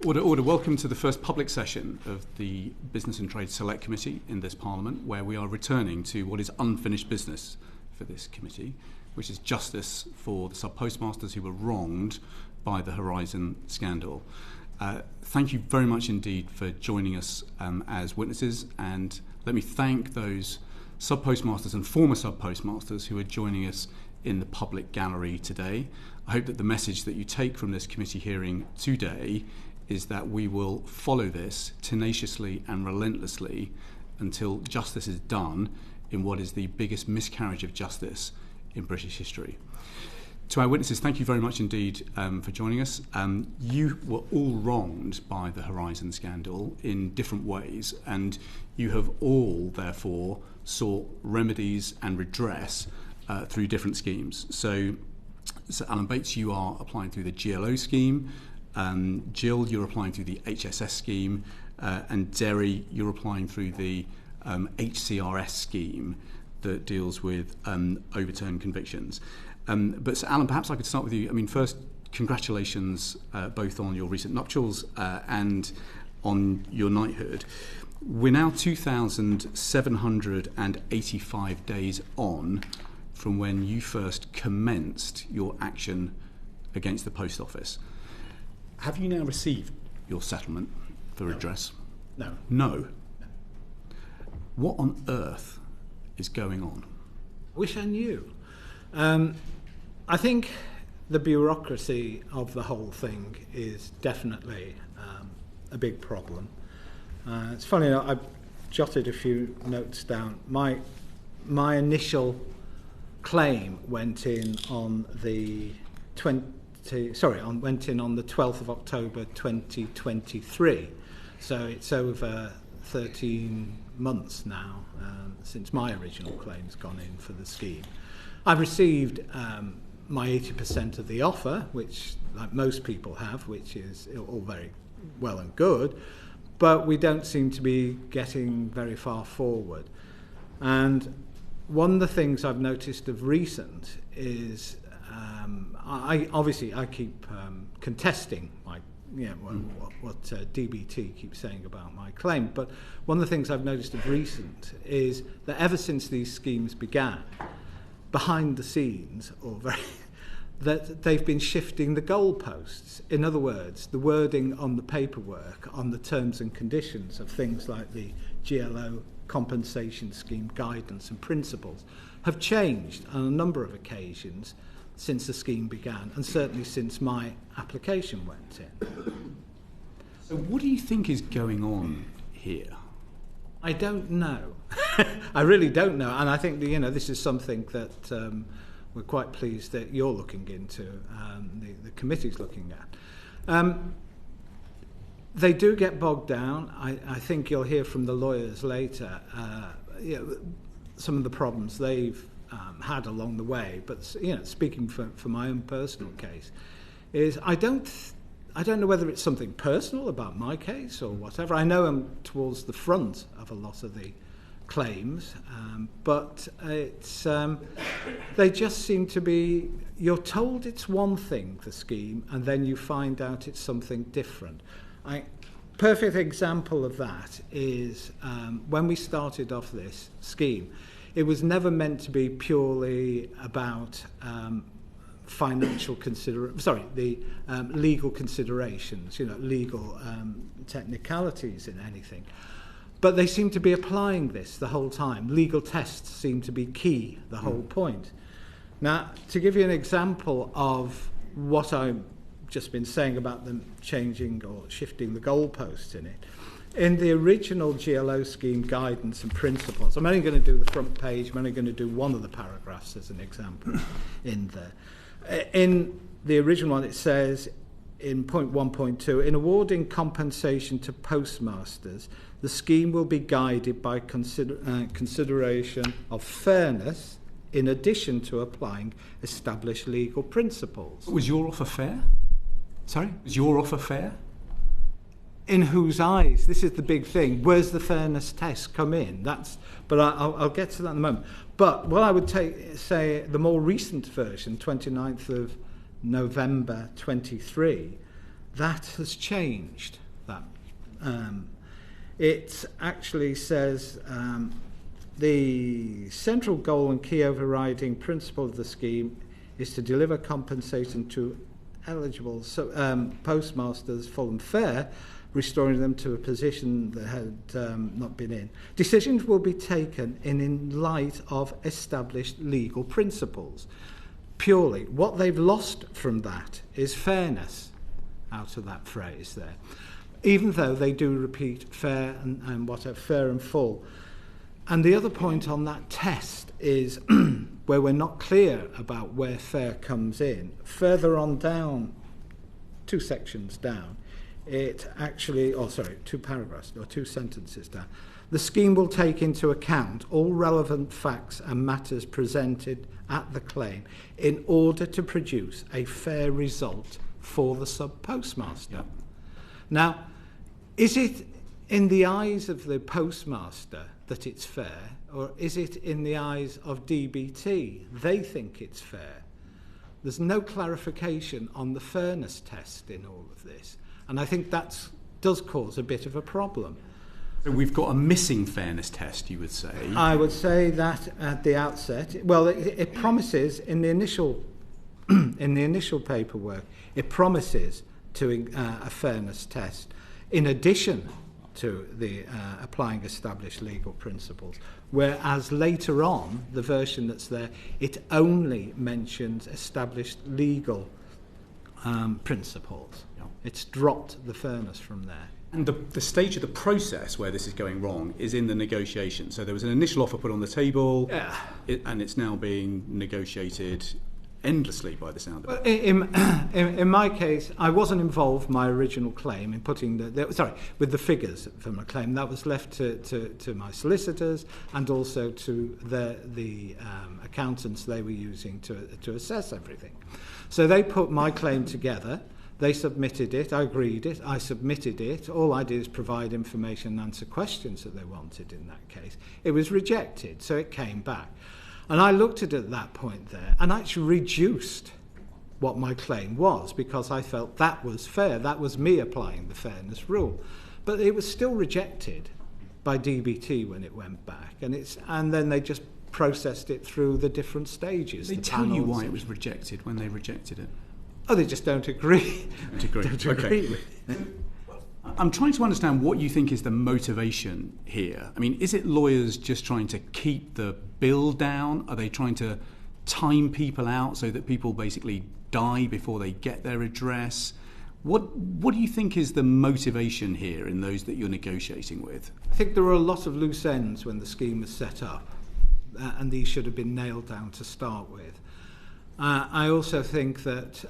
Order. Welcome to the first public session of the Business and Trade Select Committee in this Parliament, where we are returning to what is unfinished business for this committee, which is justice for the Subpostmasters who were wronged by the Horizon scandal. Thank you very much indeed for joining us as witnesses, and let me thank those Subpostmasters and former Subpostmasters who are joining us in the public gallery today. I hope that the message that you take from this committee hearing today is that we will follow this tenaciously and relentlessly until justice is done in what is the biggest miscarriage of justice in British history. To our witnesses, thank you very much indeed for joining us. You were all wronged by the Horizon scandal in different ways, and you have all, therefore, sought remedies and redress through different schemes. So Alan Bates, you are applying through the GLO scheme. Jill, you're applying through the HSS scheme, and Dewi, you're applying through the HCRS scheme that deals with overturned convictions. But so Alan, perhaps I could start with you. I mean, first, congratulations both on your recent nuptials and on your knighthood. We're now 2,785 days on from when you first commenced your action against the Post Office. Have you now received your settlement for redress? No. What on earth is going on? I wish I knew. I think the bureaucracy of the whole thing is definitely a big problem. It's funny, I've jotted a few notes down. My initial claim went in on the 12th of October 2023. So it's over 13 months now since my original claim's gone in for the scheme. I've received my 80% of the offer, which, like most people have, which is all very well and good, but we don't seem to be getting very far forward. And one of the things I've noticed of recent is I keep contesting what DBT keeps saying about my claim, but one of the things I've noticed of recent is that ever since these schemes began, behind the scenes, that they've been shifting the goalposts. In other words, the wording on the paperwork, on the terms and conditions of things like the GLO compensation scheme guidance and principles have changed on a number of occasions since the scheme began, and certainly since my application went in. So what do you think is going on here? I don't know. I really don't know, and I think this is something that we're quite pleased that you're looking into, the committee's looking at. They do get bogged down. I think you'll hear from the lawyers later some of the problems they've had along the way. But speaking for my own personal case, is I don't know whether it's something personal about my case or whatever. I know I'm towards the front of a lot of the claims, but it's they just seem to be. You're told it's one thing, the scheme, and then you find out it's something different. Perfect example of that is when we started off this scheme, it was never meant to be purely about legal considerations, legal technicalities in anything. But they seem to be applying this the whole time. Legal tests seem to be key, the whole point. Now, to give you an example of what I've just been saying about them changing or shifting the goalposts in it, in the original GLO scheme guidance and principles, I'm only going to do the front page, I'm only going to do one of the paragraphs as an example in there. In the original one, it says, in point 1.2, in awarding compensation to postmasters, the scheme will be guided by consideration of fairness in addition to applying established legal principles. Was your offer fair? Sorry? Was your offer fair? In whose eyes? This is the big thing. Where's the fairness test come in? But I'll get to that in a moment. But what I would say, the more recent version, 29th of November 23, that has changed. That it actually says the central goal and key overriding principle of the scheme is to deliver compensation to eligible postmasters full and fair, restoring them to a position that had not been in. Decisions will be taken in light of established legal principles. Purely, what they've lost from that is fairness out of that phrase there, even though they do repeat fair and whatever, fair and full. And the other point on that test is where we're not clear about where fair comes in. Further on down, 2 sections down, it actually, 2 paragraphs, or 2 sentences down. The scheme will take into account all relevant facts and matters presented at the claim in order to produce a fair result for the sub-postmaster. Yeah. Now, is it in the eyes of the postmaster that it's fair, or is it in the eyes of DBT? They think it's fair. There's no clarification on the fairness test in all of this, and I think that does cause a bit of a problem. So we've got a missing fairness test, you would say? I would say that at the outset. Well, it promises in the initial paperwork, it promises to a fairness test in addition to the applying established legal principles, whereas later on, the version that's there, it only mentions established legal principles. Yeah. It's dropped the fairness from there. And the stage of the process where this is going wrong is in the negotiation. So there was an initial offer put on the table, and it's now being negotiated endlessly by the sound of it. In my case, I wasn't involved in my original claim in putting with the figures for my claim. That was left to my solicitors and also to the accountants they were using to assess everything. So they put my claim together. They submitted it, I agreed it, I submitted it. All I did is provide information and answer questions that they wanted in that case. It was rejected, so it came back. And I looked at it at that point there, and I actually reduced what my claim was because I felt that was fair. That was me applying the fairness rule. But it was still rejected by DBT when it went back. And then they just processed it through the different stages. They tell you why it was rejected when they rejected it? Oh, they just don't agree. Don't agree with it. I'm trying to understand what you think is the motivation here. I mean, is it lawyers just trying to keep the bill down? Are they trying to time people out so that people basically die before they get their redress? What do you think is the motivation here in those that you're negotiating with? I think there were a lot of loose ends when the scheme was set up, and these should have been nailed down to start with. I also think that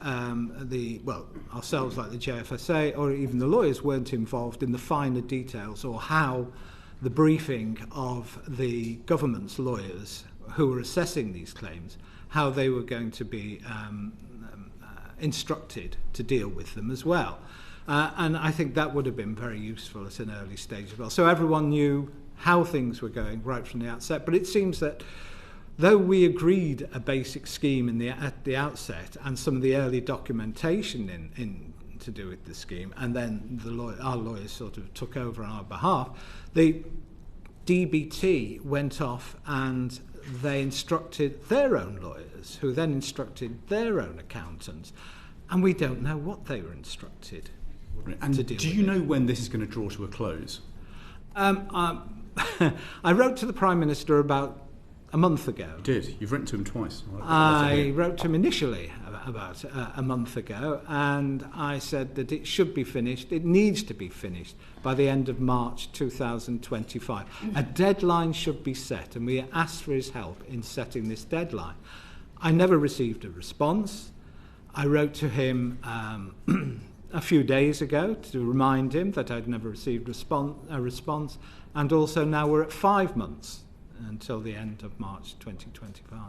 ourselves, like the JFSA, or even the lawyers, weren't involved in the finer details or how the briefing of the government's lawyers who were assessing these claims, how they were going to be instructed to deal with them as well. And I think that would have been very useful at an early stage as well. So everyone knew how things were going right from the outset. But it seems that though we agreed a basic scheme at the outset and some of the early documentation in to do with the scheme, and then our lawyers sort of took over on our behalf, the DBT went off and they instructed their own lawyers, who then instructed their own accountants, and we don't know what they were instructed and to deal with. Do you know when this is going to draw to a close? I wrote to the Prime Minister about a month ago. You did? You've written to him twice. I wrote to him initially about a month ago, and I said that it should be finished, it needs to be finished by the end of March 2025. A deadline should be set, and we asked for his help in setting this deadline. I never received a response. I wrote to him a few days ago to remind him that I'd never received a response, and also now we're at 5 months until the end of March 2025.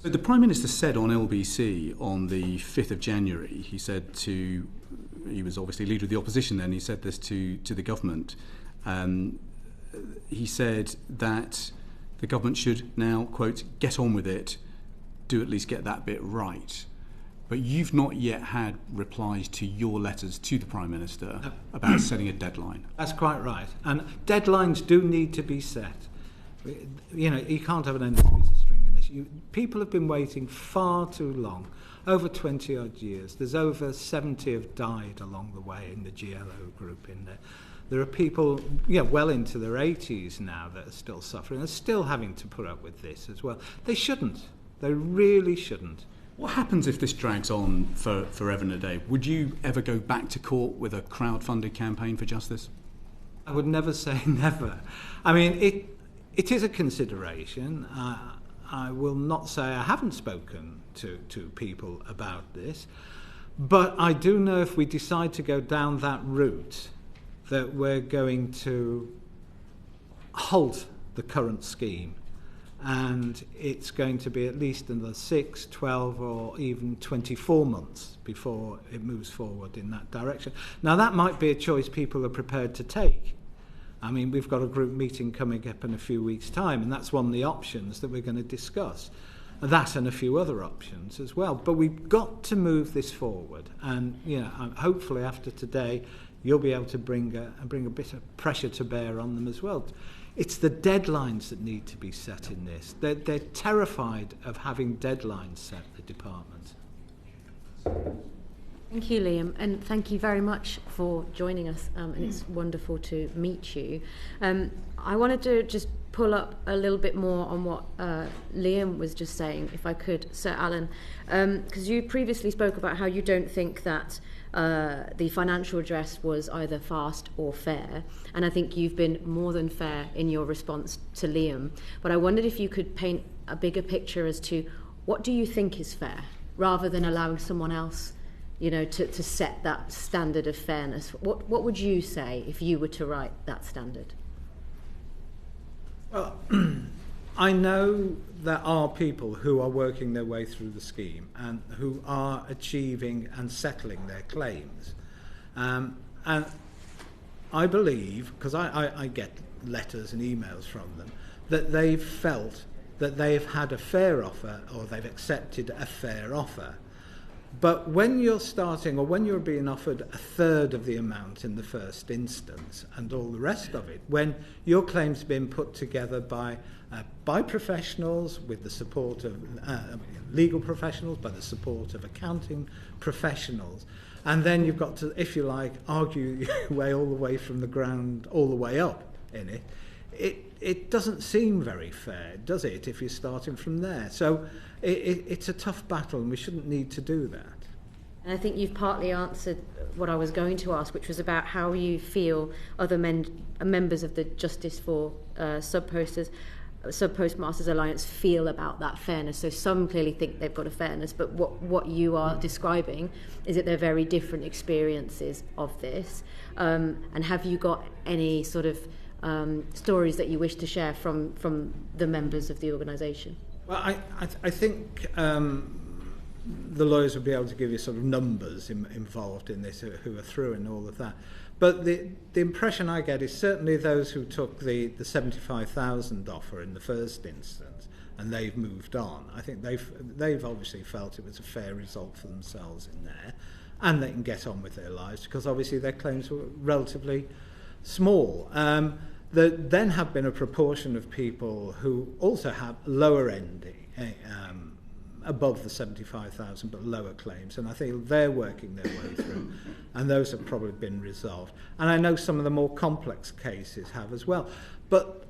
So the Prime Minister said on LBC on the 5th of January, he was obviously leader of the opposition then, he said this to the government. He said that the government should now, quote, get on with it, do at least get that bit right. But you've not yet had replies to your letters to the Prime Minister about setting a deadline. That's quite right. And deadlines do need to be set. You know, you can't have an endless piece of string in this. People have been waiting far too long, over 20 odd years. There's over 70 have died along the way in the GLO group in there. There are people, well into their 80s now that are still suffering and still having to put up with this as well. They shouldn't. They really shouldn't. What happens if this drags on for forever and a day? Would you ever go back to court with a crowd-funded campaign for justice? I would never say never. I mean, it is a consideration. I will not say I haven't spoken to people about this, but I do know if we decide to go down that route that we're going to halt the current scheme, and it's going to be at least another 6, 12 or even 24 months before it moves forward in that direction. Now, that might be a choice people are prepared to take. I mean, we've got a group meeting coming up in a few weeks' time, and that's one of the options that we're going to discuss. That and a few other options as well. But we've got to move this forward, and hopefully after today you'll be able to bring a bit of pressure to bear on them as well. It's the deadlines that need to be set in this. They're terrified of having deadlines set, the department. Thank you, Liam, and thank you very much for joining us, and it's wonderful to meet you. I wanted to just pull up a little bit more on what Liam was just saying, if I could, Sir Alan, because you previously spoke about how you don't think that the financial redress was either fast or fair, and I think you've been more than fair in your response to Liam, but I wondered if you could paint a bigger picture as to what do you think is fair, rather than allowing someone else to set that standard of fairness. What would you say if you were to write that standard? Well, I know there are people who are working their way through the scheme and who are achieving and settling their claims. And I believe, because I get letters and emails from them, that they've felt that they've had a fair offer or they've accepted a fair offer. But when you're starting, or when you're being offered a third of the amount in the first instance and all the rest of it, when your claim's been put together by professionals with the support of legal professionals, by the support of accounting professionals, and then you've got to, if you like, argue your way all the way from the ground all the way up in it, it doesn't seem very fair, does it, if you're starting from there? So it's a tough battle, and we shouldn't need to do that. And I think you've partly answered what I was going to ask, which was about how you feel other members of the Justice for Subpostmasters Alliance feel about that fairness. So some clearly think they've got a fairness, but what you are describing is that they're very different experiences of this. And have you got any sort of stories that you wish to share from the members of the organisation? Well, I think the lawyers will be able to give you sort of numbers involved in this, who are through and all of that. But the impression I get is certainly those who took the 75,000 offer in the first instance and they've moved on. I think they've obviously felt it was a fair result for themselves in there, and they can get on with their lives because obviously their claims were relatively small. There then have been a proportion of people who also have lower ending, above the 75,000 but lower claims, and I think they're working their way through, and those have probably been resolved. And I know some of the more complex cases have as well. But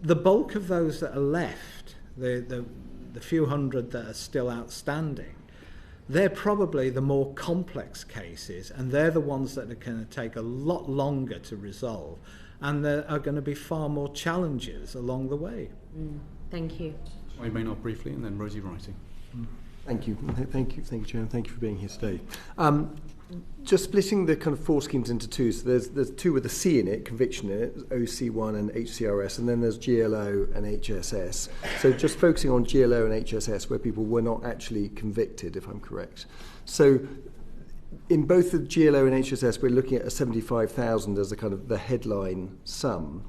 the bulk of those that are left, the few hundred that are still outstanding, they're probably the more complex cases, and they're the ones that are going to take a lot longer to resolve, and there are going to be far more challenges along the way. Thank you. I may not briefly, and then Rosie Writing. Thank you, Chair, and thank you for being here today. Just splitting the kind of four schemes into two, so there's two with a C in it, conviction in it, OC1 and HCRS, and then there's GLO and HSS. So just focusing on GLO and HSS, where people were not actually convicted, if I'm correct. So in both the GLO and HSS, we're looking at a 75,000 as a kind of the headline sum.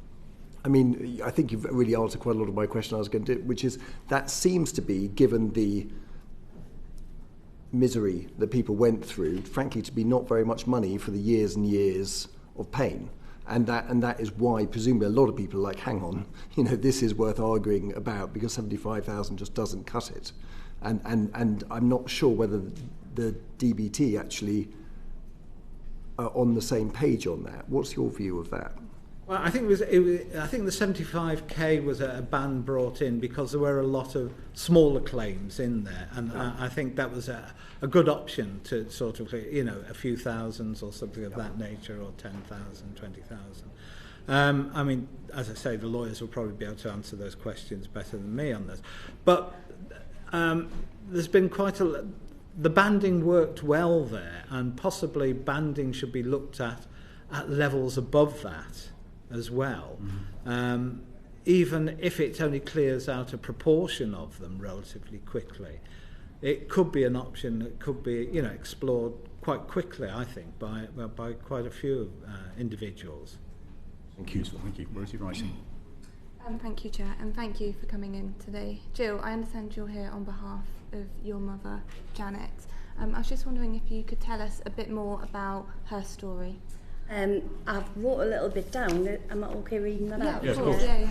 I mean, I think you've really answered quite a lot of my question I was going to do, which is that seems to be, given the misery that people went through, frankly, to be not very much money for the years and years of pain. And that is why, presumably, a lot of people are like, hang on, this is worth arguing about, because 75,000 just doesn't cut it. And I'm not sure whether the DBT actually are on the same page on that. What's your view of that? Well, I think I think the 75k was a band brought in because there were a lot of smaller claims in there, and I think that was a good option to sort of, a few thousands or something of that nature, or 10,000, 20,000. I mean, as I say, the lawyers will probably be able to answer those questions better than me on this. But there's been the banding worked well there, and possibly banding should be looked at levels above that as well, even if it only clears out a proportion of them relatively quickly. It could be an option that could be, explored quite quickly, I think, by quite a few individuals. Thank you. Thank you. Rosie Rising. Thank you, Chair, and thank you for coming in today. Jill, I understand you're here on behalf of your mother, Janet. I was just wondering if you could tell us a bit more about her story. I've wrote a little bit down. Am I okay reading that out? Yes, of course. Yeah.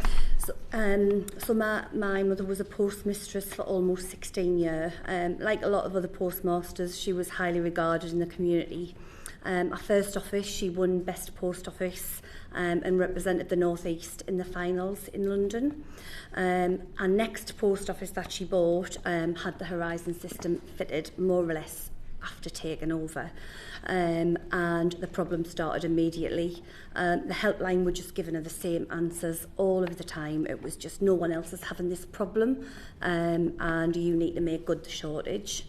So my mother was a postmistress for almost 16 years. Like a lot of other postmasters, she was highly regarded in the community. Our first office, she won Best Post Office and represented the North East in the finals in London. Our next post office that she bought had the Horizon system fitted more or less after taking over, and the problem started immediately. The helpline were just giving her the same answers all of the time. It was just, no one else is having this problem, and you need to make good the shortage.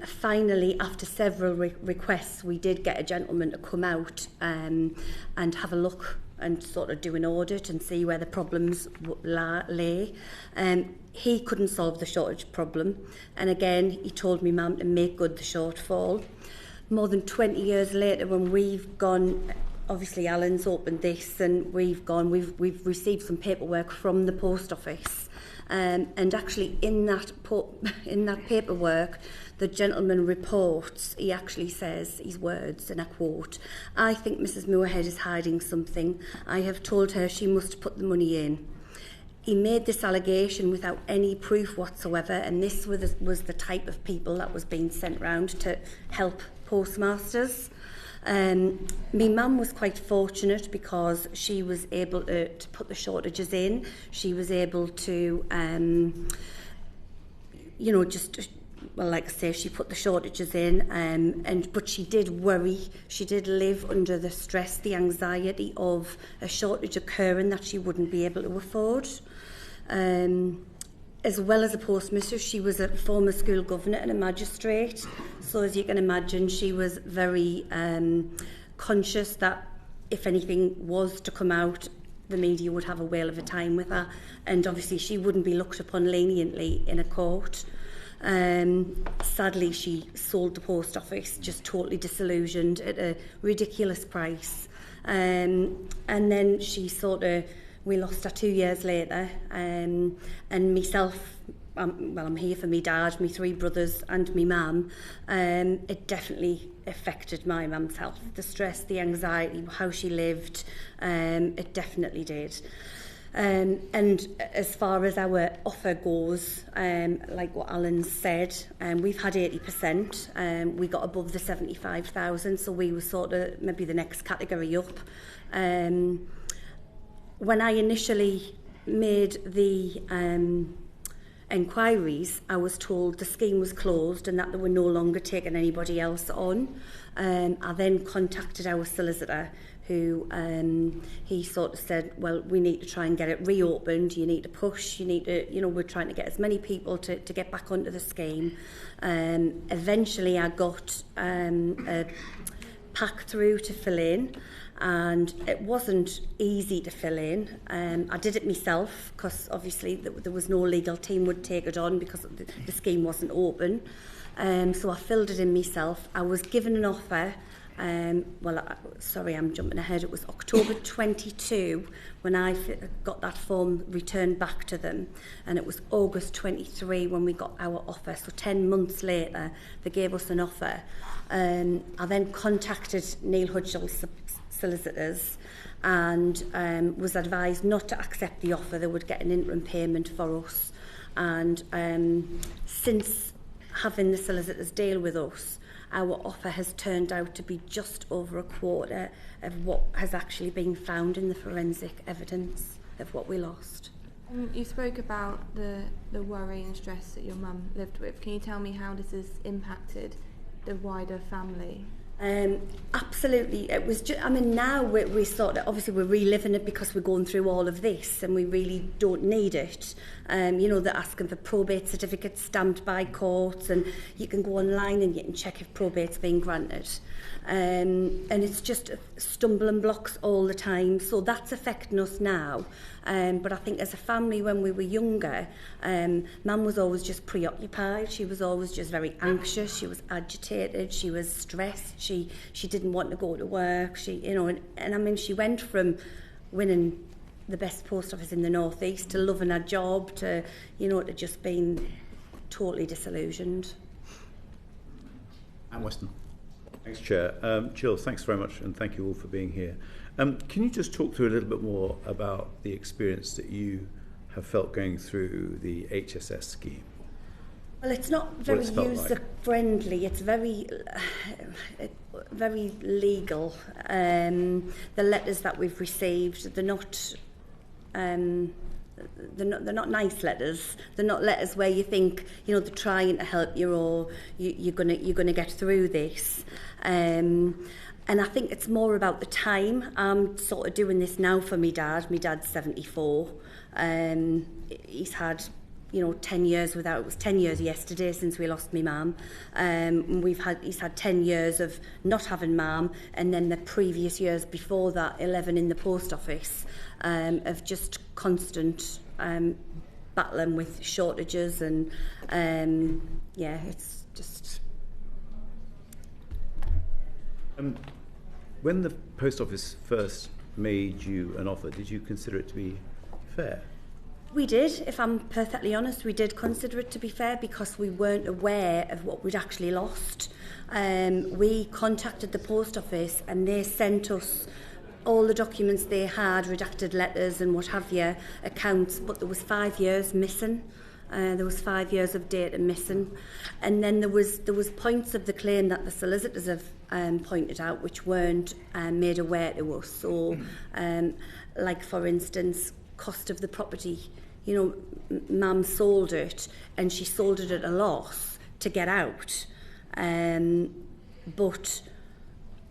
Finally, after several requests, we did get a gentleman to come out and have a look and sort of do an audit and see where the problems lay. He couldn't solve the shortage problem, and again he told me mum to make good the shortfall. More than 20 years later, when we've gone, obviously Alan's opened this, and we've received some paperwork from the post office, and actually in that paperwork, the gentleman reports, he actually says his words, and I quote, "I think Mrs. Moorhead is hiding something. I have told her she must put the money in." He made this allegation without any proof whatsoever, and this was the type of people that was being sent round to help postmasters. My mum was quite fortunate because she was able to put the shortages in. She was able to, like I say, she put the shortages in, but she did worry. She did live under the stress, the anxiety of a shortage occurring that she wouldn't be able to afford. As well as a postmistress, she was a former school governor and a magistrate. So as you can imagine, she was very conscious that if anything was to come out, the media would have a whale of a time with her. And obviously she wouldn't be looked upon leniently in a court. Sadly, she sold the post office, just totally disillusioned at a ridiculous price. And then she we lost her 2 years later, and myself, I'm here for me dad, me 3 brothers and me mum. It definitely affected my mum's health, the stress, the anxiety, how she lived, it definitely did. And as far as our offer goes, like what Alan said, we've had 80%. We got above the 75,000, so we were sort of maybe the next category up. When I initially made the enquiries, I was told the scheme was closed and that they were no longer taking anybody else on. I then contacted our solicitor, who he sort of said, well, we need to try and get it reopened, you need to push, you need to, we're trying to get as many people to get back onto the scheme. Eventually I got a pack through to fill in, and it wasn't easy to fill in. I did it myself because obviously there was no legal team would take it on because the scheme wasn't open. So I filled it in myself. I was given an offer Sorry, I'm jumping ahead. It was October 22 when I got that form returned back to them, and it was August 23 when we got our offer. So 10 months later, they gave us an offer. I then contacted Neil Hudgell's solicitors and was advised not to accept the offer. They would get an interim payment for us. And since having the solicitors deal with us, our offer has turned out to be just over a quarter of what has actually been found in the forensic evidence of what we lost. You spoke about the worry and stress that your mum lived with. Can you tell me how this has impacted the wider family? Absolutely. It was just, I mean, now we sort of, obviously we're reliving it because we're going through all of this and we really don't need it. You know, they're asking for probate certificates stamped by courts, and you can go online and you can check if probate's been granted. And it's just stumbling blocks all the time. So that's affecting us now. But I think as a family, when we were younger, Mum was always just preoccupied. She was always just very anxious. She was agitated. She was stressed. She didn't want to go to work. And I mean, she went from winning the best post office in the northeast to loving her job to just being totally disillusioned. And Weston. Thanks, Chair. Jill, thanks very much, and thank you all for being here. Can you just talk through a little bit more about the experience that you have felt going through the HSS scheme? Well, it's not very user-friendly. It's very legal. The letters that we've received, they're not nice letters. They're not letters where you think, they're trying to help you or you're gonna get through this. And I think it's more about the time. I'm sort of doing this now for my dad. My dad's 74. He's had 10 years without, it was 10 years yesterday since we lost my mum. He's had 10 years of not having mum, and then the previous years before that, 11 in the post office, of just constant battling with shortages and it's just... When the post office first made you an offer, did you consider it to be fair? We did, if I'm perfectly honest, we did consider it to be fair because we weren't aware of what we'd actually lost. We contacted the post office and they sent us all the documents they had, redacted letters and what have you, accounts, but there was 5 years missing. There was 5 years of data missing. And then there was points of the claim that the solicitors have pointed out which weren't made aware to us. So, like for instance, cost of the property. Mum sold it and she sold it at a loss to get out. But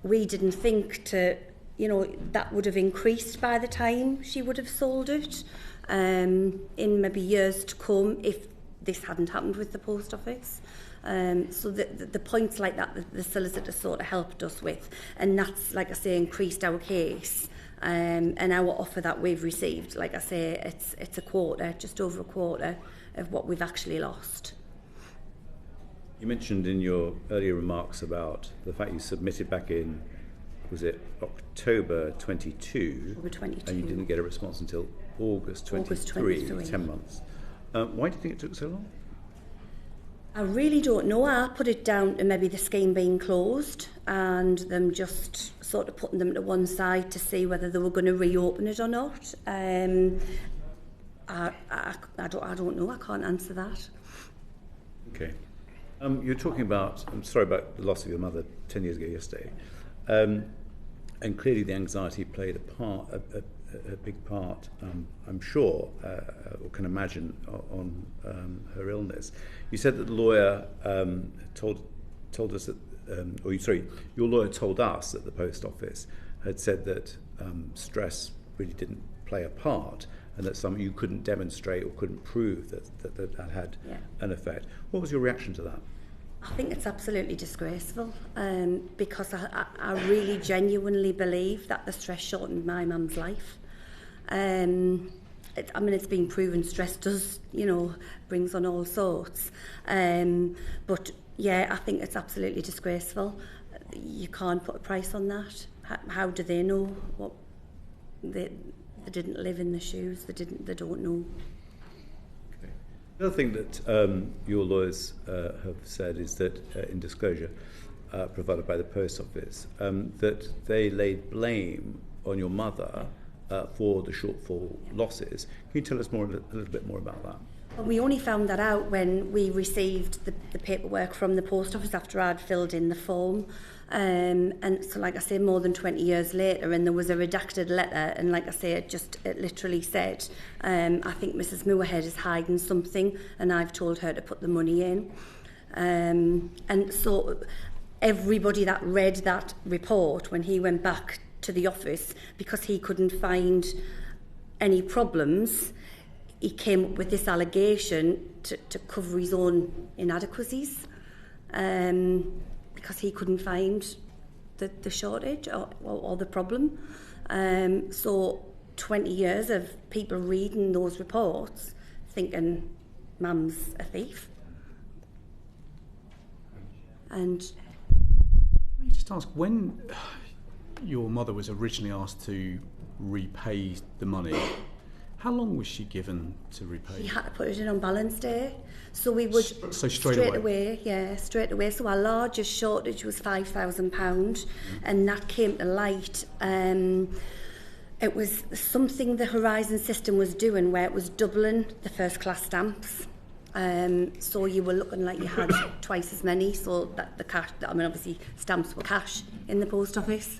we didn't think that would have increased by the time she would have sold it in maybe years to come if this hadn't happened with the post office. So the points like that the solicitor sort of helped us with, and that's, like I say, increased our case. And our offer that we've received, like I say, it's a quarter, just over a quarter of what we've actually lost. You mentioned in your earlier remarks about the fact you submitted back in, was it October 22? October 22. And you didn't get a response until August 23, 10 months. Why do you think it took so long? I really don't know. I put it down to maybe the scheme being closed and them just sort of putting them to one side to see whether they were going to reopen it or not. I don't know. I can't answer that. Okay. You're talking about, I'm sorry about the loss of your mother 10 years ago yesterday. And clearly the anxiety played a big part, I'm sure, or can imagine, on her illness. You said that the lawyer told us that, your lawyer told us that the post office had said that stress really didn't play a part, and that you couldn't demonstrate or couldn't prove that had an effect. What was your reaction to that? I think it's absolutely disgraceful because I really genuinely believe that the stress shortened my mum's life. It's been proven stress does, brings on all sorts. But yeah, I think it's absolutely disgraceful. you can't put a price on that. How do they know what they didn't live in the shoes? They don't know. Okay. The other thing that your lawyers have said is that in disclosure provided by the post office, that they laid blame on your mother for the shortfall losses. Can you tell us a little bit more about that? Well, we only found that out when we received the paperwork from the post office after I'd filled in the form. And so, like I say, more than 20 years later, and there was a redacted letter, and like I say, it literally said, I think Mrs. Moorhead is hiding something, and I've told her to put the money in. And so everybody that read that report, when he went back to the office, because he couldn't find any problems, he came up with this allegation to cover his own inadequacies, because he couldn't find the shortage or the problem. So 20 years of people reading those reports thinking Mum's a thief. And Let me just ask, when your mother was originally asked to repay the money, how long was she given to repay? he had to put it in on balance day. So we would So straight away. Yeah, straight away. So our largest shortage was £5,000, and that came to light. It was something the Horizon system was doing, where it was doubling the first class stamps. So you were looking like you had twice as many. So that the cash, obviously stamps were cash in the post office.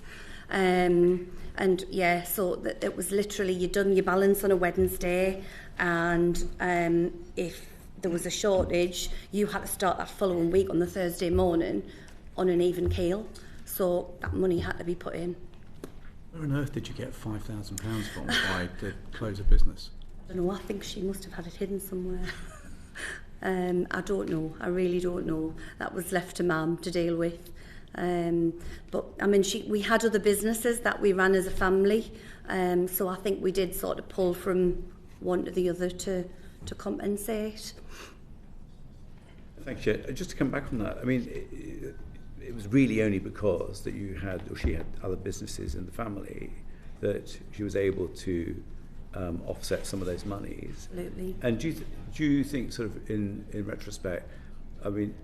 And yeah, so that it was literally, you'd done your balance on a Wednesday, and if there was a shortage, you had to start that following week on the Thursday morning on an even keel. So that money had to be put in. Where on earth did you get £5,000 from by the close of business? I don't know, I think she must have had it hidden somewhere. I don't know, I really don't know. That was left to Mum to deal with. But I mean, we had other businesses that we ran as a family, so I think we did sort of pull from one to the other to compensate. Thanks, Jet. Just to come back on that, I mean, it was really only because that you had, or she had, other businesses in the family that she was able to offset some of those monies. Absolutely. And do you think, sort of in retrospect, I mean,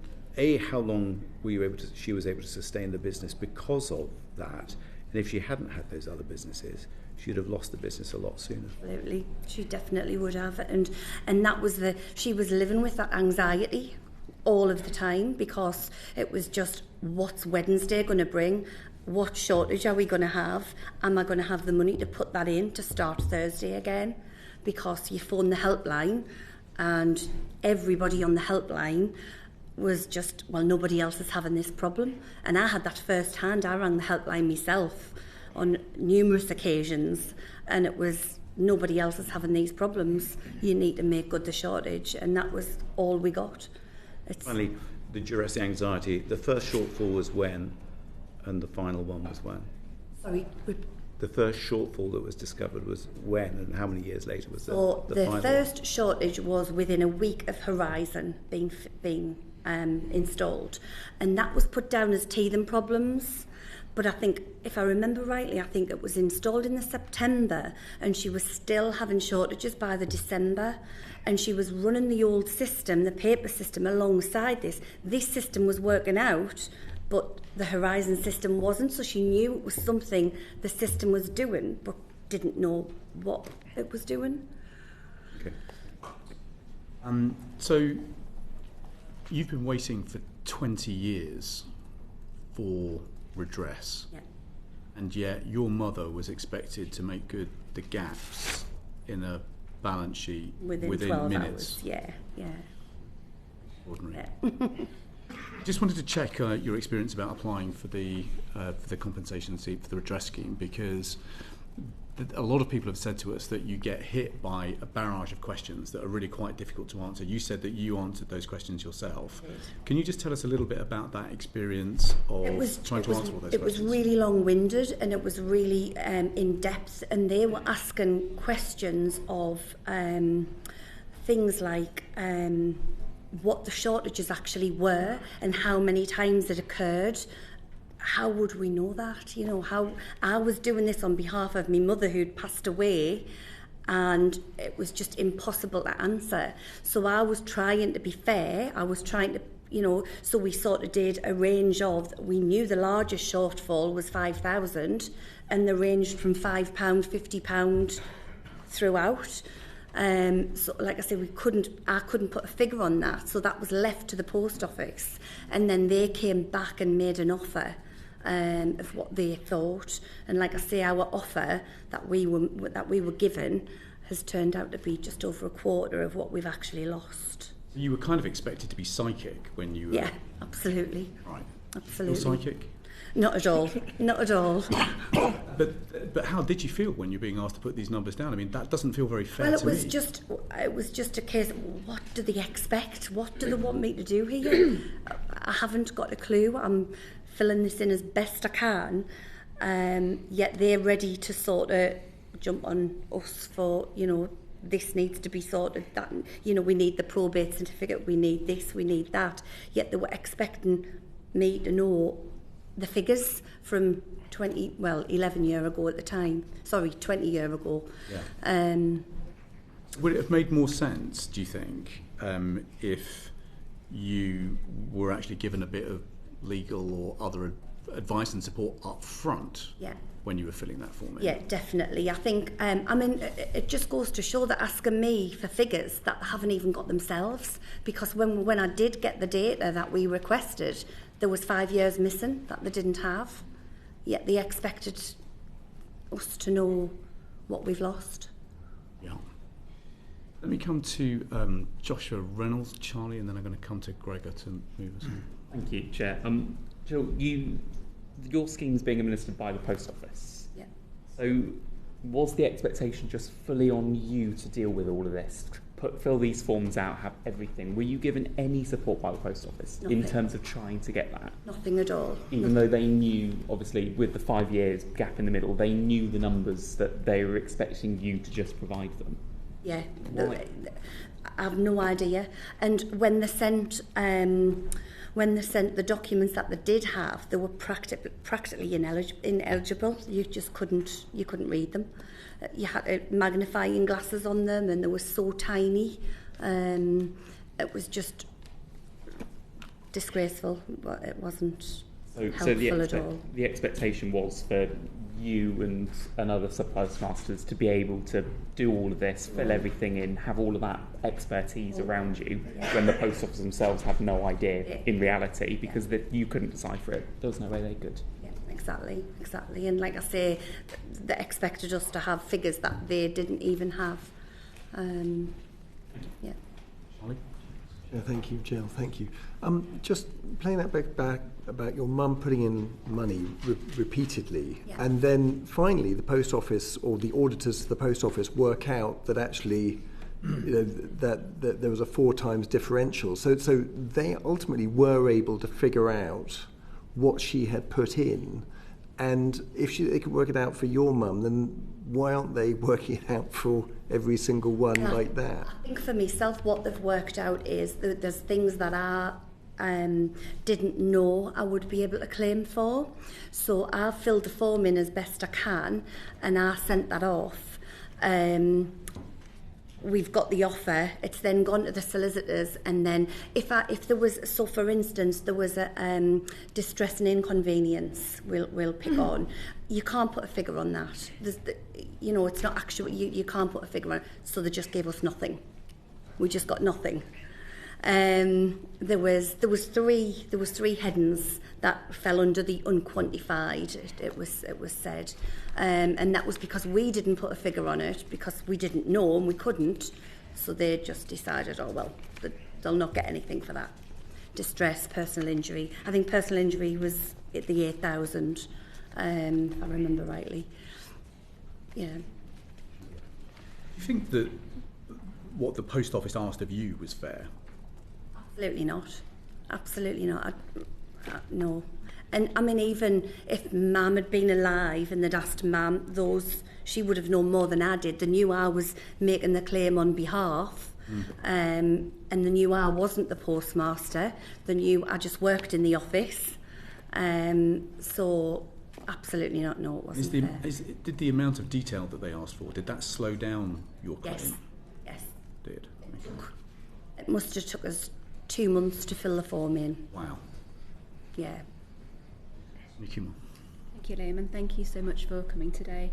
how long were she was able to sustain the business because of that? And if she hadn't had those other businesses, she'd have lost the business a lot sooner. Absolutely, she definitely would have. And that was she was living with that anxiety all of the time, because it was just, what's Wednesday going to bring? What shortage are we going to have? Am I going to have the money to put that in to start Thursday again? Because you phone the helpline, and everybody on the helpline was just, well, nobody else is having this problem. And I had that first hand. I rang the helpline myself on numerous occasions, and it was, nobody else is having these problems. You need to make good the shortage. And that was all we got. Finally, the duress, the anxiety, the first shortfall was when, and the final one was when? Sorry? The first shortfall that was discovered was when, and how many years later was the final? The first shortage was within a week of Horizon being installed, and that was put down as teething problems. But I think, if I remember rightly, I think it was installed in the September, and she was still having shortages by the December, and she was running the old system, the paper system, alongside this. This system was working out, but the Horizon system wasn't, so she knew it was something the system was doing, but didn't know what it was doing. Okay. So you've been waiting for 20 years for redress, Yeah. and yet your mother was expected to make good the gaps in a balance sheet within 12 minutes. hours. Yeah. Ordinary. Yeah. Just wanted to check your experience about applying for the compensation seat for the redress scheme, because a lot of people have said to us that you get hit by a barrage of questions that are really quite difficult to answer. You said that you answered those questions yourself. Can you just tell us a little bit about that experience of trying to answer all those questions? It was really long-winded, and it was really in-depth, and they were asking questions of things like what the shortages actually were and how many times it occurred, how would we know that? You know, how I was doing this on behalf of my mother who'd passed away, and it was just impossible to answer. So I was trying to be fair. I was trying to, you know, so we sort of did a range of, we knew the largest shortfall was 5,000, and they ranged from £5, £50 throughout. So like I say, I couldn't put a figure on that, so that was left to the post office, and then they came back and made an offer of what they thought. And like I say, our offer that we were given has turned out to be just over a quarter of what we've actually lost. You were kind of expected to be psychic when you were... Yeah, absolutely. Right. Absolutely. You're psychic? Not at all. Not at all. But how did you feel when you're being asked to put these numbers down? I mean, that doesn't feel very fair to me. It was just a case of, what do they expect? What do they want me to do here? I haven't got a clue. I'm filling this in as best I can, yet they're ready to sort of jump on us for, you know, this needs to be sorted, that, you know, we need the probate certificate, we need this, we need that. Yet they were expecting me to know the figures from 11 years ago at the time. Sorry, 20 years ago. Yeah. Would it have made more sense, do you think, if you were actually given a bit of legal or other advice and support up front? Yeah. When you were filling that form in? Yeah, definitely. I think, I mean, it just goes to show that asking me for figures that they haven't even got themselves, because when I did get the data that we requested, there was 5 years missing that they didn't have, yet they expected us to know what we've lost. Yeah. Let me come to Joshua Reynolds, Charlie, and then I'm going to come to Gregor to move us on. Thank you, Chair. Jill, your scheme's being administered by the post office. Yeah. So was the expectation just fully on you to deal with all of this, fill these forms out, have everything? Were you given any support by the post office in terms of trying to get that? Nothing at all. Even though they knew, obviously, with the 5 years gap in the middle, they knew the numbers that they were expecting you to just provide them? Yeah. Why? I have no idea. And when they sent the documents that they did have, they were practically ineligible. You just couldn't read them. You had magnifying glasses on them, and they were so tiny. It was just disgraceful, but it wasn't helpful at all. The expectation was for you and other Subpostmasters to be able to do all of this, fill everything in, have all of that expertise around you, when the post office themselves had no idea in reality, because you couldn't decipher it. There was no way they could. Yeah, exactly. And like I say, they expected us to have figures that they didn't even have. Yeah. Charlie? Yeah, thank you, Jill. Thank you. Just playing that back about your mum putting in money repeatedly, and then finally the post office or the auditors of the post office work out that actually, you know, that there was a 4 times differential. So they ultimately were able to figure out what she had put in, and if they could work it out for your mum, then why aren't they working it out for every single one like that? I think for myself, what they've worked out is that there's things that I didn't know I would be able to claim for. So I filled the form in as best I can, and I sent that off. We've got the offer. It's then gone to the solicitors, and then if there was, so for instance, there was a distress and inconvenience, we'll pick on. You can't put a figure on that. It's not actual. You can't put a figure on it. So they just gave us nothing. We just got nothing. There was 3 headings that fell under the unquantified. It was said, and that was because we didn't put a figure on it, because we didn't know and we couldn't. So they just decided, they'll not get anything for that. Distress, personal injury. I think personal injury was at the 8,000, if I remember rightly. Yeah. Do you think that what the post office asked of you was fair? Absolutely not. No. And I mean, even if Mum had been alive and they'd asked Mum, she would have known more than I did. They knew I was making the claim on behalf, and they knew I wasn't the postmaster. They knew I just worked in the office. So absolutely not, no, it wasn't there. Did the amount of detail that they asked for, did that slow down your claim? Yes. Did. It must have took us 2 months to fill the form in. Wow. Yeah. Thank you. Thank you, Liam, and thank you so much for coming today.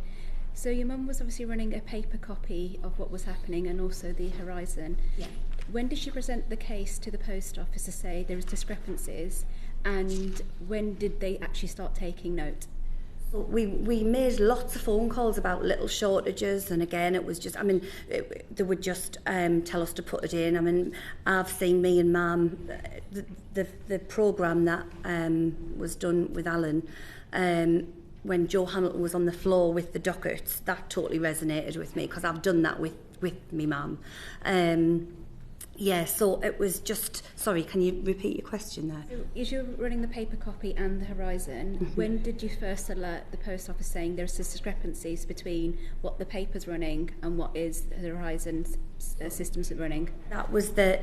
So your mum was obviously running a paper copy of what was happening and also the Horizon. Yeah. When did she present the case to the post office to say there was discrepancies, and when did they actually start taking note? We made lots of phone calls about little shortages, and again it was just, they would just tell us to put it in. I mean, I've seen me and Mum, the programme that was done with Alan, when Joe Hamilton was on the floor with the dockets, that totally resonated with me, because I've done that with me Mum. Yeah, so it was just... Sorry, can you repeat your question there? So, as you're running the paper copy and the Horizon, when did you first alert the post office saying there's discrepancies between what the paper's running and what is the Horizon systems running? That was the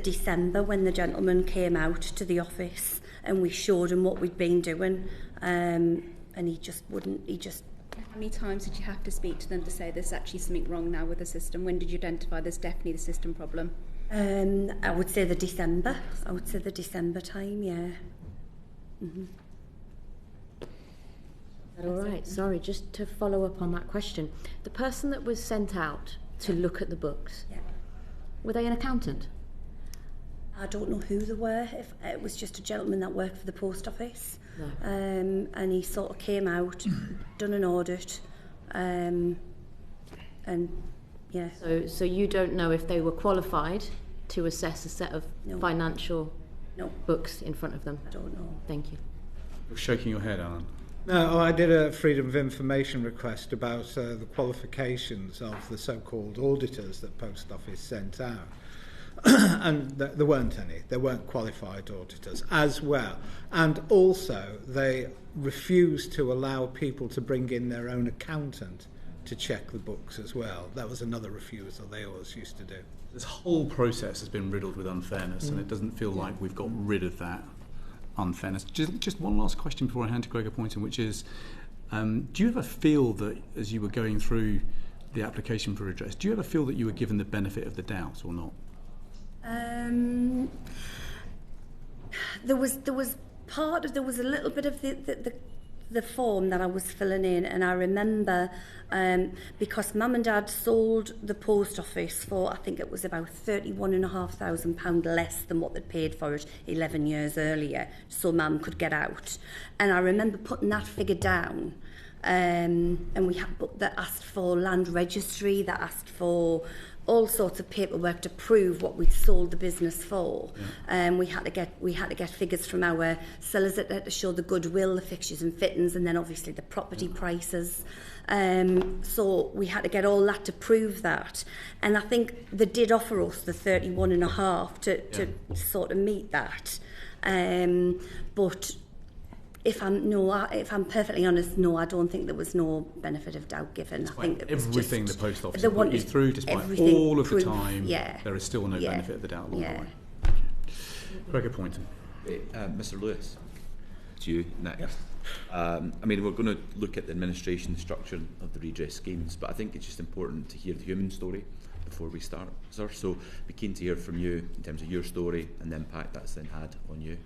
December, when the gentleman came out to the office and we showed him what we'd been doing, and he just wouldn't... How many times did you have to speak to them to say there's actually something wrong now with the system? When did you identify there's definitely the system problem? I would say the December. I would say the December time, yeah. Mm-hmm. All right, sorry, just to follow up on that question. The person that was sent out to look at the books, were they an accountant? I don't know who they were. If it was just a gentleman that worked for the post office. No. And he sort of came out, done an audit, and yeah. So you don't know if they were qualified to assess a set of financial books in front of them? I don't know. Thank you. You're shaking your head, Alan. No, I did a Freedom of Information request about the qualifications of the so-called auditors that Post Office sent out. And there weren't any. There weren't qualified auditors as well. And also, they refused to allow people to bring in their own accountant to check the books as well. That was another refusal they always used to do. This whole process has been riddled with unfairness, and it doesn't feel like we've got rid of that unfairness. Just one last question before I hand to Gregor Poynton, which is, do you ever feel that as you were going through the application for redress, do you ever feel that you were given the benefit of the doubt or not? There was a little bit of the form that I was filling in, and I remember because Mum and Dad sold the post office for, I think it was about £31,500 less than what they'd paid for it 11 years earlier, so Mum could get out. And I remember putting that figure down, and we had that asked for land registry, that asked for all sorts of paperwork to prove what we'd sold the business for. We had to get figures from our solicitor to show the goodwill, the fixtures and fittings, and then obviously the property prices. So we had to get all that to prove that. And I think they did offer us the 31.5 to sort of meet that. But if I'm perfectly honest, no, I don't think there was no benefit of doubt given. Despite I think it was everything just, the post office put you through, despite all of the time, there is still no benefit of the doubt along the way. Gregor Poynton. Mr. Lewis, to you next. We're going to look at the administration structure of the redress schemes, but I think it's just important to hear the human story before we start, sir. So be keen to hear from you in terms of your story and the impact that's then had on you.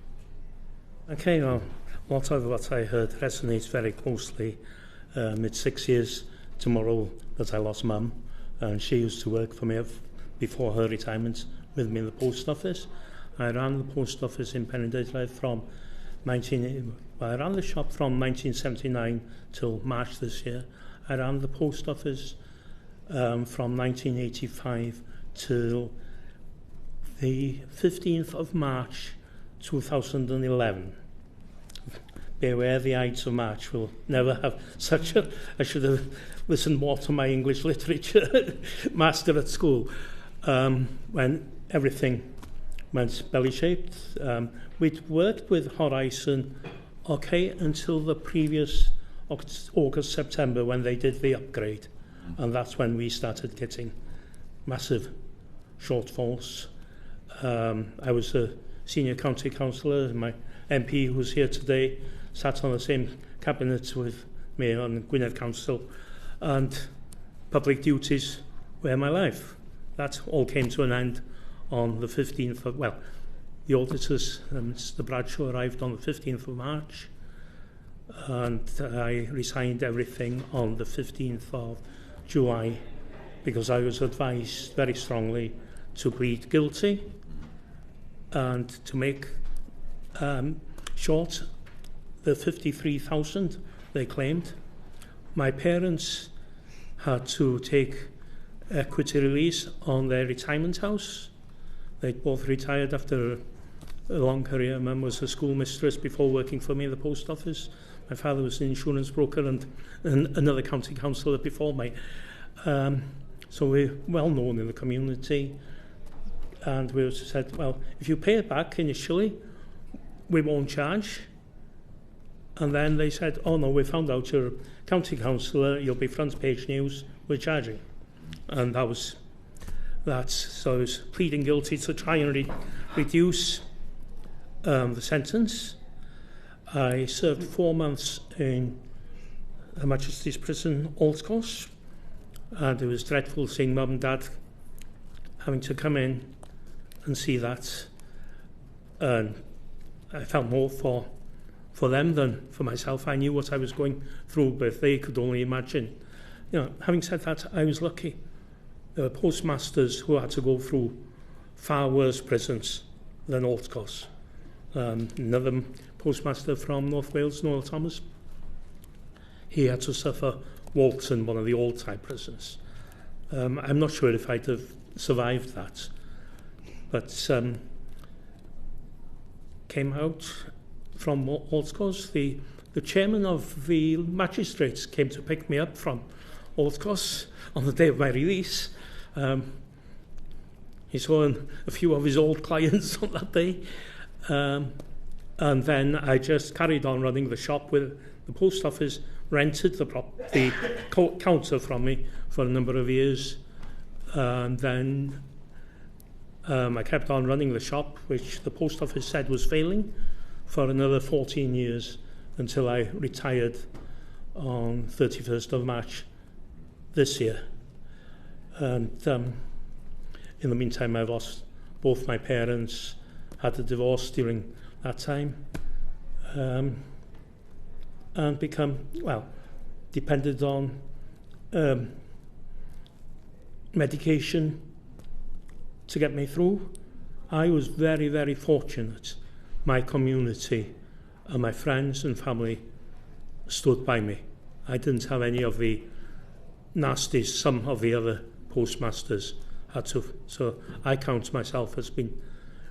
Okay, well, a lot of what I heard resonates very closely. It's 6 years tomorrow that I lost Mum, and she used to work for me before her retirement with me in the post office. I ran the post office in Penrhydeudraeth I ran the shop from 1979 till March this year. I ran the post office from 1985 till the 15th of March 2011. Beware the Ides of March. We'll never have such a... I should have listened more to my English literature master at school. When everything went belly-shaped. We'd worked with Horizon until the previous August, September, when they did the upgrade. And that's when we started getting massive shortfalls. I was a senior county councillor. My MP who's here today, sat on the same cabinet with me on Gwynedd Council, and public duties were my life. That all came to an end on the 15th of, well, the auditors, Mr Bradshaw, arrived on the 15th of March, and I resigned everything on the 15th of July because I was advised very strongly to plead guilty and to make short the 53,000 they claimed. My parents had to take equity release on their retirement house. They'd both retired after a long career. Mum was a schoolmistress before working for me in the post office. My father was an insurance broker and another county councillor before me. So we're well known in the community. And we said, well, if you pay it back initially, we won't charge. And then they said, oh no, we found out you're a county councillor, you'll be front page news, we're charging. And that was that. So I was pleading guilty to try and reduce the sentence. I served 4 months in Her Majesty's Prison, Altcourse, and it was dreadful seeing Mum and Dad having to come in and see that. And I felt more for them than for myself. I knew what I was going through, but they could only imagine. You know, having said that, I was lucky. There were postmasters who had to go through far worse prisons than Altcourse. Another postmaster from North Wales, Noel Thomas, he had to suffer Walton, one of the old type prisons. I'm not sure if I'd have survived that, but came out from Altcourse. The chairman of the magistrates came to pick me up from Altcourse on the day of my release. He saw a few of his old clients on that day. And then I just carried on running the shop with the post office, rented the counter from me for a number of years. And then I kept on running the shop, which the post office said was failing, for another 14 years until I retired on 31st of March this year. And in the meantime, I lost both my parents, had a divorce during that time, and become, well, depended on medication to get me through. I was very, very fortunate. My community and my friends and family stood by me. I didn't have any of the nasties some of the other postmasters had to. So I count myself as being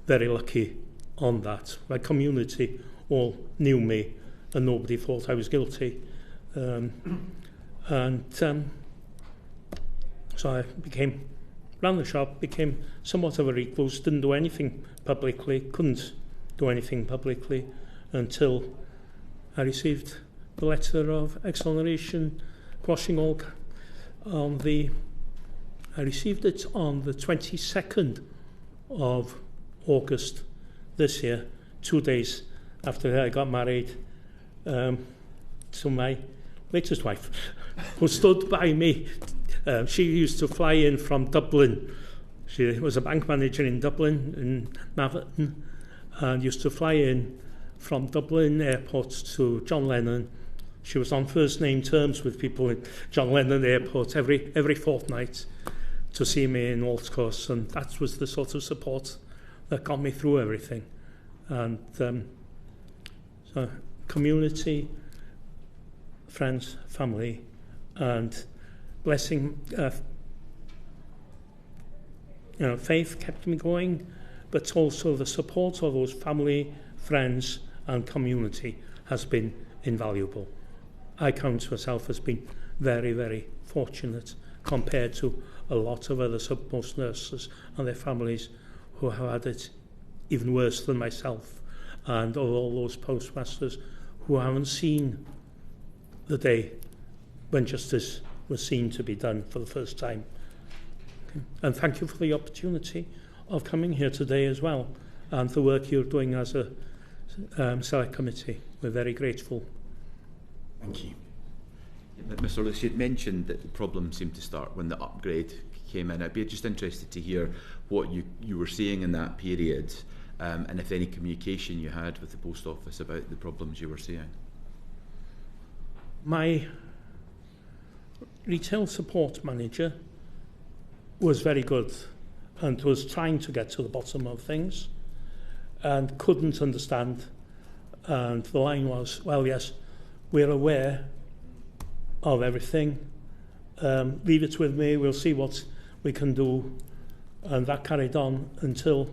very lucky on that. My community all knew me and nobody thought I was guilty. So I ran the shop, became somewhat of a recluse, didn't do anything publicly, couldn't do anything publicly until I received the letter of exoneration, quashing all I received it on the 22nd of August this year, 2 days after I got married to my latest wife, who stood by me. She used to fly in from Dublin. She was a bank manager in Dublin, in Naverton, and used to fly in from Dublin airport to John Lennon. She was on first name terms with people in John Lennon airport every fortnight to see me in Altcourse, and that was the sort of support that got me through everything. And so community, friends, family, and blessing, faith kept me going, but also the support of those family, friends, and community has been invaluable. I count myself as being very, very fortunate compared to a lot of other subpost nurses and their families who have had it even worse than myself, and all those postmasters who haven't seen the day when justice was seen to be done for the first time. Okay. And thank you for the opportunity of coming here today as well, and the work you're doing as a Select Committee. We're very grateful. Thank you. Yeah, Mr. Lewis, you'd mentioned that the problem seemed to start when the upgrade came in. I'd be just interested to hear what you were seeing in that period, and if any communication you had with the Post Office about the problems you were seeing. My retail support manager was very good and was trying to get to the bottom of things and couldn't understand. And the line was, well, yes, we're aware of everything. Leave it with me, we'll see what we can do. And that carried on until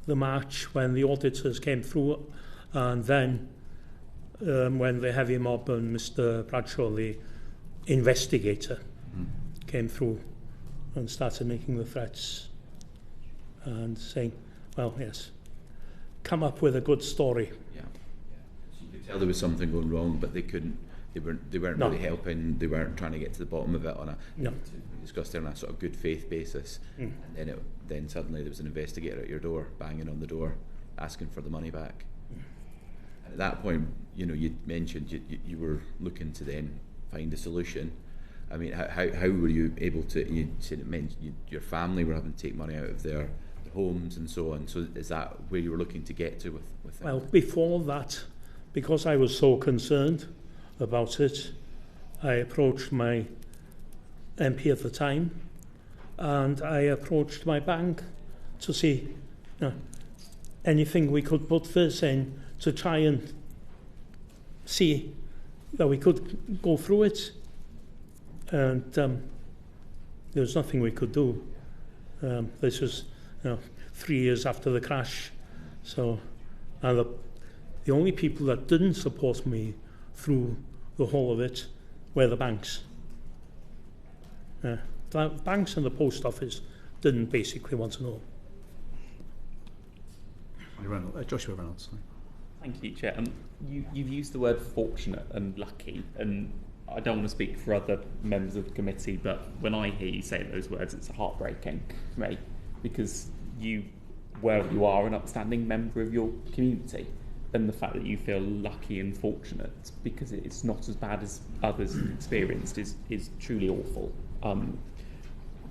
the March when the auditors came through, and then when the heavy mob and Mr. Bradshaw, the investigator, came through and started making the threats and saying, well, yes, come up with a good story. Yeah. So you could tell there was something going wrong, but they couldn't. They weren't No. really helping. They weren't trying to get to the bottom of it on a No. discussed it on a sort of good faith basis. And then suddenly there was an investigator at your door, banging on the door, asking for the money back. And at that point, you know, you mentioned you were looking to then find a solution. I mean, how were you able to? You said it meant your family were having to take money out of their homes and so on. So is that where you were looking to get to with Well, before that, because I was so concerned about it, I approached my MP at the time, and I approached my bank to see anything we could put this in to try and see that we could go through it. And there was nothing we could do. This was 3 years after the crash. So, and the only people that didn't support me through the whole of it were the banks. The banks and the post office didn't basically want to know. Joshua Reynolds. Sorry. Thank you, Chair. You've used the word fortunate and lucky, and I don't want to speak for other members of the committee, but when I hear you say those words, it's heartbreaking for me, because you are an upstanding member of your community, and the fact that you feel lucky and fortunate because it's not as bad as others experienced is truly awful.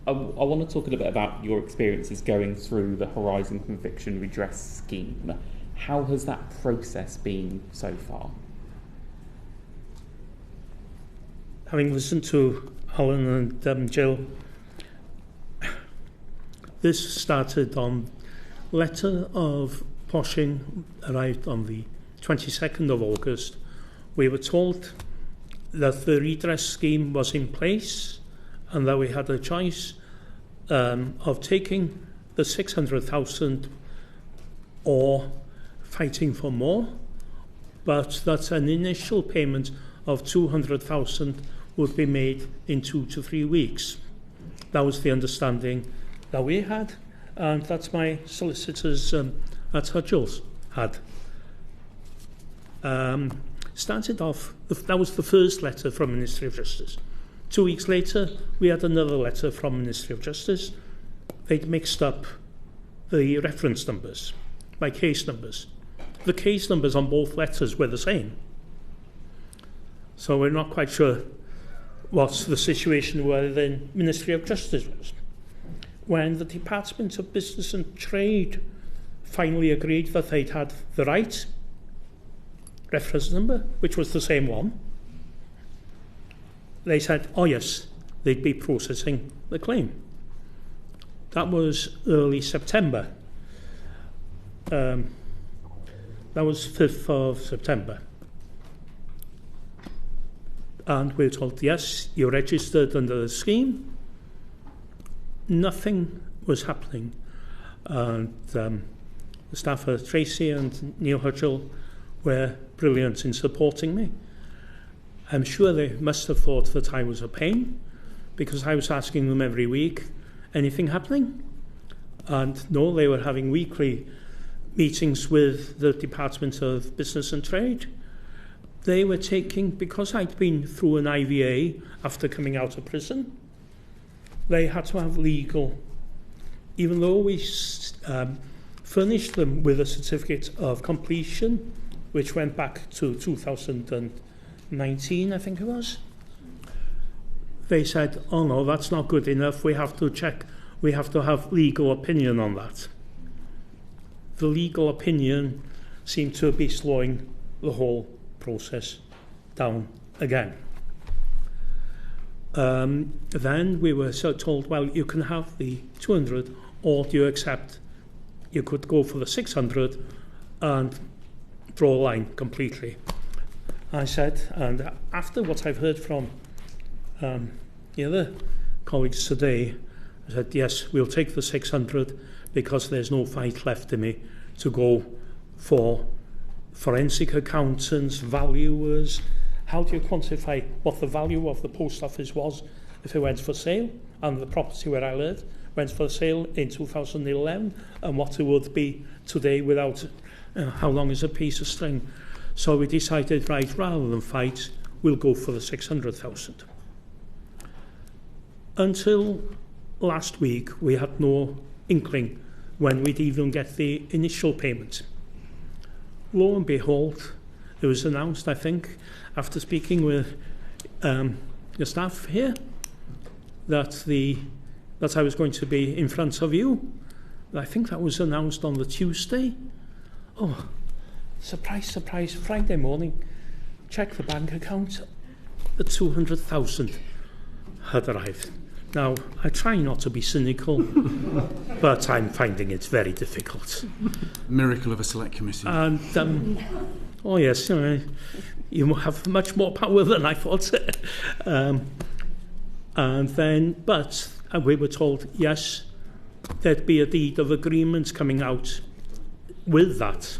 I want to talk a little bit about your experiences going through the Horizon Conviction Redress scheme. How has that process been so far? Having listened to Alan and Jill, this started on letter of Poshing arrived on the 22nd of August. We were told that the redress scheme was in place and that we had a choice of taking the 600,000 or fighting for more, but that an initial payment of 200,000 would be made in 2 to 3 weeks. That was the understanding that we had, and that's my solicitors at Hudgell's had. Started off, that was the first letter from Ministry of Justice. 2 weeks later, we had another letter from Ministry of Justice. They'd mixed up the reference numbers, my case numbers. The case numbers on both letters were the same. So we're not quite sure what the situation within Ministry of Justice was. When the Department of Business and Trade finally agreed that they'd had the right reference number, which was the same one, they said, oh yes, they'd be processing the claim. That was early September. That was 5th of September. And we were told, yes, you're registered under the scheme. Nothing was happening. And the staff at Tracy and Neil Hudgell were brilliant in supporting me. I'm sure they must have thought that I was a pain, because I was asking them every week, anything happening? And no, they were having weekly meetings with the Department of Business and Trade. They were taking, because I'd been through an IVA after coming out of prison, they had to have legal, even though we furnished them with a certificate of completion, which went back to 2019, I think it was. They said, oh no, that's not good enough, we have to check, we have to have legal opinion on that. The legal opinion seemed to be slowing the whole process down again. Then we were told, well, you can have the 200, or do you accept you could go for the 600 and draw a line completely. I said, and after what I've heard from the other colleagues today, I said, yes, we'll take the 600 because there's no fight left in me to go for forensic accountants, valuers. How do you quantify what the value of the post office was if it went for sale, and the property where I lived went for sale in 2011, and what it would be today without how long is a piece of string? So we decided, right, rather than fight, we'll go for the 600,000. Until last week, we had no inkling when we'd even get the initial payment. Lo and behold, it was announced, I think, after speaking with the staff here, that I was going to be in front of you. I think that was announced on the Tuesday. Oh, surprise, surprise, Friday morning, check the bank account, the 200,000 had arrived. Now, I try not to be cynical, but I'm finding it very difficult. Miracle of a select committee. And, oh yes, you have much more power than I thought. And then, but we were told, yes, there'd be a deed of agreement coming out with that.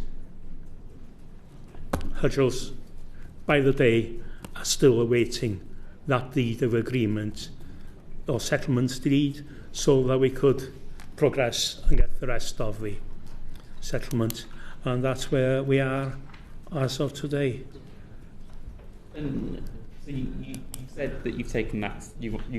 Hudgell's, by the day, are still awaiting that deed of agreement or settlement deed so that we could progress and get the rest of the settlement. And that's where we are as of today. And so you said that you've taken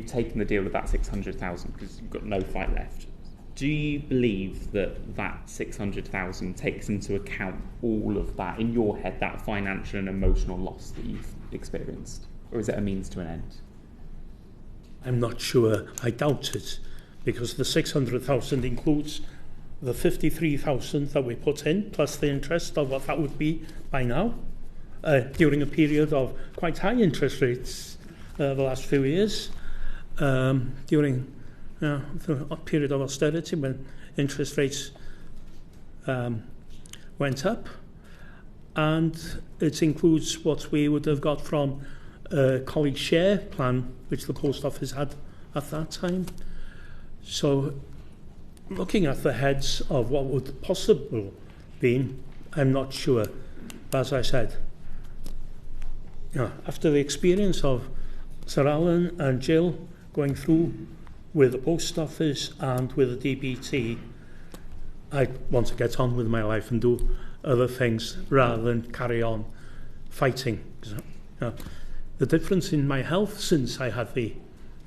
taken the deal with that 600,000 because you've got no fight left. Do you believe that that 600,000 takes into account all of that in your head, that financial and emotional loss that you've experienced, or is it a means to an end? I'm not sure. I doubt it, because the 600,000 includes the 53,000 that we put in, plus the interest of what that would be by now, during a period of quite high interest rates the last few years, during the period of austerity when interest rates went up. And it includes what we would have got from a colleague share plan, which the post office had at that time. So looking at the heads of what would possibly be, I'm not sure. But as I said, after the experience of Sir Alan and Jill going through with the post office and with the DBT, I want to get on with my life and do other things rather than carry on fighting. The difference in my health since I had the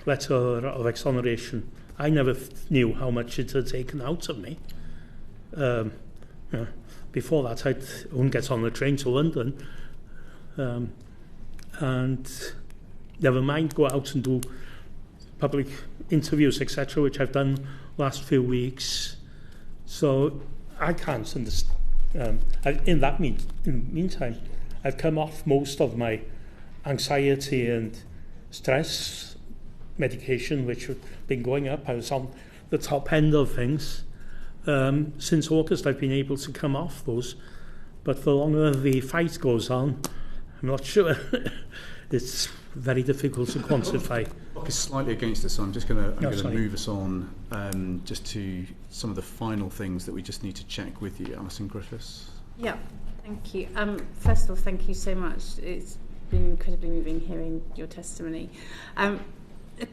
letter of exoneration, I never knew how much it had taken out of me. Before that, I wouldn't get on the train to London. And never mind go out and do public interviews, etc., which I've done last few weeks. So I can't understand. In the meantime, I've come off most of my anxiety and stress medication, which had been going up. I was on the top end of things. Since August, I've been able to come off those. But the longer the fight goes on, I'm not sure. It's very difficult to quantify. It's slightly against us, so I'm just going to move us on just to some of the final things that we just need to check with you. Alison Griffiths. Yeah, thank you. First of all, thank you so much. It's been incredibly moving hearing your testimony. A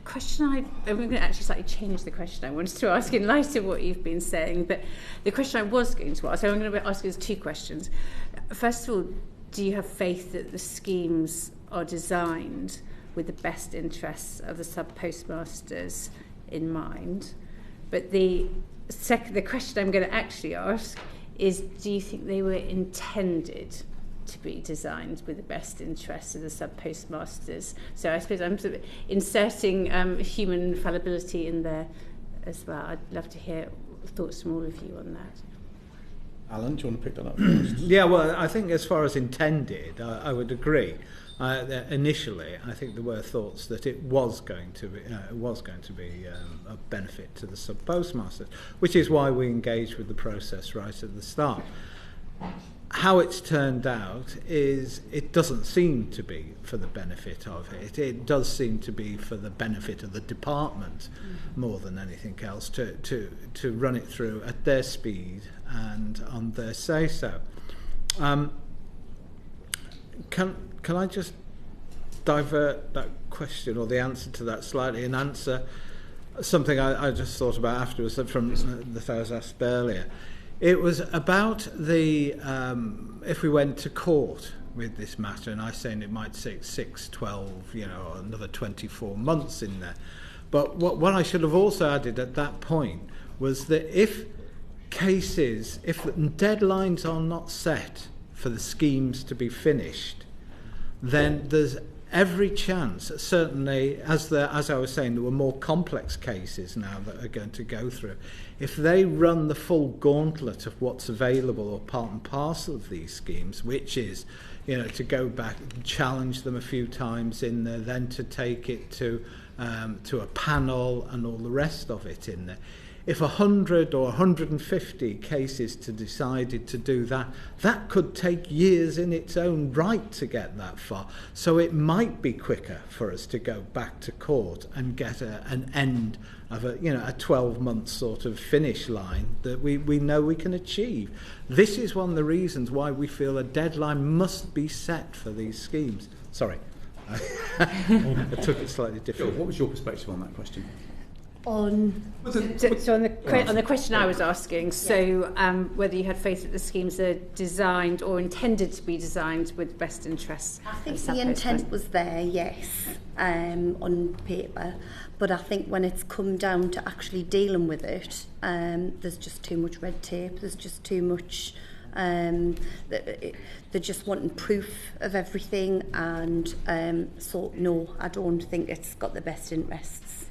question I'm going to actually slightly change the question I wanted to ask in light of what you've been saying, but the question I was going to ask, so I'm going to ask you two questions. First of all, do you have faith that the schemes are designed with the best interests of the sub-postmasters in mind? But the question I'm going to actually ask is, do you think they were intended to be designed with the best interests of the sub-postmasters? So I suppose I'm sort of inserting human fallibility in there as well. I'd love to hear thoughts from all of you on that. Alan, do you want to pick that up first? Yeah, well, I think as far as intended, I would agree. Initially, I think there were thoughts that it was going to be a benefit to the sub-postmasters, which is why we engaged with the process right at the start. How it's turned out is it doesn't seem to be for the benefit of it. It does seem to be for the benefit of the department more than anything else, to run it through at their speed and on their say-so. Can I just divert that question or the answer to that slightly and answer something I just thought about afterwards from the fellows asked earlier? It was about the if we went to court with this matter, and I was saying it might take 6, 12, another 24 months in there. But what I should have also added at that point was that if deadlines are not set for the schemes to be finished, then there's every chance, certainly, as I was saying, there were more complex cases now that are going to go through. If they run the full gauntlet of what's available or part and parcel of these schemes, which is, to go back and challenge them a few times in there, then to take it to a panel and all the rest of it in there. If 100 or 150 cases decided to do that, that could take years in its own right to get that far. So it might be quicker for us to go back to court and get an end of a 12-month sort of finish line that we know we can achieve. This is one of the reasons why we feel a deadline must be set for these schemes. Sorry, I took it slightly different. What was your perspective on that question? So on the question I was asking, whether you had faith that the schemes are designed or intended to be designed with best interests. I think the intent was there, yes, on paper, but I think when it's come down to actually dealing with it, there's just too much red tape, there's just too much, they're just wanting proof of everything, and so no, I don't think it's got the best interests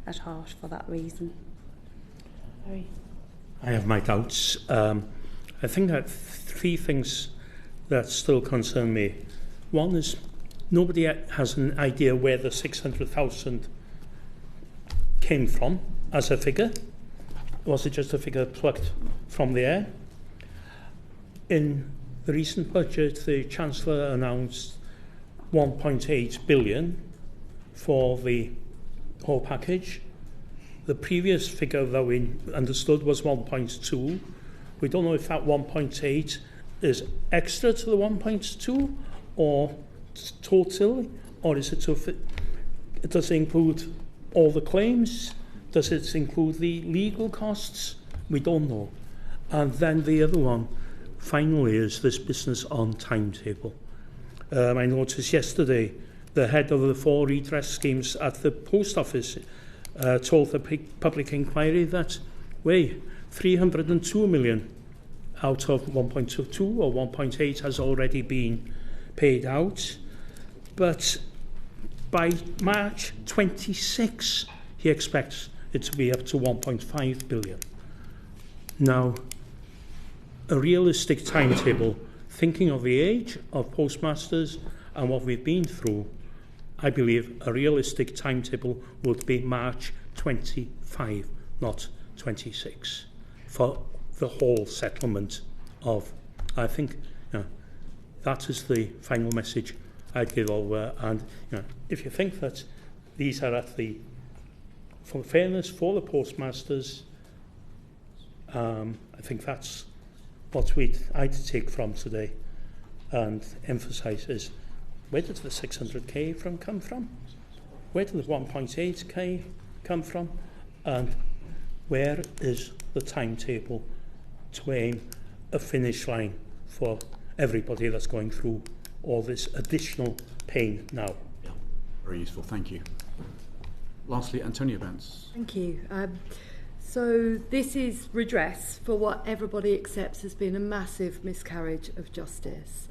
at heart for that reason. I have my doubts. I think that 3 things that still concern me. One is nobody has an idea where the 600,000 came from as a figure. Was it just a figure plucked from the air? In the recent budget, the Chancellor announced 1.8 billion for the whole package. The previous figure that we understood was 1.2. We don't know if that 1.8 is extra to the 1.2 or total, or is it does it include all the claims? Does it include the legal costs? We don't know. And then the other one, finally, is this business on timetable. I noticed yesterday the head of the 4 redress schemes at the post office told the public inquiry that, 302 million out of 1.22 or 1.8 has already been paid out. But by March 26, he expects it to be up to 1.5 billion. Now, a realistic timetable, thinking of the age of postmasters and what we've been through, I believe a realistic timetable would be March 25, not 26, for the whole settlement of, I think, that is the final message I'd give over. And if you think that these are for fairness for the postmasters, I think that's what I'd take from today and emphasise is, where did the 600k come from? Where did the 1.8k come from? And where is the timetable to aim a finish line for everybody that's going through all this additional pain now? Very useful, thank you. Lastly, Antonia Vance. Thank you. So this is redress for what everybody accepts has been a massive miscarriage of justice.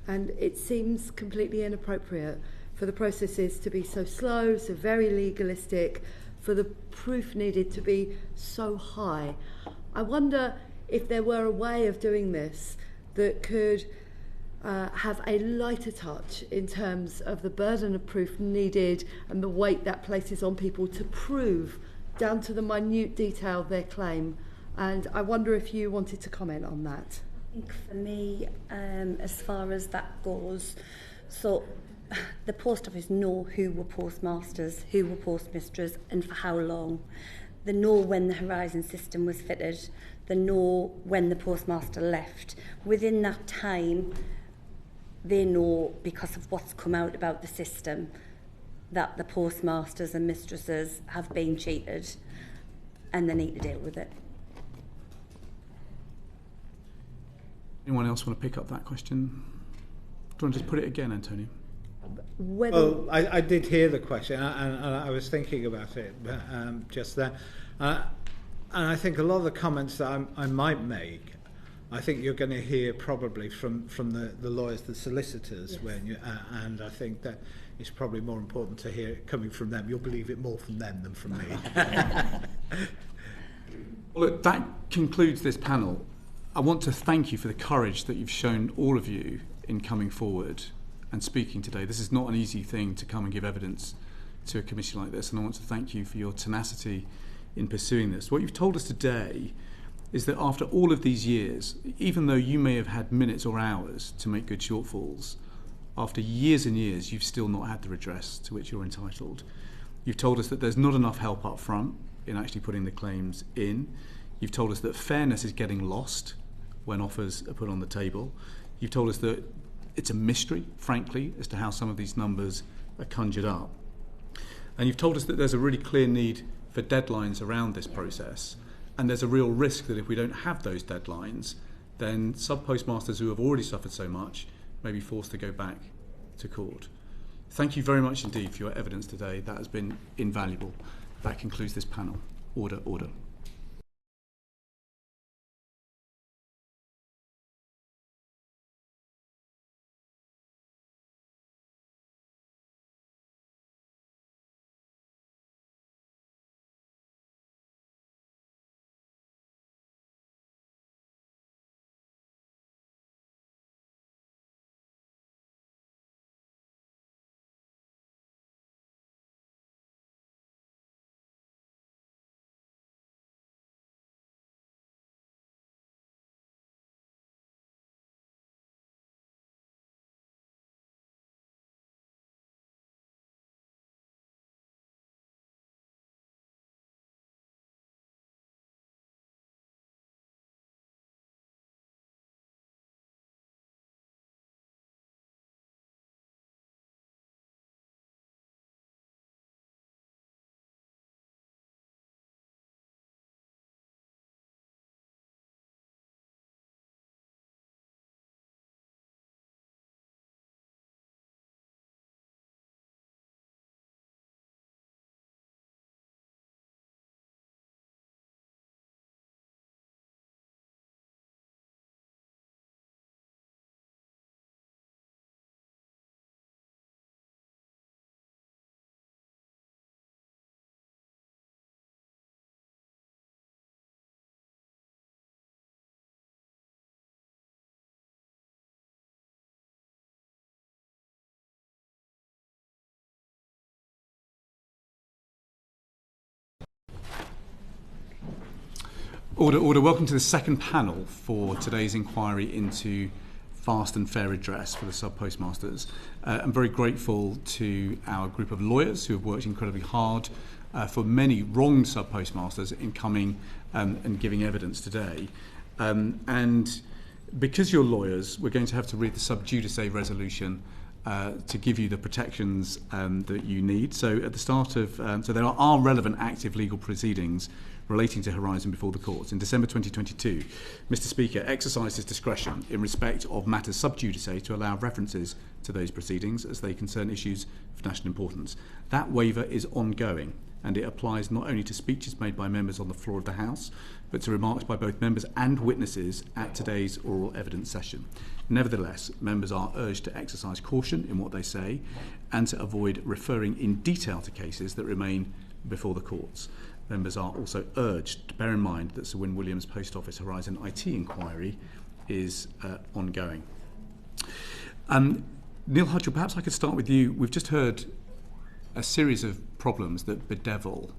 And it seems completely inappropriate for the processes to be so slow, so very legalistic, for the proof needed to be so high. I wonder if there were a way of doing this that could have a lighter touch in terms of the burden of proof needed and the weight that places on people to prove down to the minute detail their claim. And I wonder if you wanted to comment on that. I think for me, as far as that goes, so the post office know who were postmasters, who were postmistresses, and for how long. They know when the Horizon system was fitted. They know when the postmaster left. Within that time, they know, because of what's come out about the system, that the postmasters and mistresses have been cheated, and they need to deal with it. Anyone else want to pick up that question? Do you want to just put it again, Antonio? Well, I did hear the question, and I was thinking about it just then. And I think a lot of the comments that I might make, I think you're going to hear probably from the lawyers, the solicitors, yes. When you, and I think that it's probably more important to hear it coming from them. You'll believe it more from them than from me. Well, look, that concludes this panel. I want to thank you for the courage that you've shown, all of you, in coming forward and speaking today. This is not an easy thing to come and give evidence to a commission like this, and I want to thank you for your tenacity in pursuing this. What you've told us today is that after all of these years, even though you may have had minutes or hours to make good shortfalls, after years and years, you've still not had the redress to which you're entitled. You've told us that there's not enough help up front in actually putting the claims in. You've told us that fairness is getting lost when offers are put on the table. You've told us that it's a mystery, frankly, as to how some of these numbers are conjured up. And you've told us that there's a really clear need for deadlines around this process, and there's a real risk that if we don't have those deadlines, then sub-postmasters who have already suffered so much may be forced to go back to court. Thank you very much indeed for your evidence today. That has been invaluable. That concludes this panel. Order, order. Order, order. Welcome to the second panel for today's inquiry into fast and fair redress for the sub-postmasters. I'm very grateful to our group of lawyers who have worked incredibly hard for many wronged sub-postmasters in coming and giving evidence today. And because you're lawyers, we're going to have to read the sub judice resolution to give you the protections that you need. So at the start of, so there are relevant active legal proceedings relating to Horizon before the courts. In December 2022, Mr. Speaker exercised his discretion in respect of matters sub judice to allow references to those proceedings as they concern issues of national importance. That waiver is ongoing and it applies not only to speeches made by members on the floor of the House, but to remarks by both members and witnesses at today's oral evidence session. Nevertheless, members are urged to exercise caution in what they say and to avoid referring in detail to cases that remain before the courts. Members are also urged to bear in mind that Sir Win Williams Post Office Horizon IT inquiry is ongoing. Neil Hudgell, perhaps I could start with you. We've just heard a series of problems that bedevil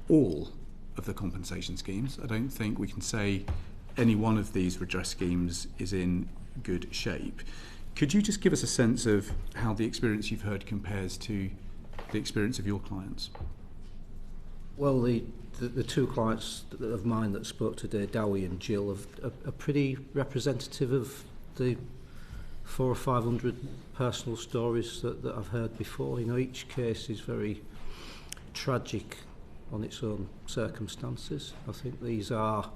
all of the compensation schemes. I don't think we can say any one of these redress schemes is in good shape. Could you just give us a sense of how the experience you've heard compares to the experience of your clients? Well, the two clients of mine that spoke today, Dewi and Jill, are pretty representative of the 400 or 500 personal stories that I've heard before. You know, each case is very tragic on its own circumstances. I think these are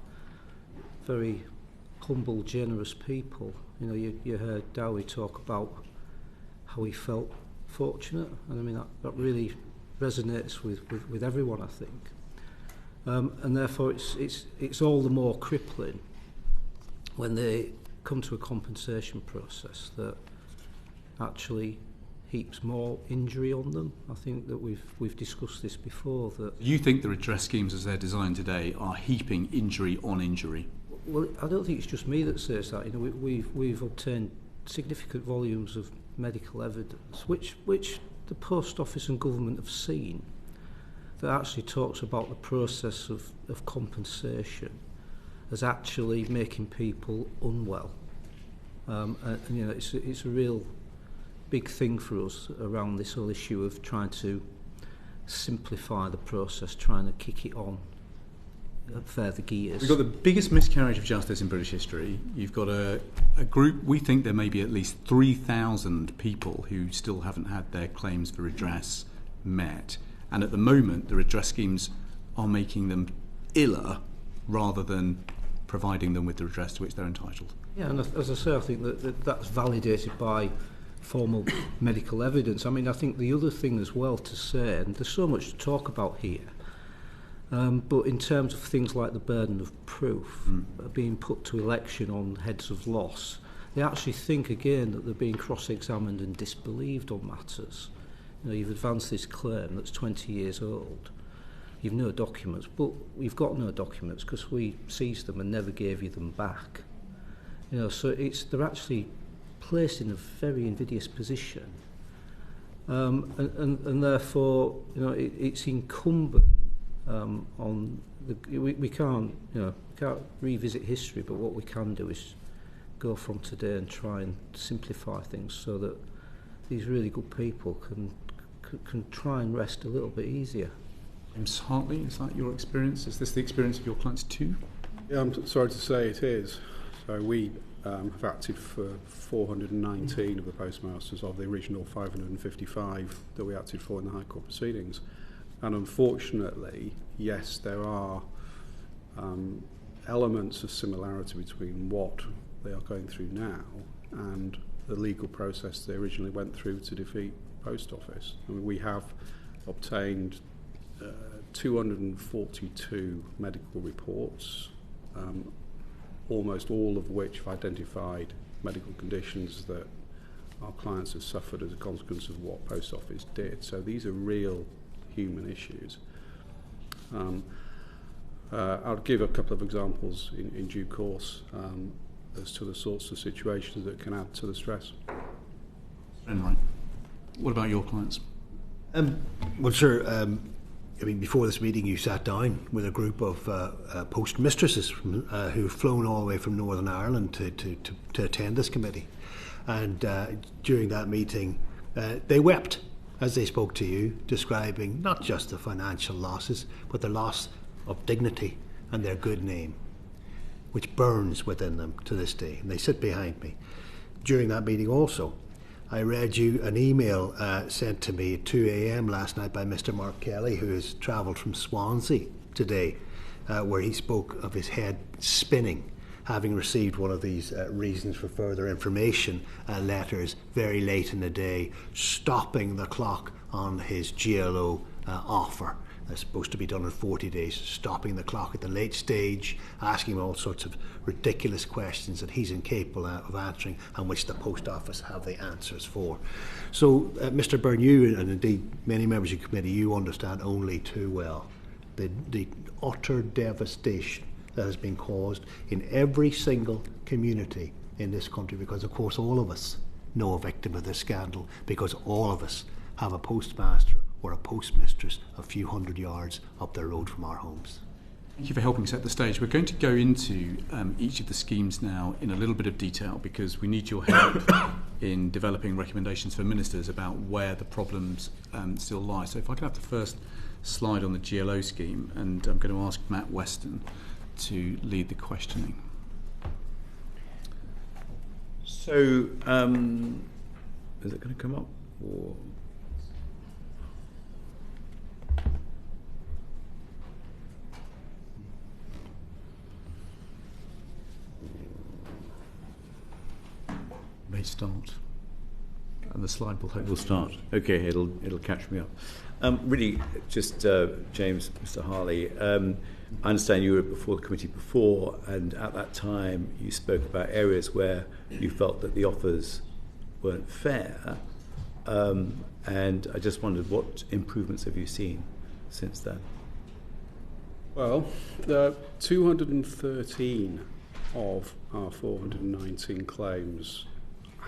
very humble, generous people. You know, you heard Dewi talk about how he felt fortunate, and I mean that really resonates with everyone, I think. And therefore it's all the more crippling when they come to a compensation process that actually heaps more injury on them. I think that we've discussed this before. That you think the redress schemes as they're designed today are heaping injury on injury? Well, I don't think it's just me that says that. You know, we've obtained significant volumes of medical evidence, which the Post Office and government have seen, that actually talks about the process of compensation as actually making people unwell. And you know, it's a real big thing for us around this whole issue of trying to simplify the process, trying to kick it on further gears. We've got the biggest miscarriage of justice in British history. You've got a group, we think there may be at least 3,000 people who still haven't had their claims for redress met. And at the moment, the redress schemes are making them iller rather than providing them with the redress to which they're entitled. Yeah, and as I say, I think that's validated by formal medical evidence. I mean, I think the other thing as well to say, and there's so much to talk about here, but in terms of things like the burden of proof being put to election on heads of loss, they actually think again that they're being cross-examined and disbelieved on matters. You know, you've advanced this claim that's 20 years old. You've no documents, but we've got no documents because we seized them and never gave you them back. You know, so they're actually placed in a very invidious position, and therefore, you know, it's incumbent on we can't revisit history, but what we can do is go from today and try and simplify things so that these really good people can try and rest a little bit easier. James Hartley, is that your experience? Is this the experience of your clients too? Yeah, I'm sorry to say it is. So we have acted for 419 of the postmasters of the original 555 that we acted for in the High Court proceedings. And unfortunately, yes, there are elements of similarity between what they are going through now and the legal process they originally went through to defeat Post Office. I mean, we have obtained 242 medical reports, almost all of which have identified medical conditions that our clients have suffered as a consequence of what Post Office did. So these are real human issues. I'll give a couple of examples in due course as to the sorts of situations that can add to the stress. Enright, what about your clients? Well, sir, I mean, before this meeting, you sat down with a group of postmistresses who've flown all the way from Northern Ireland to attend this committee. And during that meeting, they wept as they spoke to you, describing not just the financial losses, but the loss of dignity and their good name, which burns within them to this day. And they sit behind me. During that meeting also, I read you an email sent to me at 2 a.m. last night by Mr. Mark Kelly, who has travelled from Swansea today, where he spoke of his head spinning, having received one of these reasons for further information letters very late in the day, stopping the clock on his GLO offer That's supposed to be done in 40 days, stopping the clock at the late stage, asking him all sorts of ridiculous questions that he's incapable of answering and which the post office have the answers for. So, Mr Byrne, you, and indeed many members of the committee, you understand only too well the utter devastation that has been caused in every single community in this country, because of course all of us know a victim of this scandal, because all of us have a postmaster or a postmistress a few hundred yards up the road from our homes. Thank you for helping set the stage. We're going to go into each of the schemes now in a little bit of detail, because we need your help in developing recommendations for ministers about where the problems still lie. So if I could have the first slide on the GLO scheme, and I'm going to ask Matt Weston to lead the questioning. So, is it going to come up? Or may start, and the slide will hopefully we'll start. Okay, it'll catch me up. Really, just James, Mr. Hartley. I understand you were before the committee before, and at that time you spoke about areas where you felt that the offers weren't fair, and I just wondered what improvements have you seen since then? Well, the 213 of our 419 claims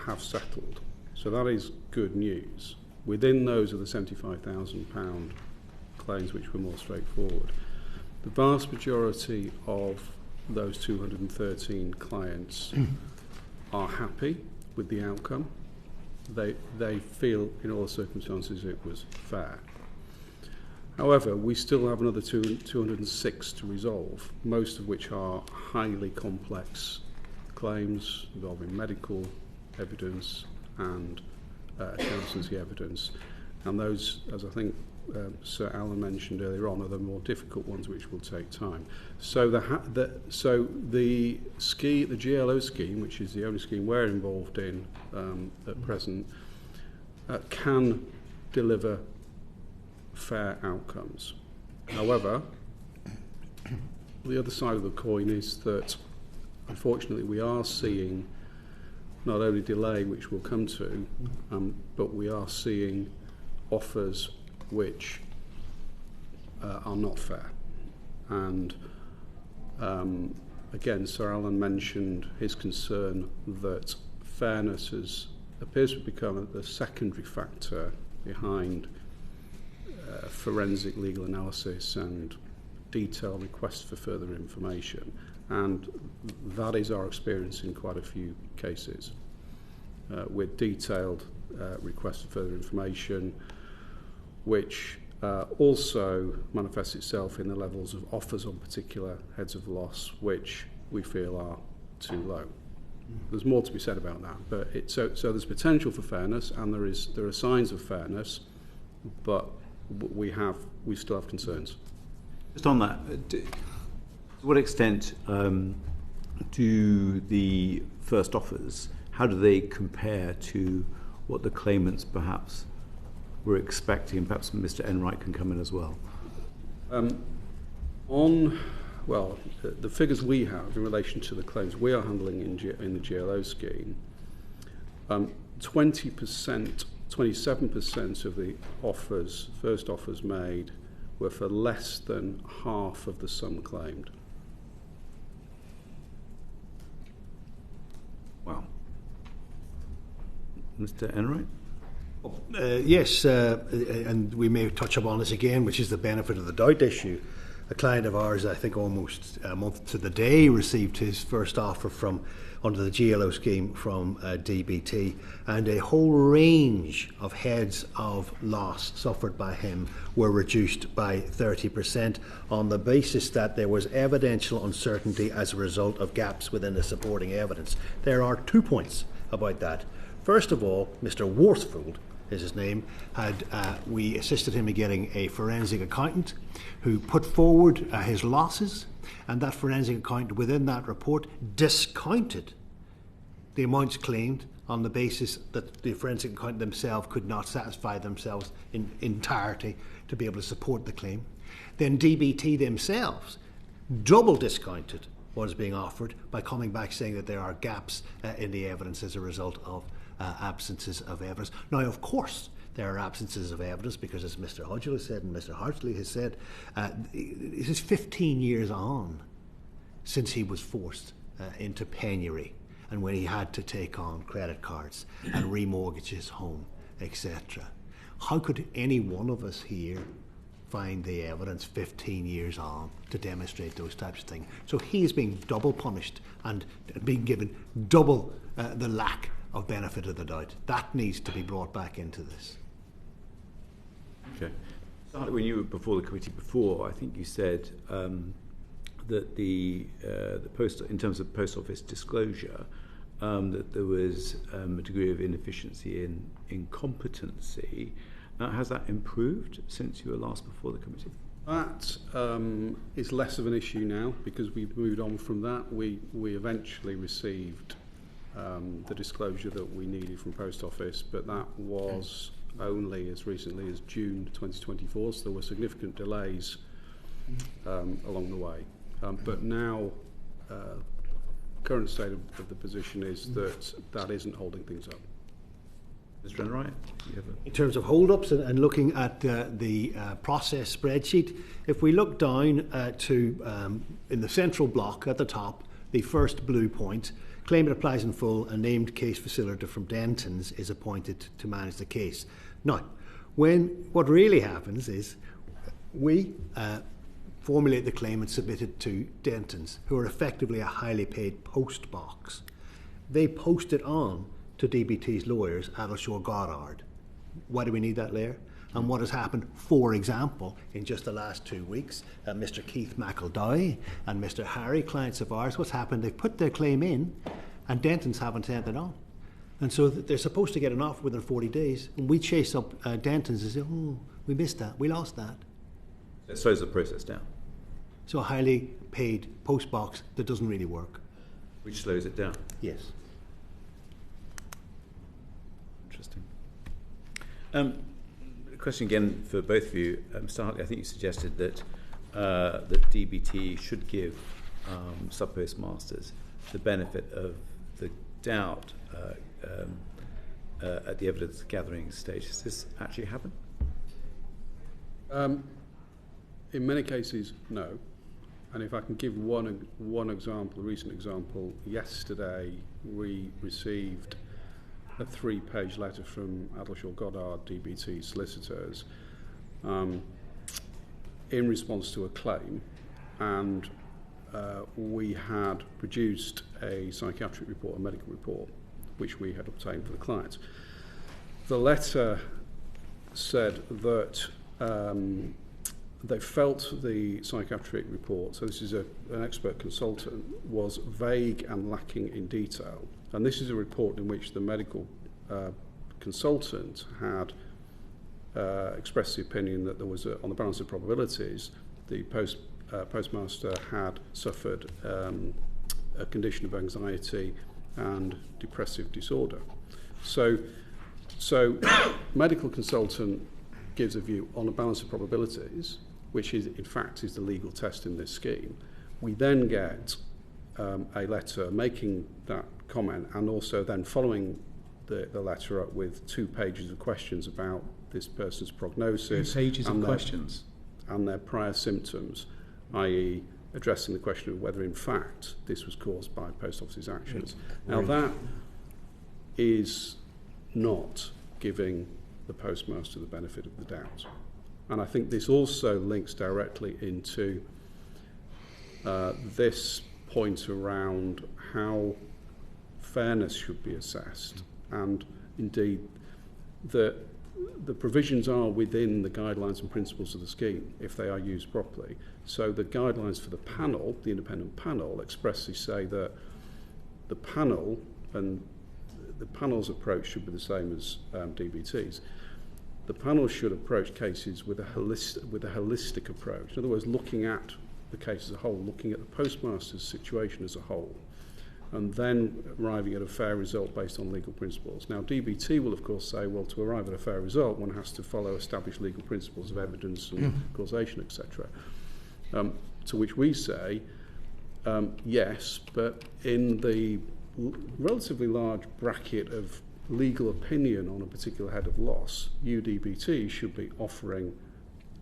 have settled, so that is good news. Within those are the £75,000 claims which were more straightforward. The vast majority of those 213 clients are happy with the outcome. They feel in all circumstances it was fair. However, we still have another 206 to resolve, most of which are highly complex claims involving medical evidence and accountancy evidence. And those, as I think Sir Alan mentioned earlier on, are the more difficult ones which will take time. So the GLO scheme, which is the only scheme we're involved in at present, can deliver fair outcomes. However, the other side of the coin is that unfortunately we are seeing not only delay, which we'll come to, but we are seeing offers which are not fair. And again, Sir Alan mentioned his concern that fairness appears to become the secondary factor behind forensic legal analysis and detailed requests for further information. And that is our experience in quite a few cases, with detailed requests for further information, which also manifests itself in the levels of offers on particular heads of loss, which we feel are too low. There's more to be said about that, but so there's potential for fairness, and there are signs of fairness, but we still have concerns. Just on that, to what extent do the first offers, how do they compare to what the claimants perhaps were expecting? And perhaps Mr. Enright can come in as well. The figures we have in relation to the claims we are handling in the GLO scheme, 20%, 27% of the first offers made, were for less than half of the sum claimed. Wow. Mr. Enright? Yes, and we may touch upon this again, which is the benefit of the doubt issue. A client of ours, I think almost a month to the day, received his first offer under the GLO scheme from DBT, and a whole range of heads of loss suffered by him were reduced by 30% on the basis that there was evidential uncertainty as a result of gaps within the supporting evidence. There are 2 points about that. First of all, Mr. Worthfield is his name, we assisted him in getting a forensic accountant who put forward his losses, and that forensic accountant within that report discounted the amounts claimed on the basis that the forensic accountant themselves could not satisfy themselves in entirety to be able to support the claim. Then DBT themselves double discounted what is being offered by coming back saying that there are gaps in the evidence as a result of absences of evidence. Now, of course, there are absences of evidence because, as Mr. Hudgell has said and Mr. Hartley has said, this is 15 years on since he was forced into penury and when he had to take on credit cards and remortgage his home, etc. How could any one of us here find the evidence 15 years on to demonstrate those types of things? So he is being double punished and being given double the lack of benefit of the doubt. That needs to be brought back into this. Okay. So when you were before the committee before, I think you said that the post, in terms of post office disclosure, that there was a degree of inefficiency in incompetency. Has that improved since you were last before the committee? That is less of an issue now because we've moved on from that. We eventually received the disclosure that we needed from Post Office, but that was only as recently as June 2024, so there were significant delays along the way. But now, current state of the position is that that isn't holding things up. Mr. Enright, in terms of hold-ups and looking at the process spreadsheet, if we look down to in the central block at the top, the first blue point, claimant applies in full, a named case facilitator from Denton's is appointed to manage the case. Now, what really happens is we formulate the claim and submit it to Denton's, who are effectively a highly paid post box. They post it on to DBT's lawyers, Addleshaw Goddard. Why do we need that layer? And what has happened, for example, in just the last 2 weeks, Mr. Keith McEldoy and Mr. Harry, clients of ours, what's happened? They've put their claim in and Denton's haven't sent it on. And so they're supposed to get an offer within 40 days. And we chase up Denton's and say, oh, we missed that, we lost that. It slows the process down. So a highly paid post box that doesn't really work. Which slows it down? Yes. Interesting. A question again for both of you. Mr. Hartley, I think you suggested that that DBT should give Subpostmasters the benefit of the doubt at the evidence gathering stage. Has this actually happened? In many cases, no. And if I can give one example, a recent example, yesterday we received a 3-page letter from Addleshaw Goddard, DBT Solicitors, in response to a claim, and we had produced a psychiatric report, a medical report, which we had obtained for the client. The letter said that they felt the psychiatric report, so this is an expert consultant, was vague and lacking in detail. And this is a report in which the medical consultant had expressed the opinion that there was, on the balance of probabilities, the postmaster had suffered a condition of anxiety and depressive disorder. So medical consultant gives a view on a balance of probabilities, which is in fact is the legal test in this scheme. We then get a letter making that comment and also then following the letter up with 2 pages of questions about this person's prognosis. 2 pages of questions? And their prior symptoms, i.e. addressing the question of whether in fact this was caused by Post Office's actions. Now that is not giving the postmaster the benefit of the doubt. And I think this also links directly into this point around how fairness should be assessed, and indeed the provisions are within the guidelines and principles of the scheme if they are used properly. So the guidelines for the panel, the independent panel, expressly say that the panel and the panel's approach should be the same as DBT's. The panel should approach cases with a holistic approach. In other words, looking at the case as a whole, looking at the postmaster's situation as a whole. and then arriving at a fair result based on legal principles. Now, DBT will, of course, say, well, to arrive at a fair result, one has to follow established legal principles of evidence and causation, etc. To which we say, yes, but in the relatively large bracket of legal opinion on a particular head of loss, UDBT should be offering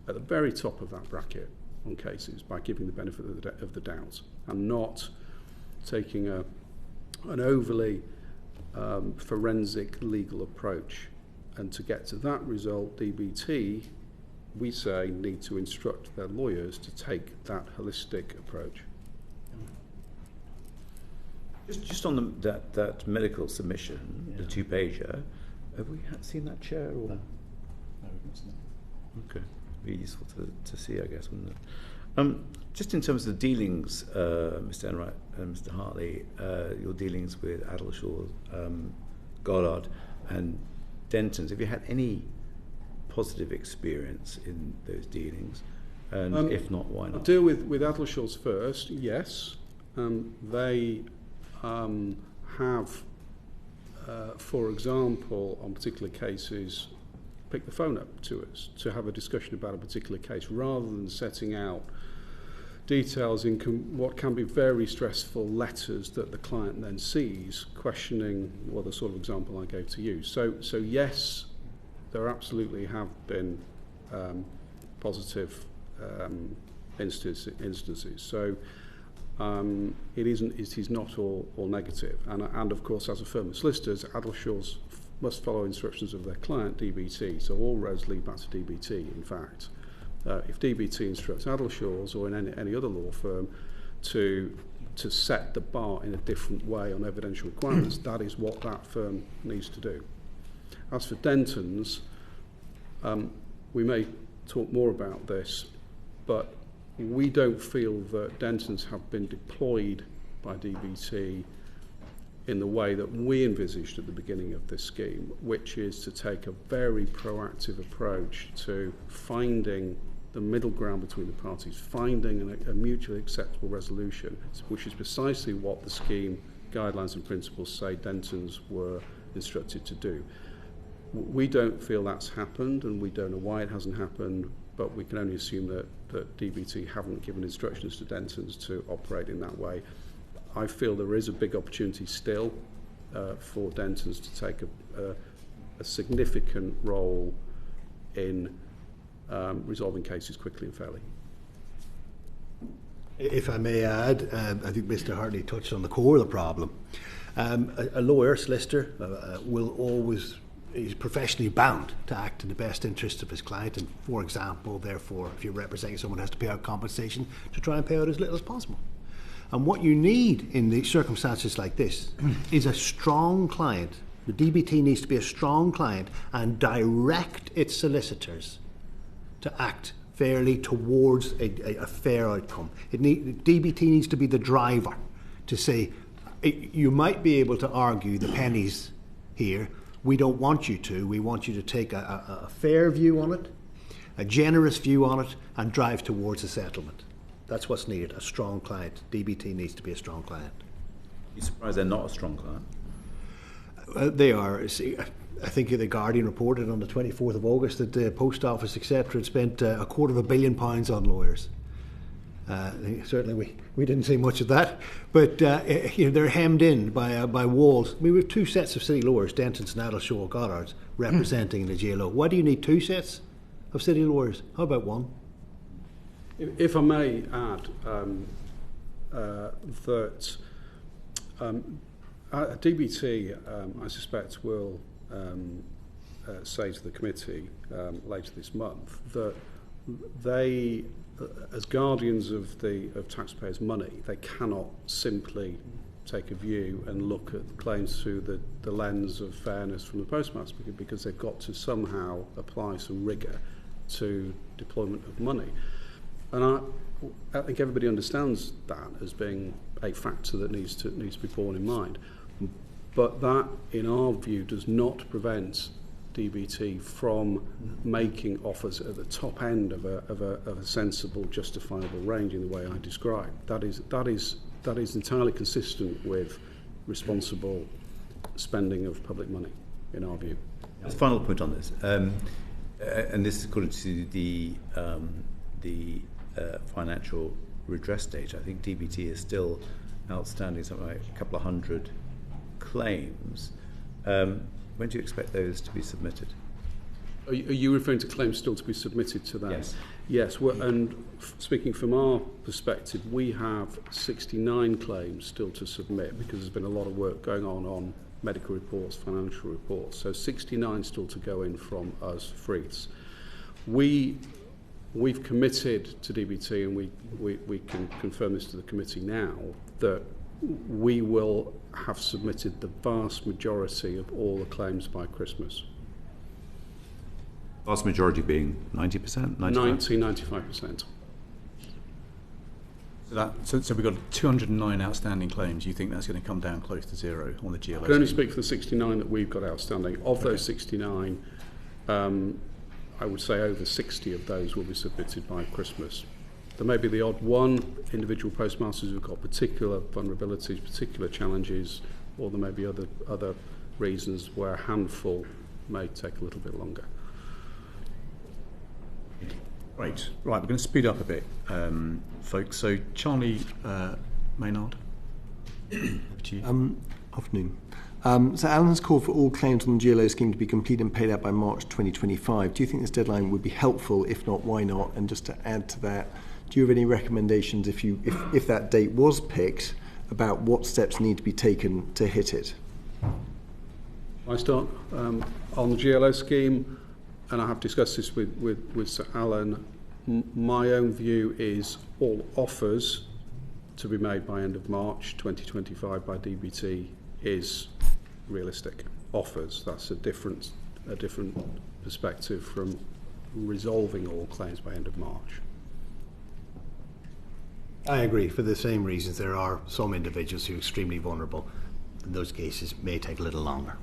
at the very top of that bracket on cases by giving the benefit of the doubt and not taking an overly forensic legal approach. And to get to that result, DBT, we say, need to instruct their lawyers to take that holistic approach. Just on that medical submission, the 2-pager, have we seen that, Chair? Or? No, we've not seen that. Okay, be useful to see, I guess, wouldn't it? Just in terms of the dealings, Mr. Enright and Mr. Hartley, your dealings with Adelshaw, Goddard, and Denton's, have you had any positive experience in those dealings? And if not, why not? I'll deal with Adelshaws first. Yes, they have, for example, on particular cases, picked the phone up to us to have a discussion about a particular case, rather than setting out details in what can be very stressful letters that the client then sees, questioning, well, the sort of example I gave to you. So yes, there absolutely have been positive instances. So it is not all negative. And of course, as a firm of solicitors, Adelshaws must follow instructions of their client, DBT. So all roads lead back to DBT, in fact. If DBT instructs Adelshaws or in any other law firm to set the bar in a different way on evidential requirements, that is what that firm needs to do. As for Denton's, we may talk more about this, but we don't feel that Denton's have been deployed by DBT in the way that we envisaged at the beginning of this scheme, which is to take a very proactive approach to finding the middle ground between the parties, finding a mutually acceptable resolution, which is precisely what the scheme guidelines and principles say Denton's were instructed to do. We don't feel that's happened, and we don't know why it hasn't happened, but we can only assume that DBT haven't given instructions to Denton's to operate in that way. I feel there is a big opportunity still for Denton's to take a significant role in resolving cases quickly and fairly. If I may add, I think Mr. Hartley touched on the core of the problem. A lawyer, solicitor, is professionally bound to act in the best interest of his client, and for example, therefore, if you're representing someone, has to pay out compensation to try and pay out as little as possible. And what you need in the circumstances like this is a strong client. The DBT needs to be a strong client and direct its solicitors to act fairly towards a fair outcome. DBT needs to be the driver to say, you might be able to argue the pennies here. We don't want you to. We want you to take a fair view on it, a generous view on it, and drive towards a settlement. That's what's needed, a strong client. DBT needs to be a strong client. Are you surprised they're not a strong client? They are. See, I think the Guardian reported on the 24th of August that the Post Office, etc., had spent £250 million on lawyers. Certainly we didn't see much of that, but they're hemmed in by walls. We have two sets of city lawyers, Denton's and Adelshaw Goddard's, representing the GLO. Why do you need two sets of city lawyers? How about one? If I may add that DBT, I suspect, will say to the committee later this month that they, as guardians of taxpayers' money, they cannot simply take a view and look at claims through the lens of fairness from the postmaster, because they've got to somehow apply some rigour to deployment of money. And I think everybody understands that as being a factor that needs to be borne in mind. But that, in our view, does not prevent DBT from making offers at the top end of a sensible, justifiable range in the way I described. That is entirely consistent with responsible spending of public money, in our view. As a final point on this, and this is according to the financial redress data, I think DBT is still outstanding something like a couple of hundred claims. When do you expect those to be submitted? Are you referring to claims still to be submitted to that? Yes. Yes, and speaking from our perspective, we have 69 claims still to submit because there's been a lot of work going on medical reports, financial reports. So 69 still to go in from us, Freeths. We've committed to DBT, and we can confirm this to the committee now, that we will have submitted the vast majority of all the claims by Christmas. Vast majority being 90%? 95%. So we've got 209 outstanding claims. You think that's going to come down close to zero on the GLO? I can only speak for the 69 that we've got outstanding. Of those 69, I would say over 60 of those will be submitted by Christmas. There may be the odd one, individual postmasters who've got particular vulnerabilities, particular challenges, or there may be other reasons where a handful may take a little bit longer. Right, we're going to speed up a bit, folks. So Charlie Maynard, over to you. Afternoon. So Alan has called for all claims on the GLO scheme to be complete and paid out by March 2025. Do you think this deadline would be helpful? If not, why not? And just to add to that, do you have any recommendations if that date was picked about what steps need to be taken to hit it? I start on the GLO scheme, and I have discussed this with Sir Alan. My own view is all offers to be made by end of March 2025 by DBT is realistic. Offers, that's a different perspective from resolving all claims by end of March. I agree. For the same reasons, there are some individuals who are extremely vulnerable. In those cases, may take a little longer.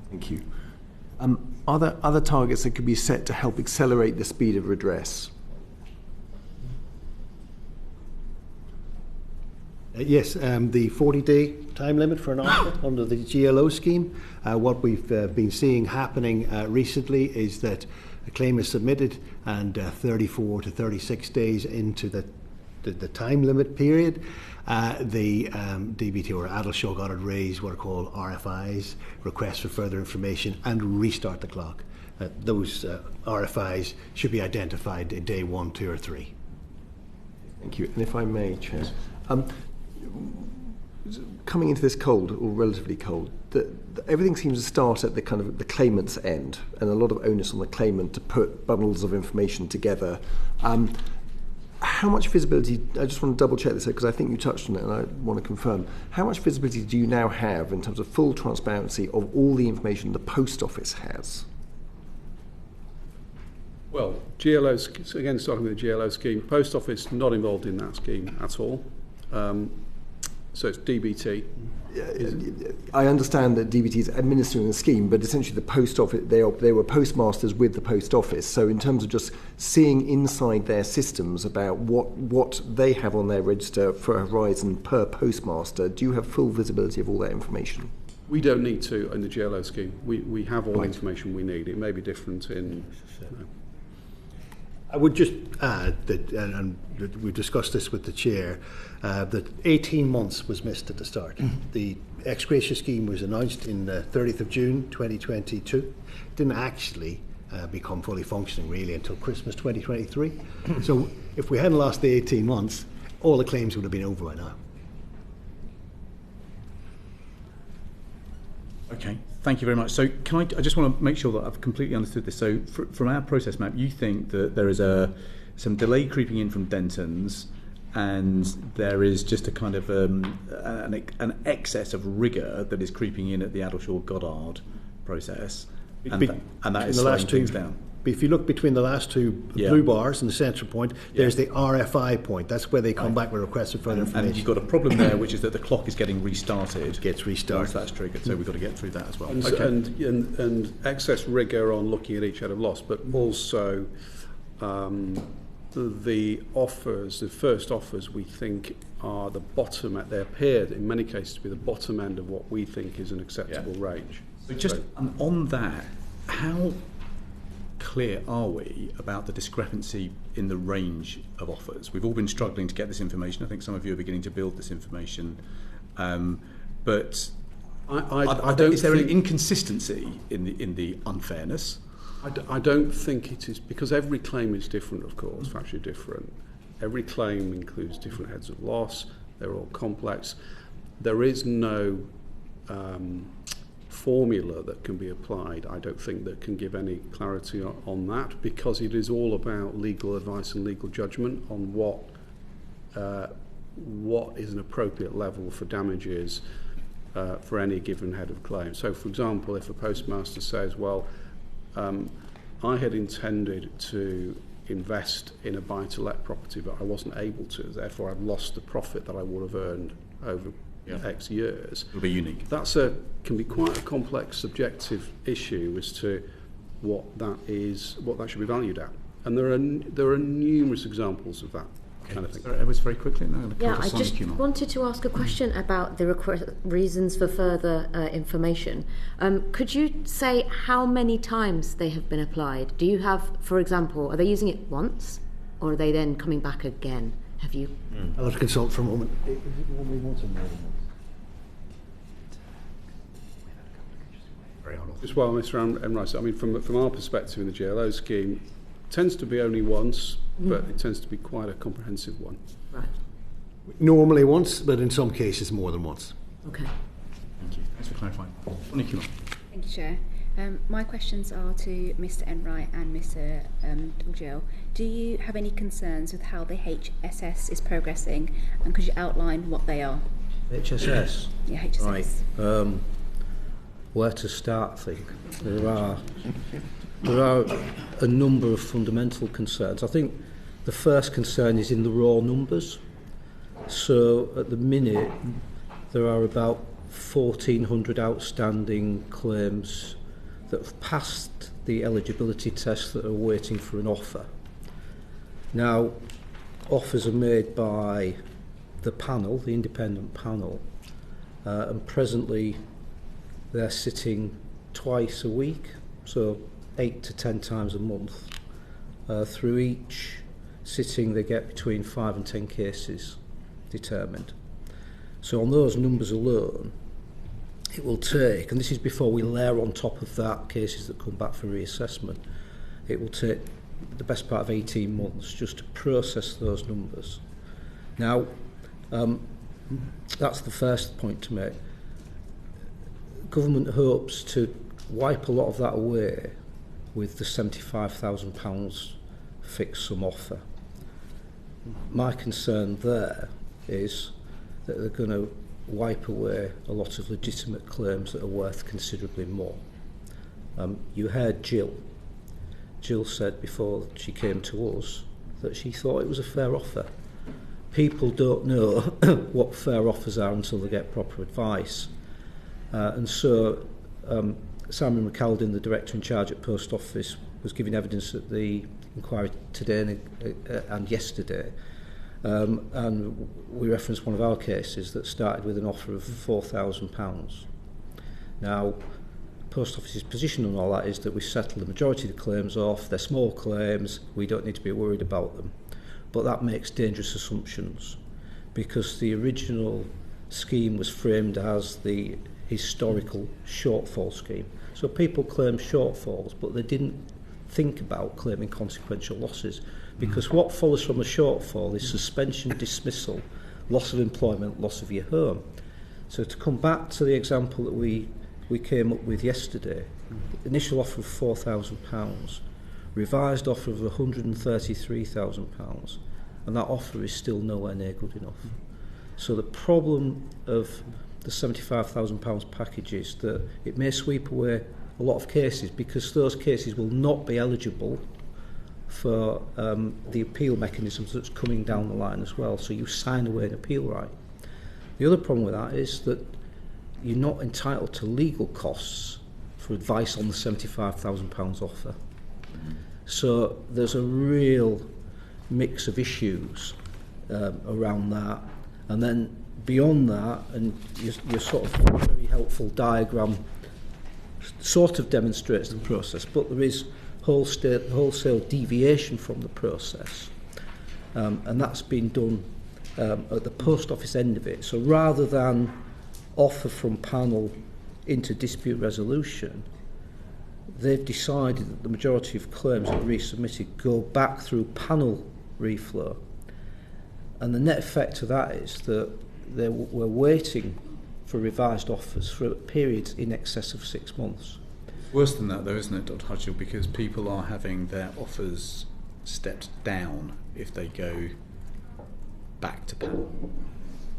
Thank you. Are there other targets that could be set to help accelerate the speed of redress? Yes, the 40-day time limit for an offer under the GLO scheme. What we've been seeing happening recently is that a claim is submitted and 34 to 36 days into the time limit period, the DBT or Adelshaw got it raised what are called RFIs, requests for further information, and restart the clock. Those RFIs should be identified in day 1, 2 or 3. Thank you. And if I may, Chair, coming into this cold, or relatively cold, everything seems to start at the kind of the claimant's end, and a lot of onus on the claimant to put bundles of information together. How much visibility, I just want to double check this because I think you touched on it and I want to confirm, how much visibility do you now have in terms of full transparency of all the information the post office has? Well, GLO, again starting with the GLO scheme, post office not involved in that scheme at all. So it's DBT. I understand that DBT is administering the scheme, but essentially the post office, they were postmasters with the post office. So in terms of just seeing inside their systems about what they have on their register for Horizon per postmaster, do you have full visibility of all that information? We don't need to in the GLO scheme. We have all the information we need. It may be different in... I would just add that, and we've discussed this with the Chair, that 18 months was missed at the start. The ex gratia scheme was announced in the 30th of June 2022. Didn't actually become fully functioning really until Christmas 2023. So if we hadn't lost the 18 months, all the claims would have been over by now. Okay, thank you very much. So I just want to make sure that I've completely understood this. So from our process map, you think that there is some delay creeping in from Denton's, and there is just a kind of an excess of rigour that is creeping in at the Adelshaw Goddard process, and that is slowing things down. If you look between the last two blue bars and the central point, there's the RFI point. That's where they come back with requests for further information. And you've got a problem there, which is that the clock is getting restarted. Gets restarted. Once that's triggered, so we've got to get through that as well. And excess rigour on looking at each head of loss, but also the first offers we think are the bottom, they appear in many cases to be the bottom end of what we think is an acceptable range. So just on that, how clear are we about the discrepancy in the range of offers? We've all been struggling to get this information. I think some of you are beginning to build this information. But is there an inconsistency in the unfairness? I don't think it is, because every claim is different, of course, factually different. Every claim includes different heads of loss. They're all complex. There is no formula that can be applied, I don't think, that can give any clarity on that, because it is all about legal advice and legal judgment on what is an appropriate level for damages for any given head of claim. So, for example, if a postmaster says, well, I had intended to invest in a buy-to-let property, but I wasn't able to, therefore I've lost the profit that I would have earned over X years. It'll be unique. Can be quite a complex subjective issue as to what that should be valued at. And there are numerous examples of that kind of thing. It was very quickly. I just wanted to ask a question about the reasons for further information. Could you say how many times they have been applied? Do you have, for example, are they using it once, or are they then coming back again? Have you? I'll have to consult for a moment. Just while Mr. Enright, I mean, from our perspective in the JLO scheme, it tends to be only once, but it tends to be quite a comprehensive one. Right. Normally once, but in some cases more than once. Okay. Thank you. Thanks for clarifying. Thank you. Thank you, Chair. My questions are to Mr. Enright and Mr. Hudgell. Do you have any concerns with how the HSS is progressing, and could you outline what they are? HSS? Yeah, HSS. Right. Where to start, I think. There are a number of fundamental concerns. I think the first concern is in the raw numbers. So at the minute, there are about 1,400 outstanding claims that have passed the eligibility test that are waiting for an offer. Now, offers are made by the panel, the independent panel, and presently they're sitting twice a week, so 8 to 10 times a month. Through each sitting they get between 5 and 10 cases determined. So on those numbers alone, it will take, and this is before we layer on top of that cases that come back for reassessment, it will take the best part of 18 months just to process those numbers. Now, that's the first point to make. Government hopes to wipe a lot of that away with the £75,000 fixed sum offer. My concern there is that they're going to wipe away a lot of legitimate claims that are worth considerably more. You heard Jill. Jill said before she came to us that she thought it was a fair offer. People don't know what fair offers are until they get proper advice. And so Simon McAldin, the director in charge at Post Office, was giving evidence at the inquiry today and yesterday. And we referenced one of our cases that started with an offer of £4,000. Now, Post Office's position on all that is that we settle the majority of the claims off. They're small claims. We don't need to be worried about them. But that makes dangerous assumptions, because the original scheme was framed as the historical shortfall scheme. So people claim shortfalls, but they didn't think about claiming consequential losses, because what follows from a shortfall is suspension, dismissal, loss of employment, loss of your home. So to come back to the example that we came up with yesterday, initial offer of £4,000, revised offer of £133,000, and that offer is still nowhere near good enough. So the problem of the £75,000 package is that it may sweep away a lot of cases, because those cases will not be eligible for the appeal mechanisms that's coming down the line as well. So you sign away an appeal right. The other problem with that is that you're not entitled to legal costs for advice on the £75,000 offer. So there's a real mix of issues around that. And then beyond that, and your sort of very helpful diagram sort of demonstrates the process, but there is wholesale deviation from the process. And that's been done at the post office end of it. So rather than offer from panel into dispute resolution, they've decided that the majority of claims that are resubmitted go back through panel reflow. And the net effect of that is that we're waiting for revised offers for periods in excess of 6 months. Worse than that, though, isn't it, Dr. Hudgell? Because people are having their offers stepped down if they go back to panel.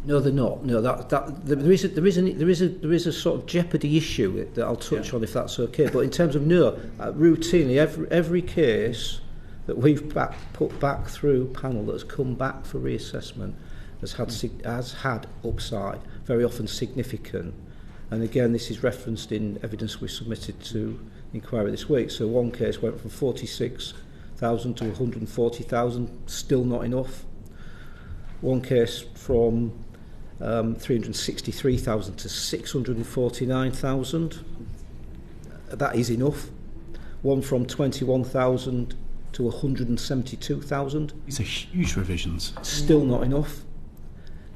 No, they're not. No, there is a sort of jeopardy issue that I'll touch on if that's okay. But in terms of routinely every case that we've put back through panel that has come back for reassessment has had upside, very often significant. And again, this is referenced in evidence we submitted to inquiry this week. So one case went from 46,000 to 140,000, still not enough. One case from 363,000 to 649,000. That is enough. One from 21,000 to 172,000. These are huge revisions. Still not enough.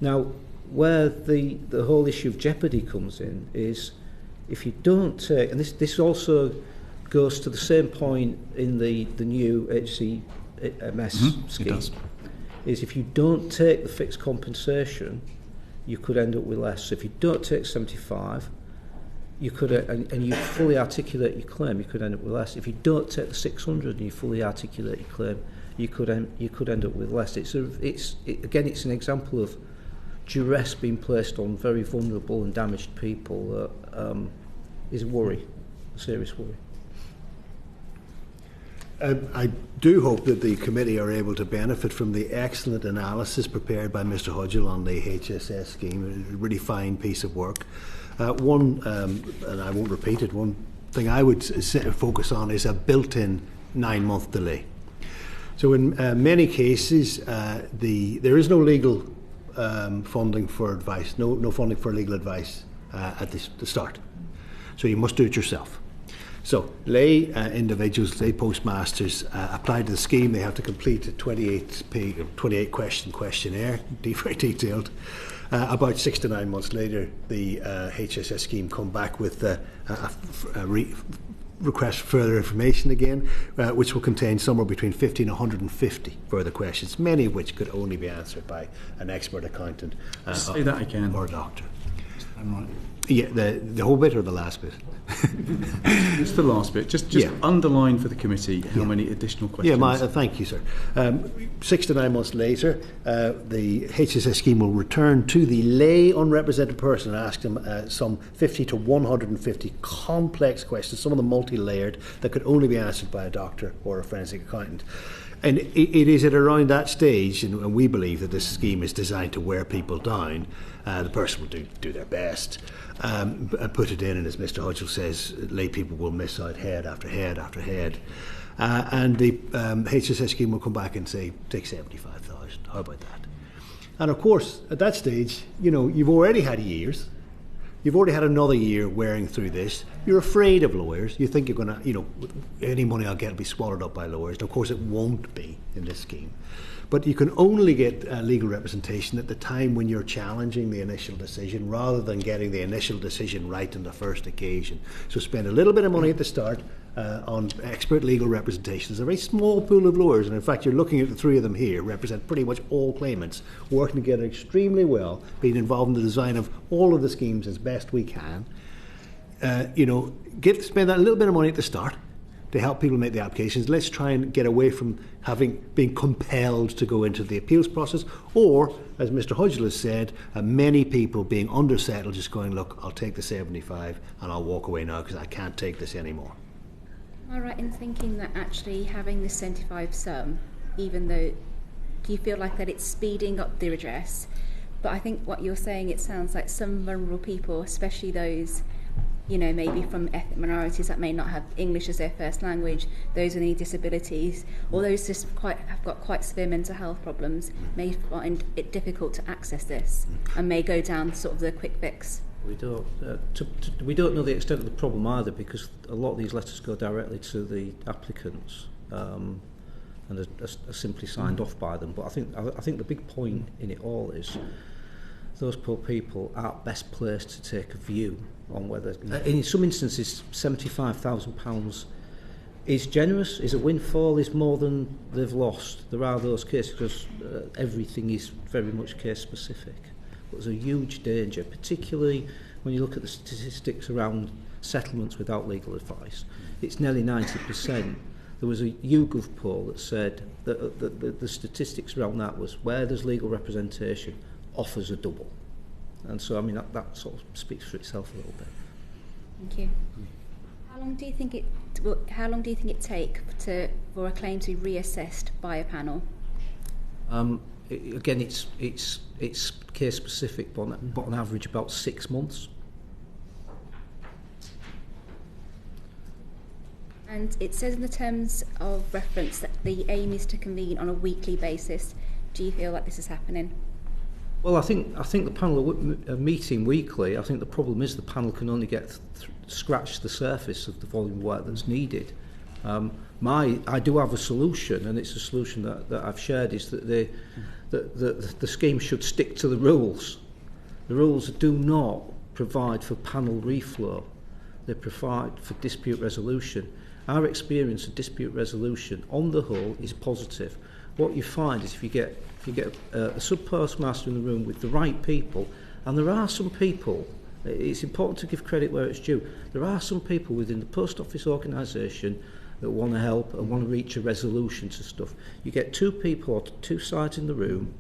Now, where the whole issue of jeopardy comes in is if you don't take, and this also goes to the same point in the new HCMS scheme, it does. Is if you don't take the fixed compensation, you could end up with less. So if you don't take 75, you could, and you fully articulate your claim, you could end up with less. If you don't take the 600 and you fully articulate your claim, you could end up with less. It's an example of duress being placed on very vulnerable and damaged people that is a worry, a serious worry. I do hope that the committee are able to benefit from the excellent analysis prepared by Mr. Hudgell on the HSS scheme. A really fine piece of work. And I won't repeat it, one thing I would focus on is a built-in 9-month delay. So in many cases, there is no legal funding for advice, no funding for legal advice at the start. So you must do it yourself. So lay individuals, lay postmasters apply to the scheme. They have to complete a 28 question questionnaire, very detailed. About 6 to 9 months later, the HSS scheme come back with a request for further information again, which will contain somewhere between 50 and 150 further questions, many of which could only be answered by an expert accountant. Say that again. Or a doctor. I'm right. Yeah, the whole bit or the last bit? Just the last bit. Just underline for the committee how many additional questions. Yeah, thank you, sir. 6 to 9 months later, the HSS scheme will return to the lay unrepresented person and ask them some 50 to 150 complex questions, some of them multi-layered, that could only be answered by a doctor or a forensic accountant. And it is at around that stage, and we believe that this scheme is designed to wear people down. The person will do their best, put it in, and as Mr. Hudgell says, lay people will miss out head after head after head. And the HSS scheme will come back and say, take 75,000. How about that? And of course, at that stage, you've already had years. You've already had another year wearing through this. You're afraid of lawyers. You think you're going to, any money I'll get will be swallowed up by lawyers. And of course, it won't be in this scheme. But you can only get legal representation at the time when you're challenging the initial decision rather than getting the initial decision right on the first occasion. So spend a little bit of money at the start on expert legal representation. There's a very small pool of lawyers, and in fact you're looking at the three of them here, represent pretty much all claimants, working together extremely well, being involved in the design of all of the schemes as best we can. Spend that little bit of money at the start to help people make the applications. Let's try and get away from being compelled to go into the appeals process, or, as Mr. Hudgell has said, many people being undersettled, just going, look, I'll take the 75 and I'll walk away now because I can't take this anymore. Am I right in thinking that actually having the 75 sum, even though, do you feel like that it's speeding up the redress? But I think what you're saying, it sounds like some vulnerable people, especially those you know, maybe from ethnic minorities that may not have English as their first language, those with any disabilities, or those just have got quite severe mental health problems, may find it difficult to access this and may go down sort of the quick fix. We don't. We don't know the extent of the problem either, because a lot of these letters go directly to the applicants and are simply signed off by them. But I think the big point in it all is those poor people aren't best placed to take a view on whether, in some instances, £75,000 is generous, is a windfall, is more than they've lost. There are those cases because everything is very much case specific. But there's a huge danger, particularly when you look at the statistics around settlements without legal advice. It's nearly 90%. There was a YouGov poll that said that the statistics around that was where there's legal representation, offers are double. And so, I mean, that sort of speaks for itself a little bit. Thank you. How long do you think it take for a claim to be reassessed by a panel? Again, it's case specific, but on average about 6 months. And it says in the terms of reference that the aim is to convene on a weekly basis. Do you feel like this is happening? Well, I think the panel are meeting weekly. I think the problem is the panel can only scratch the surface of the volume of work that's needed. I do have a solution, and it's a solution that I've shared, is that the scheme should stick to the rules. The rules do not provide for panel reflow. They provide for dispute resolution. Our experience of dispute resolution, on the whole, is positive. What you find is if you get a subpostmaster in the room with the right people, and there are some people, it's important to give credit where it's due, there are some people within the post office organisation that want to help and want to reach a resolution to stuff. You get two people or two sides in the room,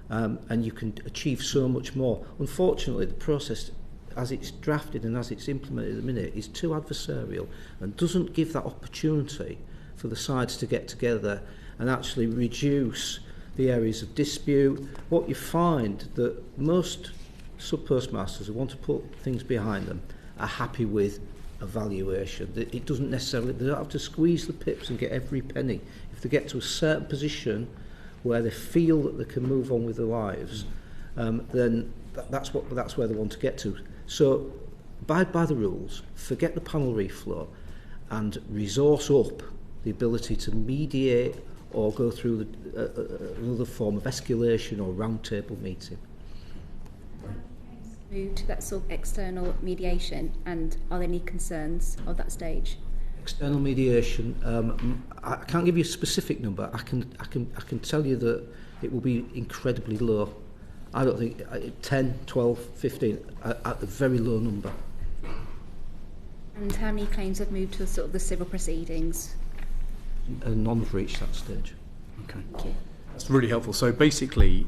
and you can achieve so much more. Unfortunately, the process, as it's drafted and as it's implemented at the minute, is too adversarial and doesn't give that opportunity for the sides to get together and actually reduce the areas of dispute. What you find that most subpostmasters who want to put things behind them are happy with evaluation. It doesn't necessarily, they don't have to squeeze the pips and get every penny. If they get to a certain position where they feel that they can move on with their lives, then that's where they want to get to. So abide by the rules, forget the panel reflow, and resource up the ability to mediate or go through another form of escalation or roundtable meeting. Move to that sort of external mediation, and are there any concerns of that stage? External mediation, I can't give you a specific number. I can tell you that it will be incredibly low. I don't think 10, 12, 15 at the very low number. And how many claims have moved to sort of the civil proceedings? None have reached that stage. Okay. Thank you. That's really helpful. So basically,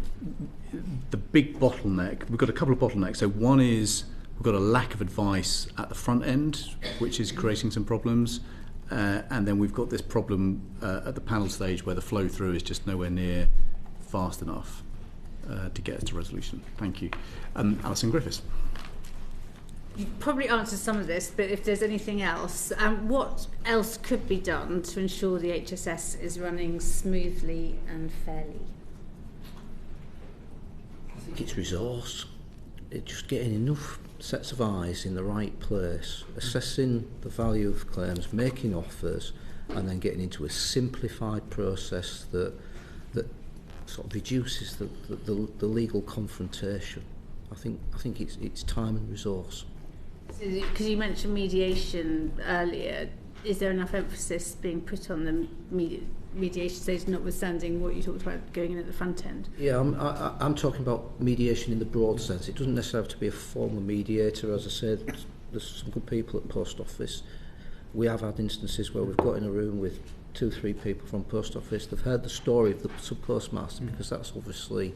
the big bottleneck, we've got a couple of bottlenecks. So one is we've got a lack of advice at the front end, which is creating some problems. And then we've got this problem at the panel stage where the flow through is just nowhere near fast enough to get us to resolution. Thank you. Alison Griffiths. You probably answered some of this, but if there's anything else, what else could be done to ensure the HSS is running smoothly and fairly? I think it's resource. It's just getting enough sets of eyes in the right place, assessing the value of claims, making offers, and then getting into a simplified process that sort of reduces the legal confrontation. I think it's time and resource. Because you mentioned mediation earlier, is there enough emphasis being put on the mediation stage, notwithstanding what you talked about going in at the front end? Yeah, I'm talking about mediation in the broad sense. It doesn't necessarily have to be a formal mediator. As I said, there's some good people at Post Office. We have had instances where we've got in a room with 2-3 people from Post Office. They've heard the story of the subpostmaster, because that's obviously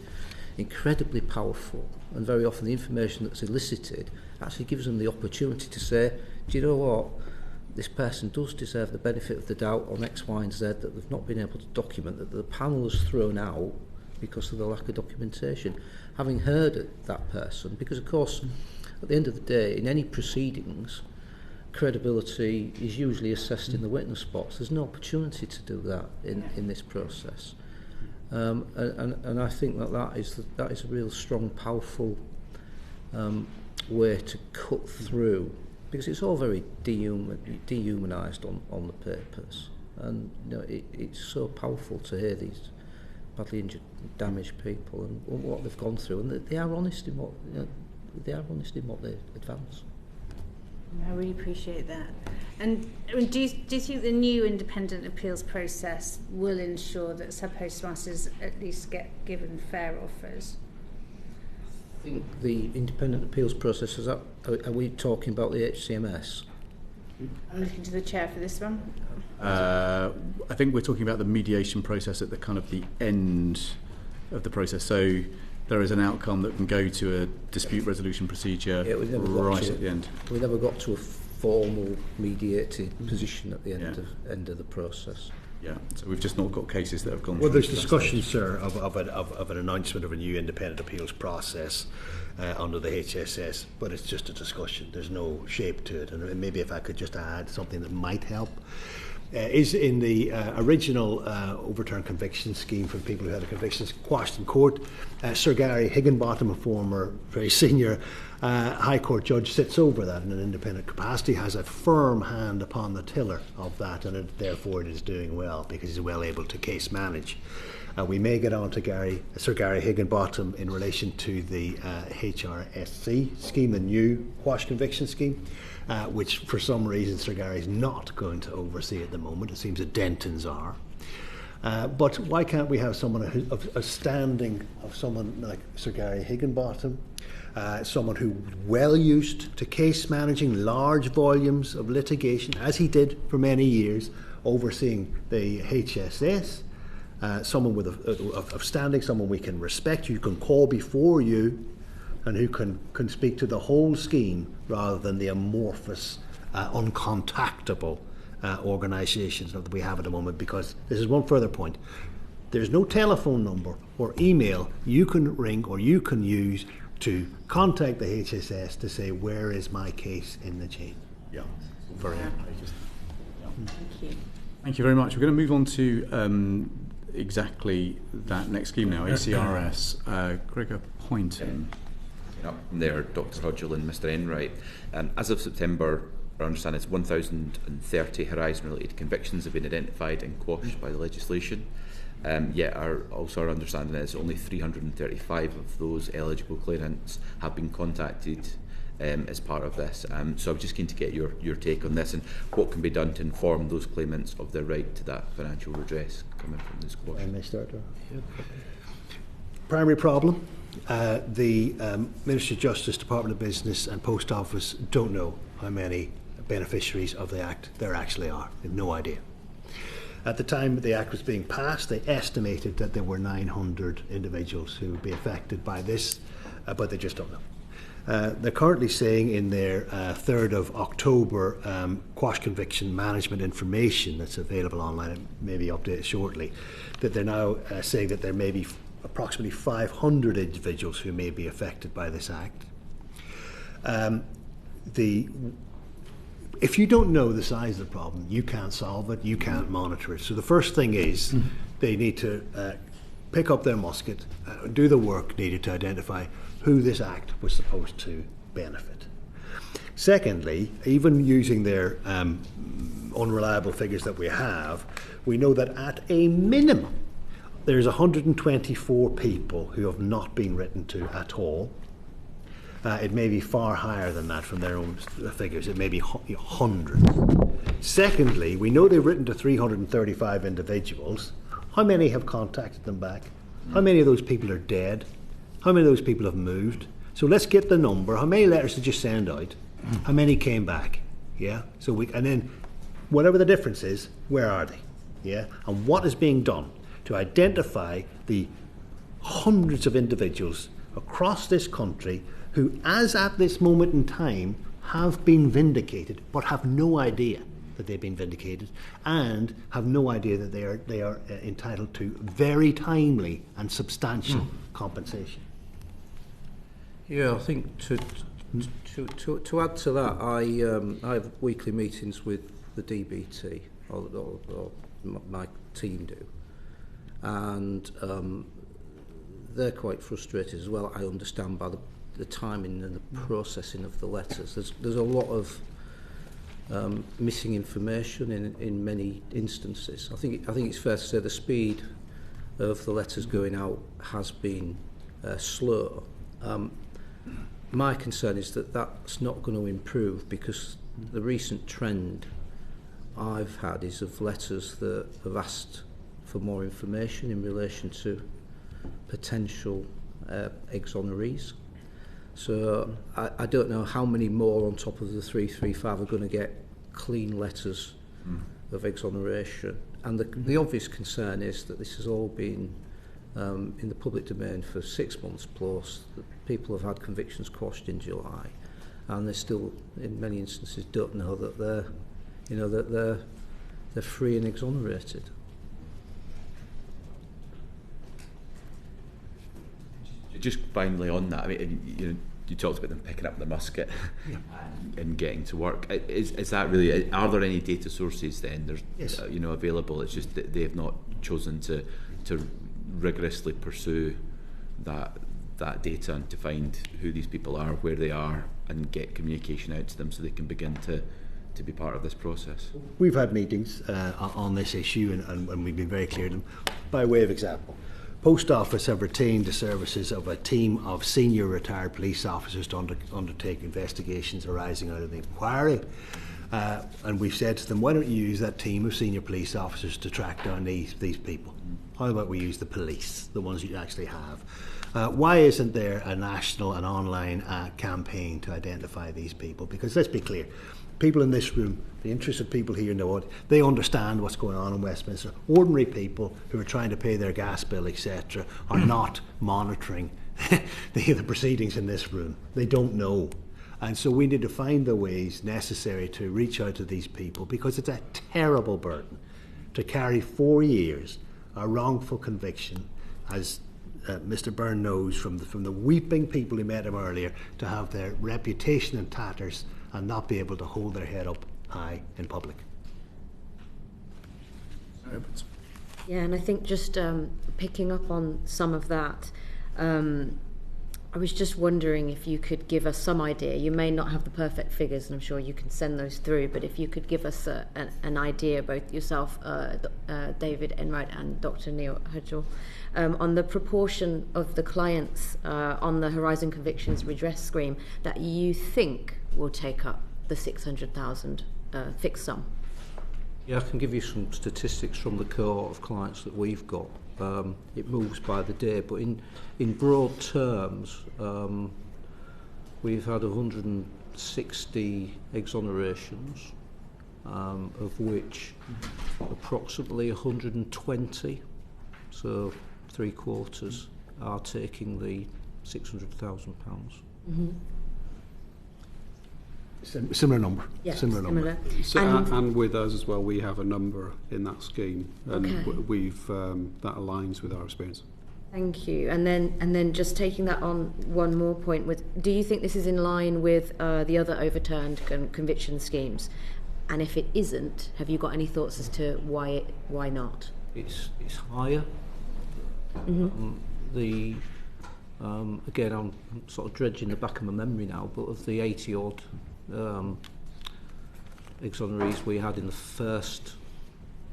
incredibly powerful, and very often the information that's elicited actually gives them the opportunity to say, do you know what, this person does deserve the benefit of the doubt on X, Y and Z that they've not been able to document, that the panel has thrown out because of the lack of documentation. Having heard that person, because of course at the end of the day in any proceedings credibility is usually assessed in the witness box. There's no opportunity to do that in this process. And I think that is a real strong, powerful way to cut through, because it's all very dehumanised on the papers, and it's so powerful to hear these badly injured, damaged people and what they've gone through, and they are honest in what they advance. I really appreciate that. And do you think the new independent appeals process will ensure that sub-postmasters at least get given fair offers? I think the independent appeals process are we talking about the HCMS? I'm looking to the chair for this one. I think we're talking about the mediation process at the kind of the end of the process. So there is an outcome that can go to a dispute resolution procedure at the end. We never got to a formal mediated position at the end of the process. Yeah, so we've just not got cases that have gone. Well, there's discussion, sir, of an announcement of a new independent appeals process under the HSS, but it's just a discussion. There's no shape to it, and maybe if I could just add something that might help. Is in the original overturned conviction scheme for people who had a conviction quashed in court, Sir Gary Hickinbottom, a former very senior High Court judge, sits over that in an independent capacity, has a firm hand upon the tiller of that, and therefore it is doing well because he's well able to case manage. We may get on to Sir Gary Hickinbottom in relation to the HRSC scheme, the new quash conviction scheme, which for some reason Sir Gary is not going to oversee at the moment. It seems that Dentons are. But why can't we have someone of a standing of someone like Sir Gary Hickinbottom, someone who well used to case managing large volumes of litigation, as he did for many years, overseeing the HSS, someone with of standing, someone we can respect, who can call before you, and who can speak to the whole scheme rather than the amorphous, uncontactable organisations that we have at the moment. Because this is one further point: there's no telephone number or email you can ring or you can use to contact the HSS to say, where is my case in the chain? Yeah, very outrageous. Thank you. Thank you very much. We're going to move on to exactly that next scheme now, ACRS. Gregor Poynton. Up there, Dr. Hudgell and Mr. Enright. As of September, I understand it's 1,030 Horizon-related convictions have been identified and quashed by the legislation. Yet our understanding is only 335 of those eligible claimants have been contacted as part of this. So I'm just keen to get your take on this and what can be done to inform those claimants of their right to that financial redress coming from this quash. I may start there. Primary problem. The Ministry of Justice, Department of Business and Post Office don't know how many beneficiaries of the Act there actually are. They have no idea. At the time the Act was being passed, they estimated that there were 900 individuals who would be affected by this, but they just don't know. They're currently saying in their 3rd of October quash conviction management information that's available online, it may be updated shortly, that they're now saying that there may be approximately 500 individuals who may be affected by this Act. If you don't know the size of the problem, you can't solve it, you can't monitor it. So the first thing is they need to pick up their musket, do the work needed to identify who this Act was supposed to benefit. Secondly, even using their unreliable figures that we have, we know that at a minimum there's 124 people who have not been written to at all. It may be far higher than that from their own figures. It may be hundreds. Secondly, we know they've written to 335 individuals. How many have contacted them back? How many of those people are dead? How many of those people have moved? So let's get the number. How many letters did you send out? How many came back? Yeah. And then whatever the difference is, where are they? Yeah. And what is being done to identify the hundreds of individuals across this country who, as at this moment in time, have been vindicated, but have no idea that they've been vindicated, and have no idea that they are entitled to very timely and substantial compensation. Yeah, I think To add to that, I have weekly meetings with the DBT, or my team do, and they're quite frustrated as well. I understand by the timing and the processing of the letters. There's a lot of missing information in many instances. I think it's fair to say the speed of the letters going out has been slow. My concern is that that's not going to improve, because the recent trend I've had is of letters that have asked for more information in relation to potential exonerees. So I don't know how many more on top of the 335 are going to get clean letters of exoneration. And the obvious concern is that this has all been in the public domain for 6 months plus. That people have had convictions quashed in July, and they still, in many instances, don't know that they're free and exonerated. Just finally on that, I mean, you talked about them picking up the musket and getting to work. Is that really? Are there any data sources then? There's yes. Available. It's just that they have not chosen to rigorously pursue that data and to find who these people are, where they are, and get communication out to them so they can begin to be part of this process. We've had meetings on this issue, and we've been very clear to them. By way of example, Post Office have retained the services of a team of senior retired police officers to undertake investigations arising out of the inquiry. And we've said to them, why don't you use that team of senior police officers to track down these people? How about we use the police, the ones you actually have? Why isn't there a national and online campaign to identify these people? Because let's be clear, people in this room, the interested people here know it, they understand what's going on in Westminster. Ordinary people who are trying to pay their gas bill, etc., are not monitoring the proceedings in this room. They don't know. And so we need to find the ways necessary to reach out to these people, because it's a terrible burden to carry 4 years a wrongful conviction, as Mr. Byrne knows from the weeping people who met him earlier, to have their reputation in tatters and not be able to hold their head up high in public. Yeah, and I think just picking up on some of that, I was just wondering if you could give us some idea. You may not have the perfect figures, and I'm sure you can send those through, but if you could give us an idea, both yourself, David Enright, and Dr. Neil Hudgell, on the proportion of the clients on the Horizon Convictions Redress scheme that you think will take up the 600,000 fixed sum. Yeah, I can give you some statistics from the cohort of clients that we've got. It moves by the day, but in broad terms, we've had 160 exonerations, of which approximately 120, so 3/4, are taking the £600,000. Mm-hmm. Similar number. Yeah, similar. So, and with us as well, we have a number in that scheme, and we've that aligns with our experience. Thank you. And then just taking that on one more point, do you think this is in line with the other overturned conviction schemes? And if it isn't, have you got any thoughts as to why not? It's higher. Mm-hmm. Again, I'm sort of dredging the back of my memory now, but of the 80 odd exonerees we had in the first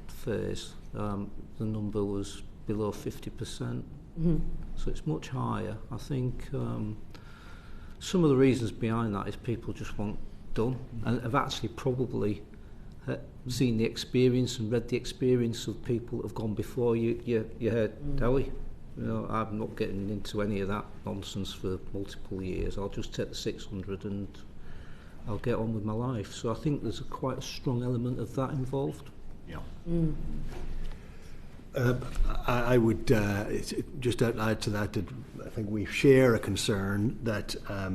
phase, the number was below 50%. Mm-hmm. So it's much higher. I think some of the reasons behind that is people just want done, and have actually probably seen the experience and read the experience of people that have gone before you. You heard Dewi. You know, I'm not getting into any of that nonsense for multiple years. I'll just take the 600 and I'll get on with my life. So I think there's quite a strong element of that involved. Yeah. Mm. I would just add to that I think we share a concern that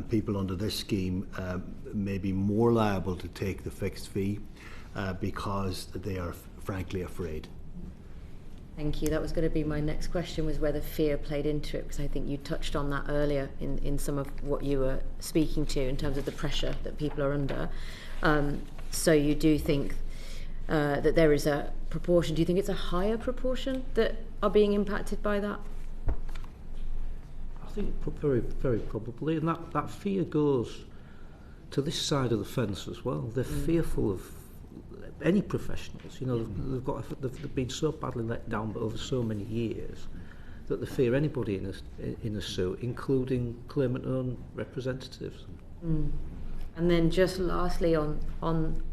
people under this scheme may be more liable to take the fixed fee because they are frankly afraid. Thank you. That was going to be my next question, was whether fear played into it, because I think you touched on that earlier in some of what you were speaking to in terms of the pressure that people are under. So you do think that there is a proportion, do you think it's a higher proportion that are being impacted by that? I think very, very probably, and that fear goes to this side of the fence as well. They're fearful of any professionals. You know, they've been so badly let down but over so many years that they fear anybody in a suit, including claimant own representatives. And then just lastly on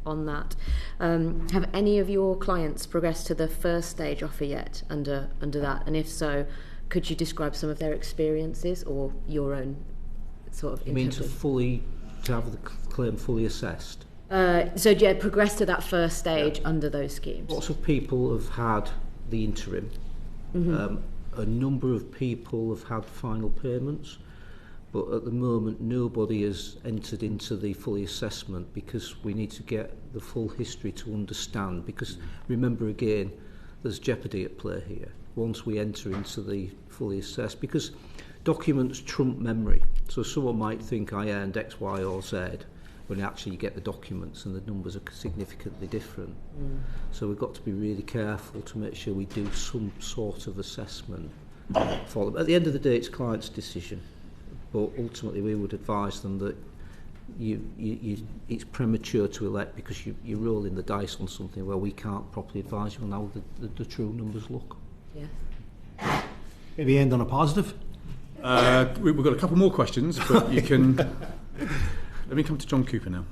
that, have any of your clients progressed to the first stage offer yet under that? And if so, could you describe some of their experiences or your own sort of? You mean to have the claim fully assessed? So yeah, progress to that first stage under those schemes. Lots of people have had the interim. A number of people have had final payments, but at the moment nobody has entered into the fully assessment because we need to get the full history to understand, because remember again, there's jeopardy at play here once we enter into the fully assessed, because documents trump memory. So someone might think I earned X, Y or Z when actually you get the documents and the numbers are significantly different. So we've got to be really careful to make sure we do some sort of assessment for them. At the end of the day, it's client's decision, but ultimately we would advise them that it's premature to elect because you're rolling the dice on something where we can't properly advise you on how the true numbers look. Yes. Maybe end on a positive. We've got a couple more questions, but you can. Let me come to John Cooper now.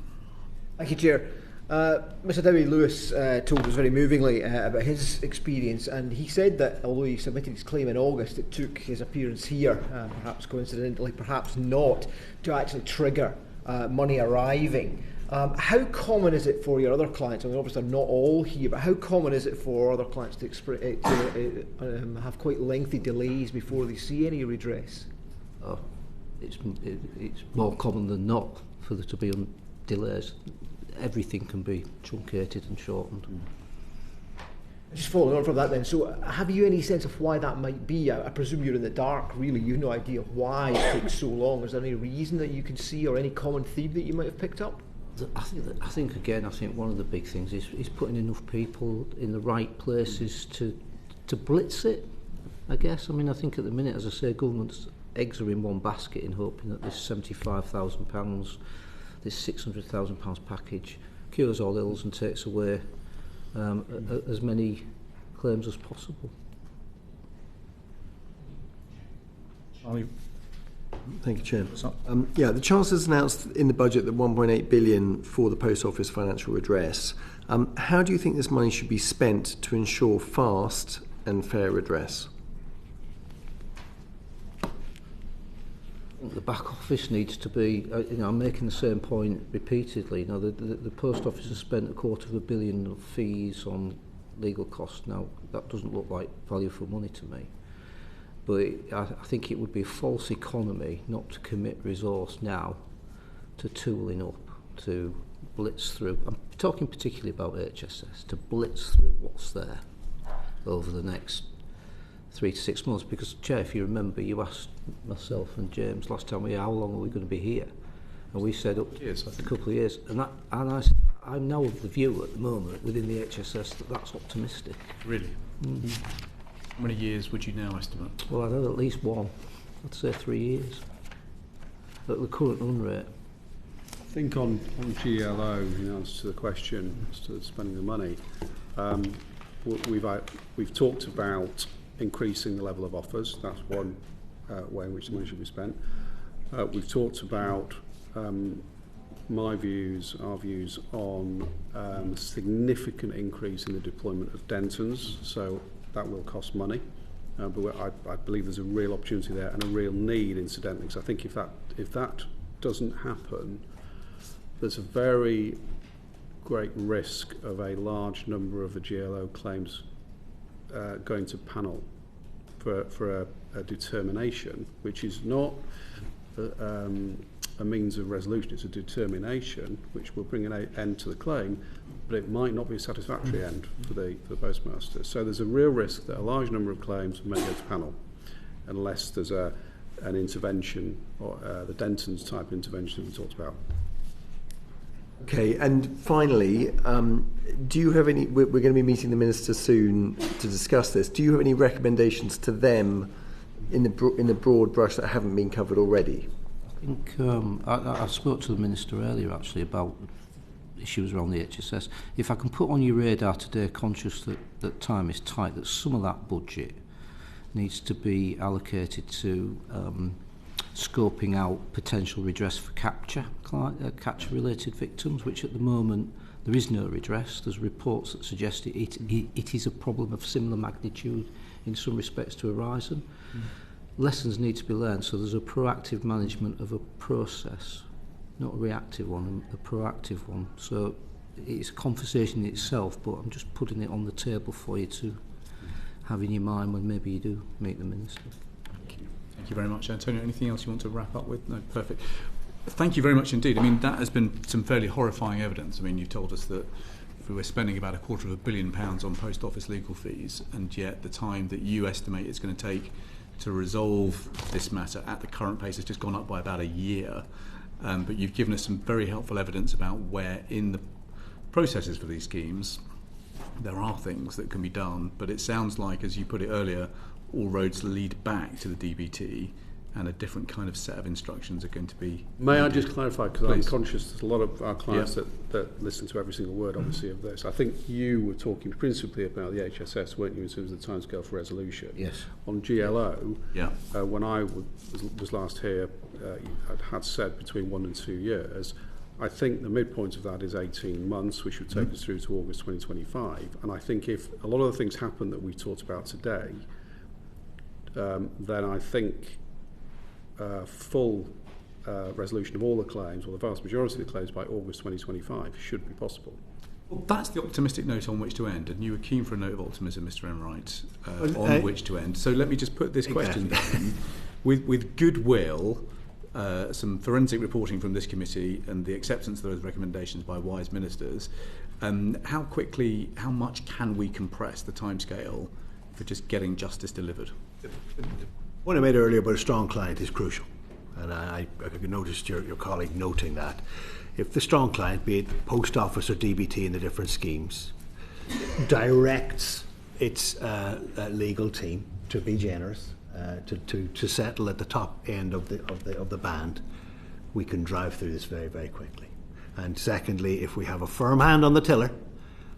Thank you, Chair. Mr. Dewi Lewis told us very movingly about his experience, and he said that although he submitted his claim in August, it took his appearance here, perhaps coincidentally, perhaps not, to actually trigger money arriving. How common is it for your other clients? I mean, obviously not all here, but how common is it for other clients to have quite lengthy delays before they see any redress? Oh, it's more common than not for there to be delays. Everything can be truncated and shortened. Just following on from that then, so have you any sense of why that might be? I presume you're in the dark, really. You've no idea why it takes so long. Is there any reason that you can see or any common theme that you might have picked up? I think one of the big things is putting enough people in the right places to blitz it, I guess. I mean, I think at the minute, as I say, government's eggs are in one basket in hoping that this £75,000, this £600,000 package cures all ills and takes away as many claims as possible. Thank you, Chair. The Chancellor's announced in the budget that £1.8 billion for the Post Office financial redress. How do you think this money should be spent to ensure fast and fair redress? The back office needs to be, I'm making the same point repeatedly. The Post Office has spent £250 million of fees on legal costs. Now, that doesn't look like value for money to me. But I think it would be a false economy not to commit resource now to tooling up, to blitz through. I'm talking particularly about HSS, to blitz through what's there over the next 3 to 6 months, because, Chair, if you remember, you asked myself and James last time we were here, how long are we going to be here? And we said up to a couple of years. And I'm now of the view at the moment within the HSS that that's optimistic. Really? How many years would you now estimate? Well, I'd have at least one. I'd say 3 years at the current run rate. I think on GLO, in answer to the question as to spending the money, we've talked about increasing the level of offers. That's one way in which the money should be spent. We've talked about our views on significant increase in the deployment of Dentons, so that will cost money. But I believe there's a real opportunity there and a real need, incidentally. So I think if that doesn't happen, there's a very great risk of a large number of the GLO claims going to panel for a determination, which is not a means of resolution. It's a determination which will bring an end to the claim, but it might not be a satisfactory end for the postmaster. So there's a real risk that a large number of claims may go to panel unless there's an intervention, or the Denton's type intervention we talked about. Okay, and finally, do you have any? We're going to be meeting the minister soon to discuss this. Do you have any recommendations to them in the broad brush that haven't been covered already? I think I spoke to the minister earlier actually about issues around the HSS. If I can put on your radar today, conscious that time is tight, that some of that budget needs to be allocated to scoping out potential redress for capture-related victims, which at the moment there is no redress. There's reports that suggest it is a problem of similar magnitude in some respects to Horizon. Lessons need to be learned, so there's a proactive management of a process, not a reactive one, a proactive one. So it's a conversation in itself, but I'm just putting it on the table for you to have in your mind when maybe you do meet the minister. Thank you very much. Antonio, anything else you want to wrap up with? No, perfect. Thank you very much indeed. I mean, that has been some fairly horrifying evidence. I mean, you've told us that we were spending about £250 million on post office legal fees, and yet the time that you estimate it's going to take to resolve this matter at the current pace has just gone up by about a year. But you've given us some very helpful evidence about where in the processes for these schemes there are things that can be done, but it sounds like, as you put it earlier, all roads lead back to the DBT, and a different kind of set of instructions are going to be May needed. I just clarify, because I'm conscious there's a lot of our clients Yeah. that listen to every single word, obviously, of this. I think you were talking principally about the HSS, weren't you, in terms of the timescale for resolution? Yes. On GLO, yeah. When I was last here, you had said between 1 and 2 years. I think the midpoint of that is 18 months, which would take us through to August 2025. And I think if a lot of the things happen that we talked about today, then I think full resolution of all the claims, or the vast majority of the claims, by August 2025 should be possible. Well, that's the optimistic note on which to end, and you were keen for a note of optimism, Mr. Enright, on which to end. So let me just put this question down. With goodwill, some forensic reporting from this committee, and the acceptance of those recommendations by wise ministers, how much can we compress the timescale for just getting justice delivered? What I made earlier about a strong client is crucial, and I noticed your colleague noting that. If the strong client, be it the post office or DBT in the different schemes, directs its legal team to be generous, to settle at the top end of the band, we can drive through this very, very quickly. And secondly, if we have a firm hand on the tiller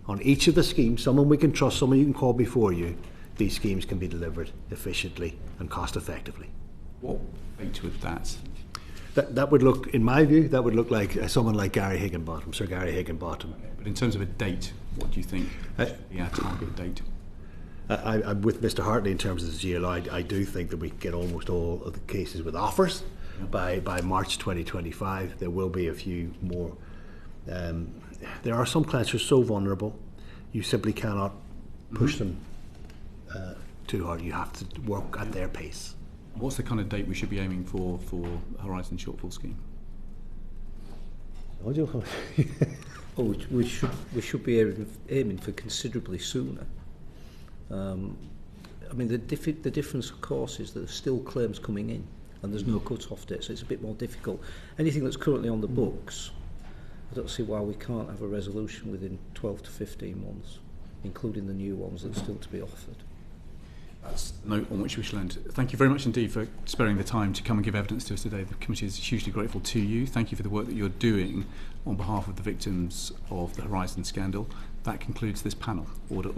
on each of the schemes, someone we can trust, someone you can call before you, these schemes can be delivered efficiently and cost effectively. What weight would that? That would look, in my view, that would look like someone like Gary Hickinbottom, Sir Gary Hickinbottom. But in terms of a date, what do you think should be our target date? I'm with Mr. Hartley in terms of the GLO. I do think that we can get almost all of the cases with offers by March 2025. There will be a few more. There are some clients who are so vulnerable, you simply cannot push them too hard. You have to work at their pace. What's the kind of date we should be aiming for Horizon Shortfall scheme? We should be aiming for considerably sooner. I mean, the difference, of course, is that there's still claims coming in, and there's no cut-off date, so it's a bit more difficult. Anything that's currently on the books, I don't see why we can't have a resolution within 12 to 15 months, including the new ones that are still to be offered. That's the note on which we shall end. Thank you very much indeed for sparing the time to come and give evidence to us today. The committee is hugely grateful to you. Thank you for the work that you're doing on behalf of the victims of the Horizon scandal. That concludes this panel. Order.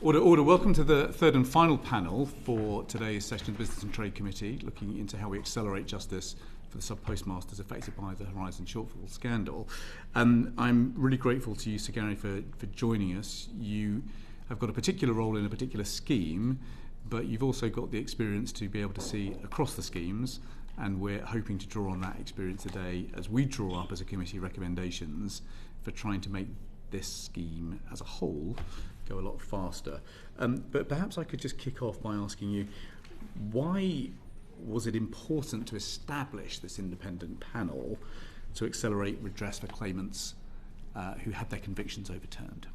Order. Welcome to the third and final panel for today's session of the Business and Trade Committee, looking into how we accelerate justice for the sub-postmasters affected by the Horizon Shortfall scandal. I'm really grateful to you, Sir Gary, for joining us. You have got a particular role in a particular scheme, but you've also got the experience to be able to see across the schemes, and we're hoping to draw on that experience today as we draw up as a committee recommendations for trying to make this scheme as a whole go a lot faster. But perhaps I could just kick off by asking you, why was it important to establish this independent panel to accelerate redress for claimants who had their convictions overturned?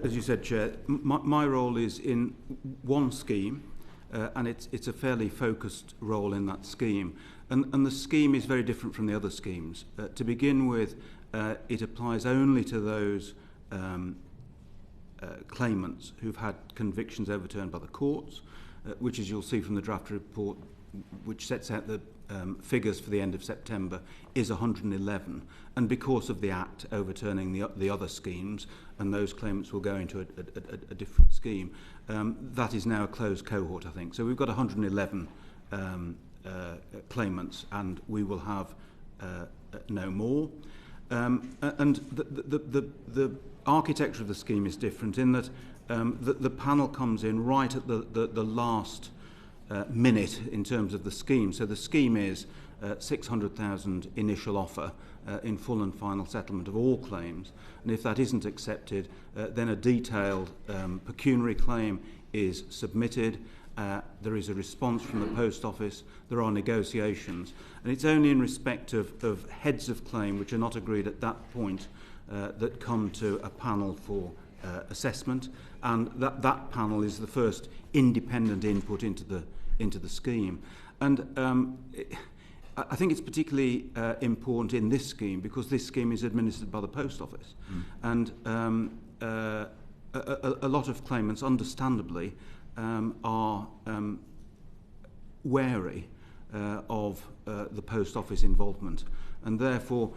As you said, Chair, my role is in one scheme, and it's a fairly focused role in that scheme. And the scheme is very different from the other schemes. To begin with, it applies only to those claimants who've had convictions overturned by the courts, which, as you'll see from the draft report, which sets out the figures for the end of September, is 111. And because of the Act overturning the other schemes, and those claimants will go into a different scheme, that is now a closed cohort, I think. So we've got 111 claimants, and we will have no more. And the architecture of the scheme is different in that the panel comes in right at the last minute in terms of the scheme. So the scheme is 600,000 initial offer in full and final settlement of all claims. And if that isn't accepted, then a detailed pecuniary claim is submitted. There is a response from the Post Office. There are negotiations. And it's only in respect of heads of claim which are not agreed at that point that come to a panel for assessment. And that panel is the first independent input into the scheme. And I think it's particularly important in this scheme because this scheme is administered by the Post Office. And a lot of claimants, understandably, are wary of the Post Office involvement, and therefore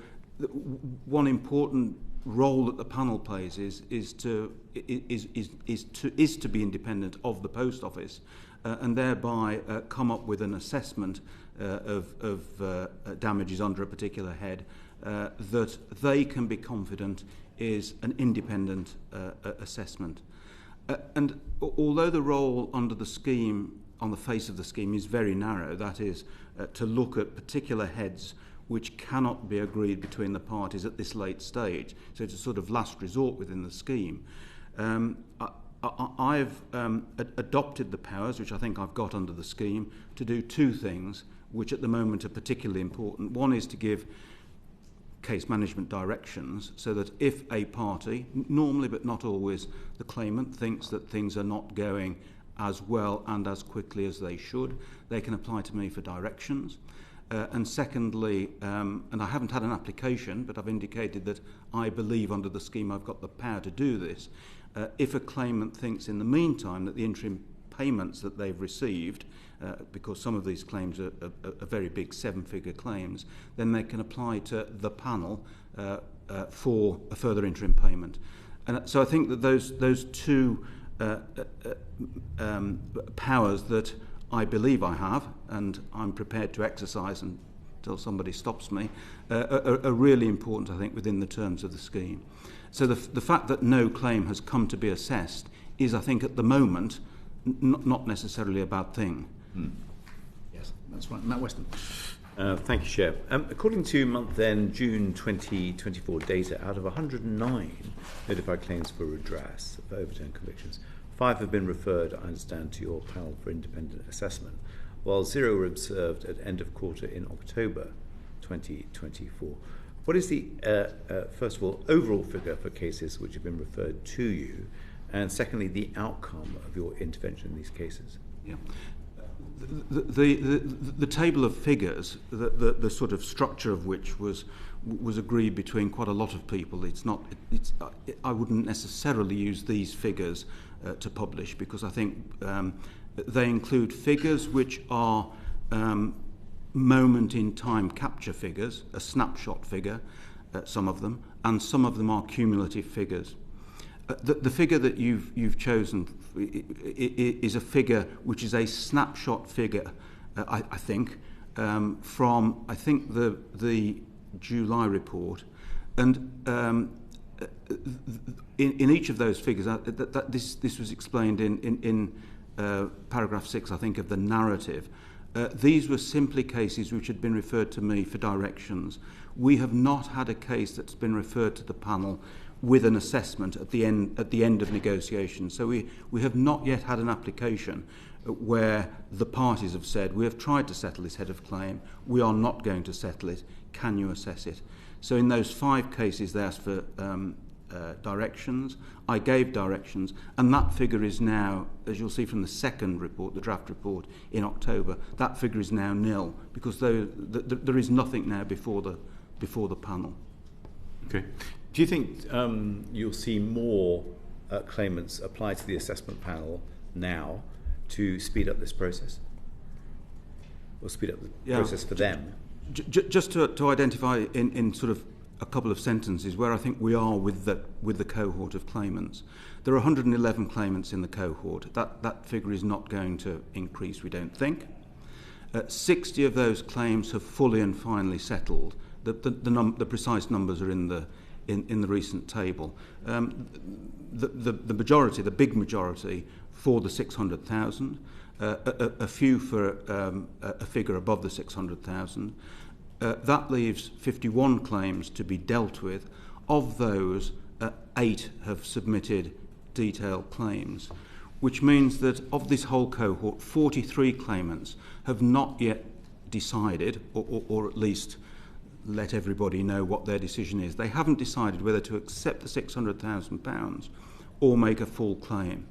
one important role that the panel plays is to be independent of the Post Office, and thereby come up with an assessment of damages under a particular head that they can be confident is an independent assessment. And although the role under the scheme, on the face of the scheme, is very narrow, that is, to look at particular heads which cannot be agreed between the parties at this late stage, so it's a sort of last resort within the scheme, I've adopted the powers, which I think I've got under the scheme, to do two things which at the moment are particularly important. One is to give case management directions so that if a party, normally but not always the claimant, thinks that things are not going as well and as quickly as they should, they can apply to me for directions. And secondly, and I haven't had an application, but I've indicated that I believe under the scheme I've got the power to do this. If a claimant thinks in the meantime that the interim payments that they've received, because some of these claims are very big 7-figure claims, then they can apply to the panel for a further interim payment. And so I think that those two powers that I believe I have, and I'm prepared to exercise until somebody stops me, are really important, I think, within the terms of the scheme. So the fact that no claim has come to be assessed is, I think, at the moment, not necessarily a bad thing. Yes, that's right. Matt Weston. Thank you, Chair. According to month-end June 2024 data, out of 109 notified claims for redress for overturned convictions, 5 have been referred, I understand, to your panel for independent assessment, while 0 were observed at end of quarter in October 2024. What is the, first of all, overall figure for cases which have been referred to you, and secondly, the outcome of your intervention in these cases? Yeah. The table of figures, the sort of structure of which was agreed between quite a lot of people. I wouldn't necessarily use these figures to publish, because I think they include figures which are moment in time capture figures, a snapshot figure, some of them, and some of them are cumulative figures. The figure that you've chosen is a figure which is a snapshot figure, I think, from the July report, and in each of those figures, this was explained in paragraph 6, I think, of the narrative. These were simply cases which had been referred to me for directions. We have not had a case that's been referred to the panel with an assessment at the end of negotiations. So we have not yet had an application where the parties have said, we have tried to settle this head of claim, we are not going to settle it, can you assess it? So in those 5 cases they asked for directions, I gave directions, and that figure is now, as you'll see from the second report, the draft report in October, that figure is now nil, because there is nothing now before the panel. Okay. Do you think you'll see more claimants apply to the assessment panel now to speed up this process? Or speed up the process for them? Just to identify in sort of a couple of sentences where I think we are with the cohort of claimants. There are 111 claimants in the cohort. That figure is not going to increase, we don't think. 60 of those claims have fully and finally settled. The precise numbers are in the recent table. The majority, the big majority, for the 600,000. A few for a figure above the 600,000. That leaves 51 claims to be dealt with. Of those, 8 have submitted detailed claims, which means that of this whole cohort, 43 claimants have not yet decided, or at least let everybody know what their decision is. They haven't decided whether to accept the £600,000 or make a full claim.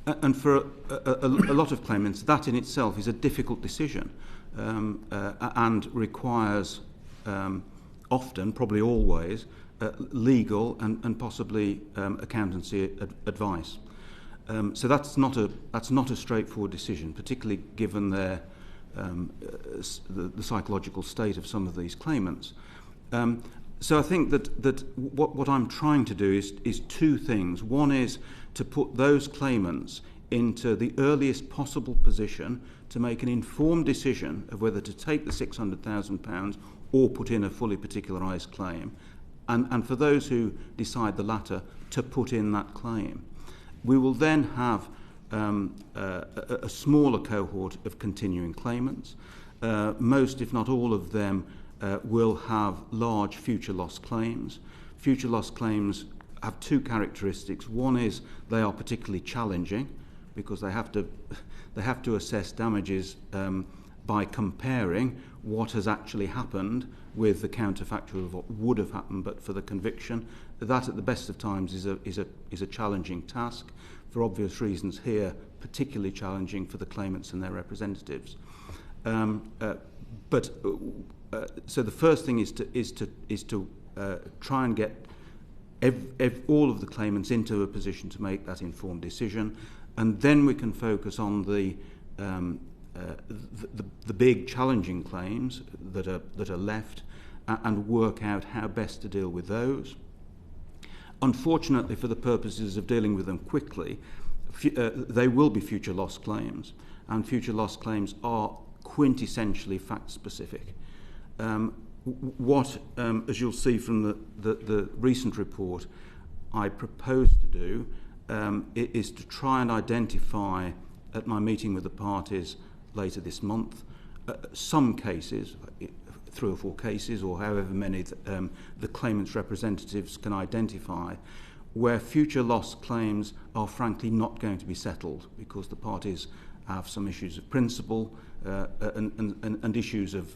And for a lot of claimants, that in itself is a difficult decision and requires often, probably always, legal and possibly accountancy advice. So that's not a straightforward decision, particularly given the psychological state of some of these claimants. So I think that what I'm trying to do is 2 things. One is to put those claimants into the earliest possible position to make an informed decision of whether to take the £600,000 or put in a fully particularised claim, and for those who decide the latter, to put in that claim. We will then have a smaller cohort of continuing claimants. Most, if not all of them, will have large future loss claims. Future loss claims have 2 characteristics. One is they are particularly challenging because they have to assess damages by comparing what has actually happened with the counterfactual of what would have happened but for the conviction. That at the best of times is a challenging task. For obvious reasons here, particularly challenging for the claimants and their representatives. So the first thing is to try and get all of the claimants into a position to make that informed decision, and then we can focus on the big challenging claims that are left and work out how best to deal with those. Unfortunately, for the purposes of dealing with them quickly, they will be future loss claims, and future loss claims are quintessentially fact-specific. What, as you'll see from the recent report, I propose to do is to try and identify, at my meeting with the parties later this month, some cases, 3 or 4 cases, or however many the claimant's representatives can identify, where future loss claims are frankly not going to be settled because the parties have some issues of principle and issues of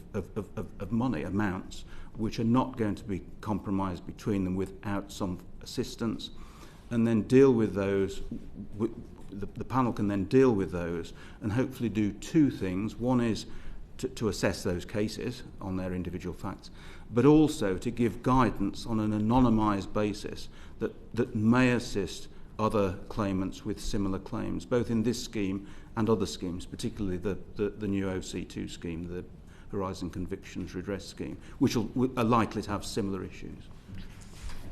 money amounts, which are not going to be compromised between them without some assistance, and then deal with those. The panel can then deal with those and hopefully do 2 things. One is to assess those cases on their individual facts, but also to give guidance on an anonymised basis that may assist other claimants with similar claims, both in this scheme and other schemes, particularly the new OC2 scheme, the Horizon Convictions Redress scheme, which are likely to have similar issues.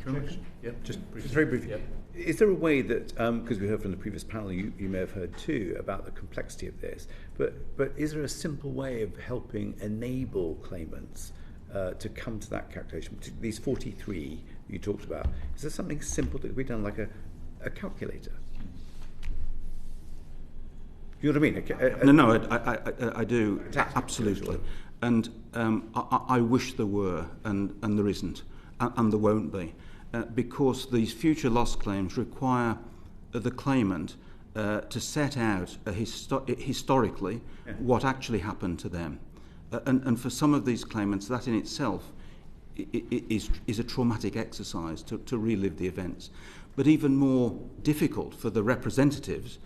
Yeah, just very briefly. Yeah. Is there a way that, because we heard from the previous panel, you may have heard too about the complexity of this, but is there a simple way of helping enable claimants to come to that calculation? These 43 you talked about, is there something simple that could be done, like a calculator? You know what I mean? No, I do, absolutely. And I wish there were, and there isn't, and there won't be. Because these future loss claims require the claimant to set out historically what actually happened to them. And for some of these claimants, that in itself is a traumatic exercise to relive the events. But even more difficult for the representatives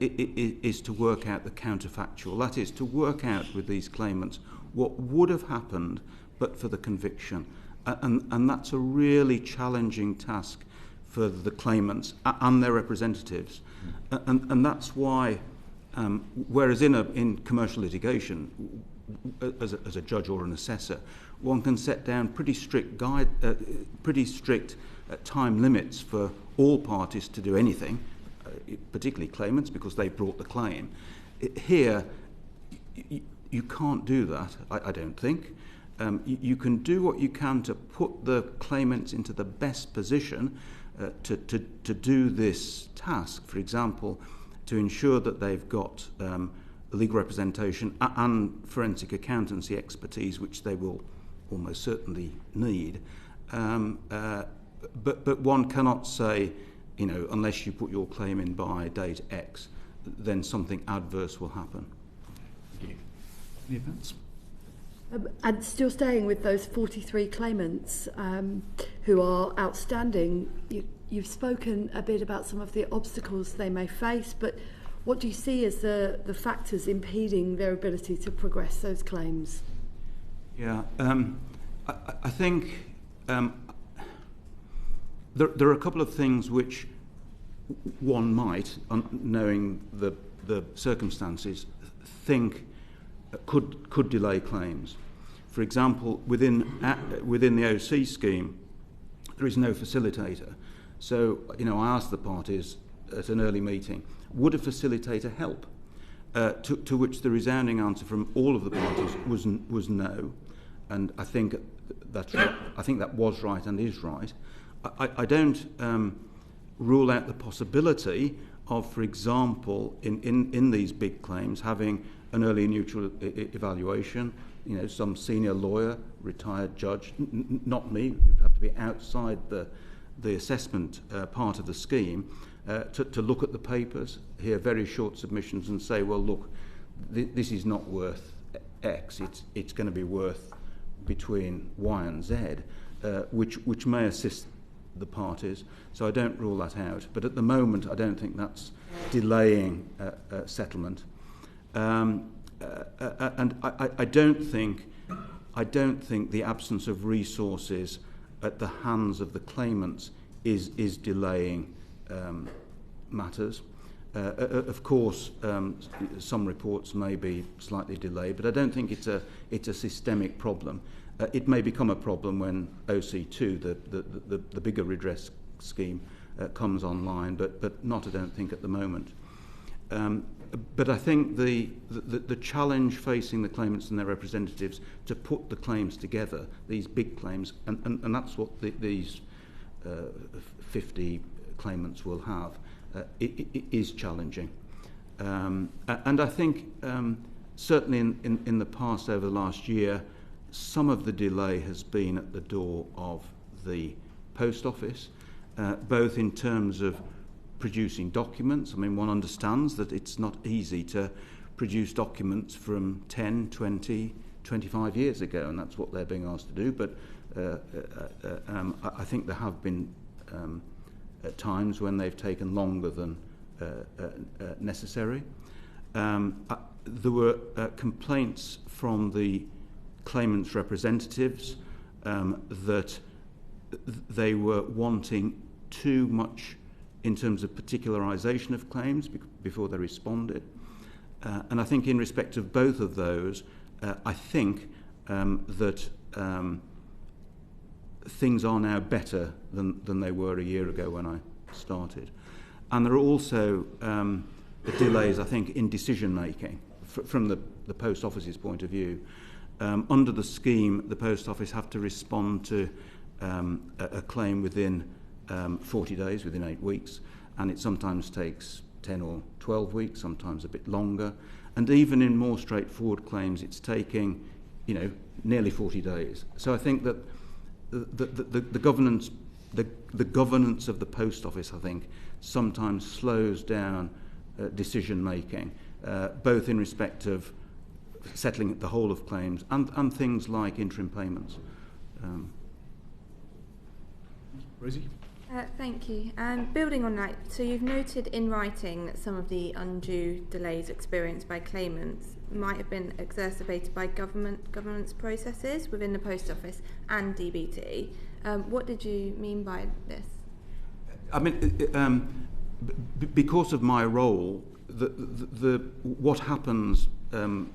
is to work out the counterfactual. That is, to work out with these claimants what would have happened but for the conviction. And that's a really challenging task for the claimants and their representatives. And that's why, whereas in commercial litigation, as a judge or an assessor, one can set down pretty strict time limits for all parties to do anything, particularly claimants, because they brought the claim. Here, you can't do that, I don't think. You can do what you can to put the claimants into the best position to do this task. For example, to ensure that they've got legal representation and forensic accountancy expertise, which they will almost certainly need. But one cannot say, unless you put your claim in by date X, then something adverse will happen. Any events? And still staying with those 43 claimants who are outstanding, you've spoken a bit about some of the obstacles they may face, but what do you see as the factors impeding their ability to progress those claims? Yeah, I think there are a couple of things which one might, knowing the circumstances, think could delay claims. For example, within the OC scheme, there is no facilitator. So, I asked the parties at an early meeting, would a facilitator help? To which the resounding answer from all of the parties was no, and I think that's right. I think that was right and is right. I don't rule out the possibility of, for example, in these big claims, having an early neutral evaluation. Some senior lawyer, retired judge, not me, you have to be outside the assessment part of the scheme, to look at the papers, hear very short submissions and say, well, look, this is not worth X, it's going to be worth between Y and Z, which may assist the parties. So I don't rule that out. But at the moment, I don't think that's delaying settlement. And I don't think the absence of resources at the hands of the claimants is delaying matters. Of course, some reports may be slightly delayed, but I don't think it's a systemic problem. It may become a problem when OC2, the bigger redress scheme, comes online, but not, I don't think, at the moment. But I think the challenge facing the claimants and their representatives to put the claims together, these big claims, and that's what these 50 claimants will have, it is challenging. And I think certainly in the past, over the last year, some of the delay has been at the door of the post office, both in terms of producing documents. I mean, one understands that it's not easy to produce documents from 10, 20, 25 years ago, and that's what they're being asked to do. But I think there have been at times when they've taken longer than necessary. There were complaints from the claimants' representatives that they were wanting too much in terms of particularisation of claims before they responded. And I think in respect of both of those, I think that things are now better than they were a year ago when I started. And there are also delays, I think, in decision making from the Post Office's point of view. Under the scheme, the Post Office have to respond to a claim within 40 days, within 8 weeks, and it sometimes takes 10 or 12 weeks, sometimes a bit longer. And even in more straightforward claims, it's taking, nearly 40 days. So I think that the governance of the Post Office, I think, sometimes slows down decision making, both in respect of settling the whole of claims and things like interim payments. Rosie? Thank you. And building on that, so you've noted in writing that some of the undue delays experienced by claimants might have been exacerbated by governance processes within the Post Office and DBT. What did you mean by this? I mean, because of my role, what happens in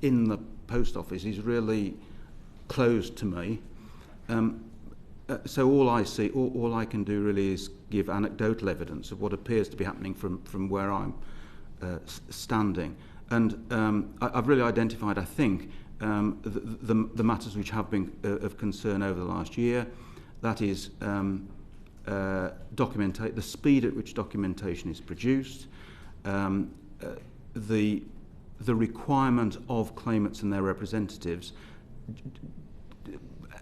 the Post Office is really closed to me. So all I can do really is give anecdotal evidence of what appears to be happening from where I'm standing. And I've really identified, I think, the matters which have been of concern over the last year. That is the speed at which documentation is produced, the requirement of claimants and their representatives.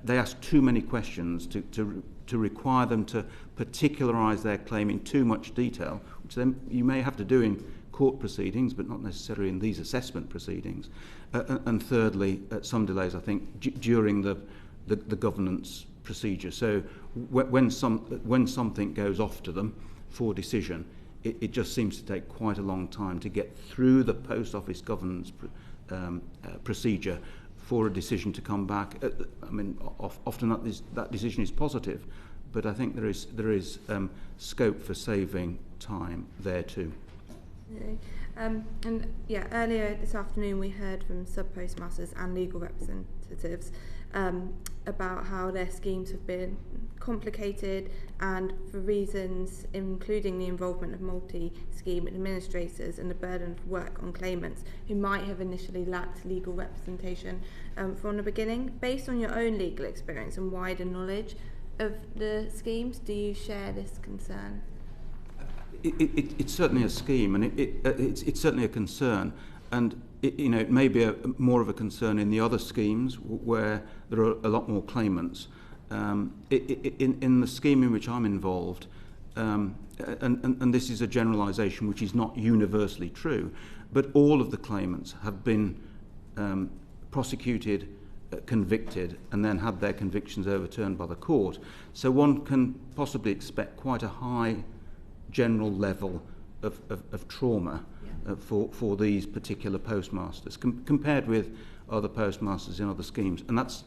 They ask too many questions to require them to particularise their claim in too much detail, which then you may have to do in court proceedings, but not necessarily in these assessment proceedings. And thirdly, some delays, I think, during the governance procedure. So when something goes off to them for decision, it just seems to take quite a long time to get through the Post Office governance procedure for a decision to come back. I mean, often that decision is positive, but I think there is scope for saving time there too. Earlier this afternoon we heard from Subpostmasters and legal representatives about how their schemes have been complicated, and for reasons including the involvement of multi-scheme administrators and the burden of work on claimants who might have initially lacked legal representation from the beginning. Based on your own legal experience and wider knowledge of the schemes, do you share this concern? It's certainly a scheme, and it's certainly a concern, and it may be more of a concern in the other schemes where there are a lot more claimants. In the scheme in which I'm involved, and this is a generalisation which is not universally true, but all of the claimants have been prosecuted, convicted, and then had their convictions overturned by the court. So one can possibly expect quite a high general level of trauma for these particular postmasters compared with other postmasters in other schemes. And that's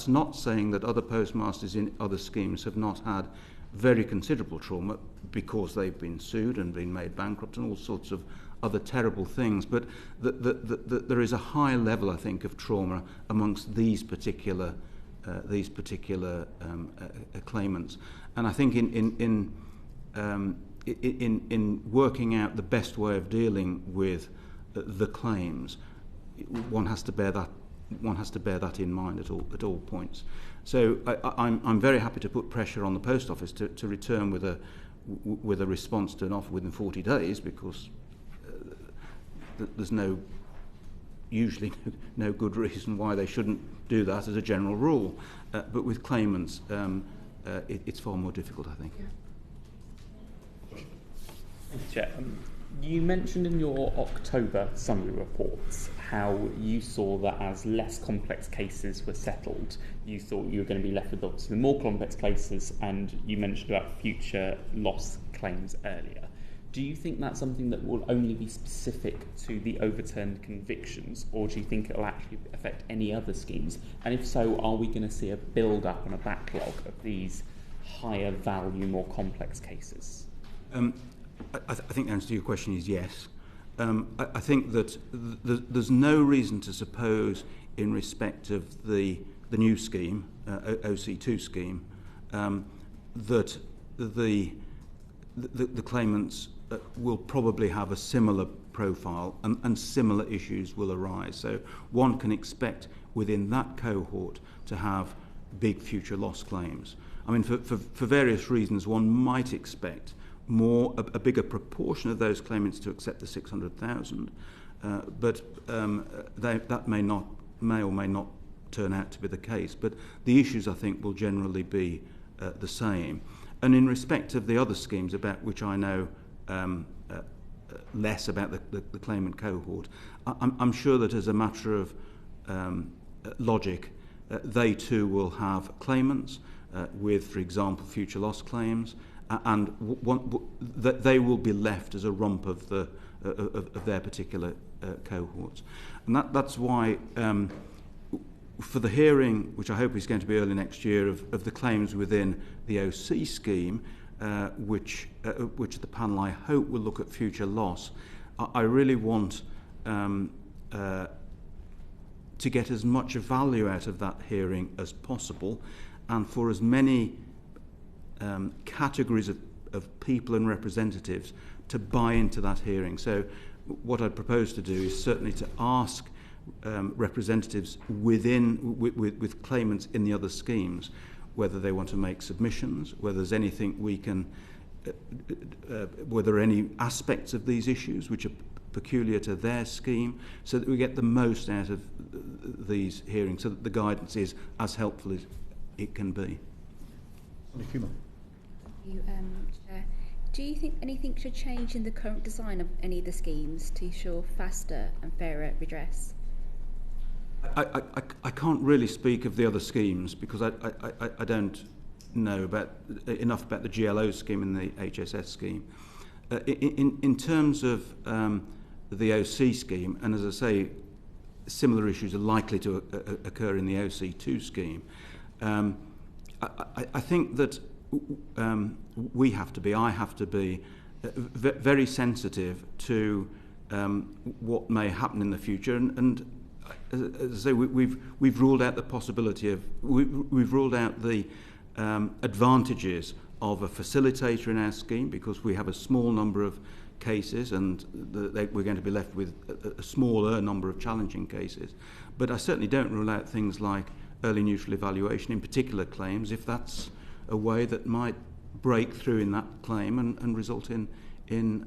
not saying that other postmasters in other schemes have not had very considerable trauma because they've been sued and been made bankrupt and all sorts of other terrible things. But there is a high level, I think, of trauma amongst these particular claimants. And I think in working out the best way of dealing with the claims, one has to bear that in mind at all points. So I'm very happy to put pressure on the Post Office to return with a response to an offer within 40 days, because there's usually no good reason why they shouldn't do that as a general rule. But with claimants, it's far more difficult, I think. Yeah. Chair, you mentioned in your October summary reports how you saw that as less complex cases were settled, you thought you were going to be left with obviously the more complex cases, and you mentioned about future loss claims earlier. Do you think that's something that will only be specific to the overturned convictions, or do you think it will actually affect any other schemes? And if so, are we going to see a build-up and a backlog of these higher value, more complex cases? I think the answer to your question is yes. I think that there's no reason to suppose, in respect of the the new scheme, OC2 scheme, that the claimants will probably have a similar profile and similar issues will arise. So one can expect within that cohort to have big future loss claims. I mean, for various reasons, one might expect a bigger proportion of those claimants to accept the 600,000, but that may or may not turn out to be the case. But the issues, I think, will generally be the same. And in respect of the other schemes about which I know less about the claimant cohort, I'm sure that as a matter of logic, they too will have claimants with, for example, future loss claims, and they will be left as a rump of their particular cohorts. And that's why for the hearing, which I hope is going to be early next year, of the claims within the OC scheme, which the panel, I hope, will look at future loss, I really want to get as much value out of that hearing as possible, and for as many categories of people and representatives to buy into that hearing. So what I'd propose to do is certainly to ask representatives with claimants in the other schemes whether they want to make submissions, whether there's anything we can, whether there are any aspects of these issues which are peculiar to their scheme, so that we get the most out of these hearings, so that the guidance is as helpful as it can be. Do you think anything should change in the current design of any of the schemes to ensure faster and fairer redress? I can't really speak of the other schemes because I don't know enough about the GLO scheme and the HSS scheme. In terms of the OC scheme, and as I say, similar issues are likely to occur in the OC2 scheme, I think that I have to be very sensitive to what may happen in the future, and as I say, we've ruled out the possibility of we've ruled out the advantages of a facilitator in our scheme because we have a small number of cases and we're going to be left with a smaller number of challenging cases. But I certainly don't rule out things like early neutral evaluation in particular claims, if that's a way that might break through in that claim and result in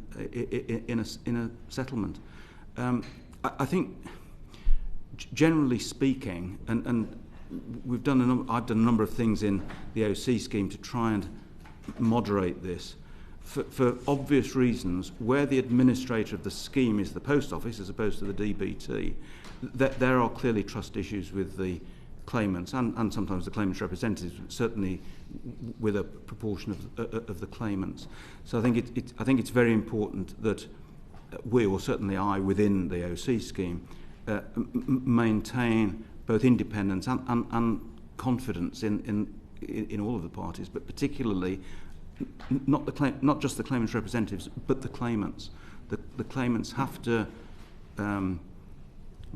a settlement. I think, generally speaking, and I've done a number of things in the OC scheme to try and moderate this. For obvious reasons, where the administrator of the scheme is the post office as opposed to the DBT, there are clearly trust issues with the claimants and sometimes the claimants' representatives, certainly with a proportion of the claimants. So I think it's very important that we, or certainly I, within the OC scheme, maintain both independence and confidence in all of the parties, but particularly not just the claimants' representatives, but the claimants. The claimants have to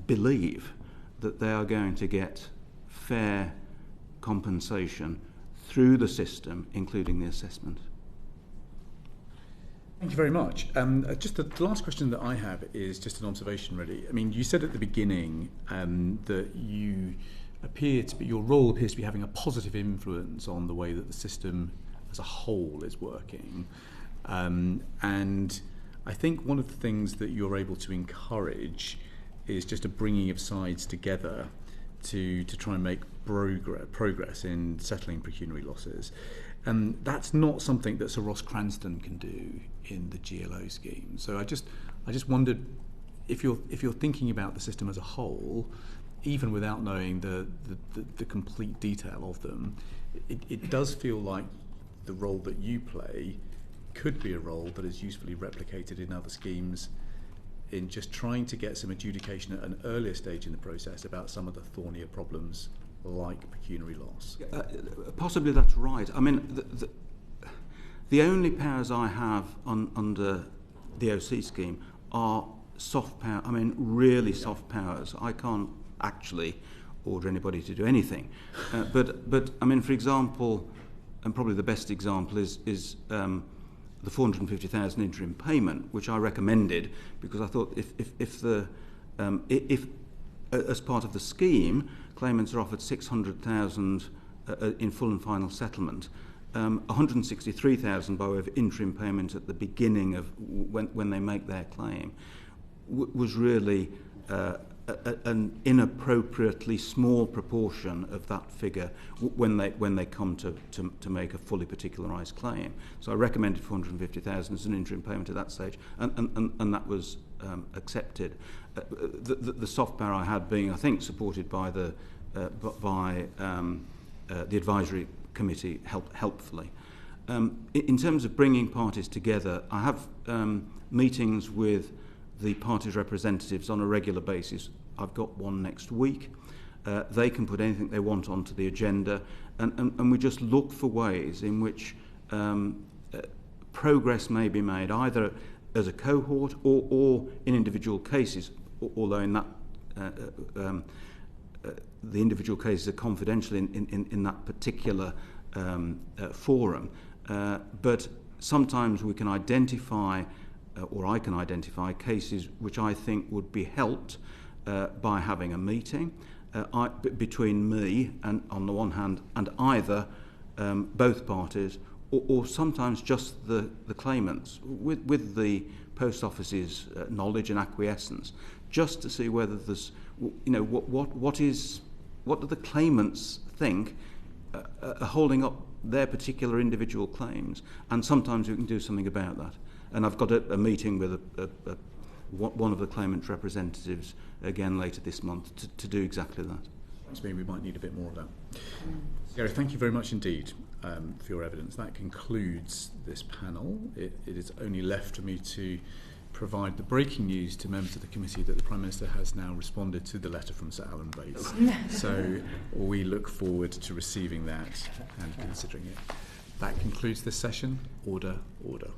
believe that they are going to get fair compensation through the system, including the assessment. Thank you very much. Just the last question that I have is just an observation, really. I mean, you said at the beginning that your role appears to be having a positive influence on the way that the system as a whole is working. And I think one of the things that you're able to encourage is just a bringing of sides together to try and make progress in settling pecuniary losses. And that's not something that Sir Ross Cranston can do in the GLO scheme. So I just wondered if you're thinking about the system as a whole, even without knowing the complete detail of them, it does feel like the role that you play could be a role that is usefully replicated in other schemes, in just trying to get some adjudication at an earlier stage in the process about some of the thornier problems like pecuniary loss. Possibly that's right. I mean, the only powers I have under the OC scheme are soft power. I mean, really soft powers. I can't actually order anybody to do anything. But I mean, for example, and probably the best example is the 450,000 interim payment, which I recommended because I thought if as part of the scheme, claimants are offered 600,000 in full and final settlement, 163,000 by way of interim payment at the beginning of when they make their claim, was really an inappropriately small proportion of that figure when they come to make a fully particularised claim. So I recommended 450,000 as an interim payment at that stage, and that was accepted. The soft bar I had being, I think, supported by the advisory committee helpfully. In terms of bringing parties together, I have meetings with the parties' representatives on a regular basis. I've got one next week. They can put anything they want onto the agenda, and we just look for ways in which progress may be made, either as a cohort or in individual cases, although in that the individual cases are confidential in that particular forum. But sometimes we can identify, or I can identify, cases which I think would be helped by having a meeting between me and, on the one hand, and either both parties, or sometimes just the claimants, with the post office's knowledge and acquiescence, just to see whether there's, what do the claimants think are holding up their particular individual claims, and sometimes we can do something about that. And I've got a meeting with one of the claimant representatives again later this month to do exactly that. Seems to me we might need a bit more of that. Gary, thank you very much indeed for your evidence. That concludes this panel. It is only left for me to provide the breaking news to members of the committee that the Prime Minister has now responded to the letter from Sir Alan Bates. So we look forward to receiving that and considering it. That concludes this session. Order, order.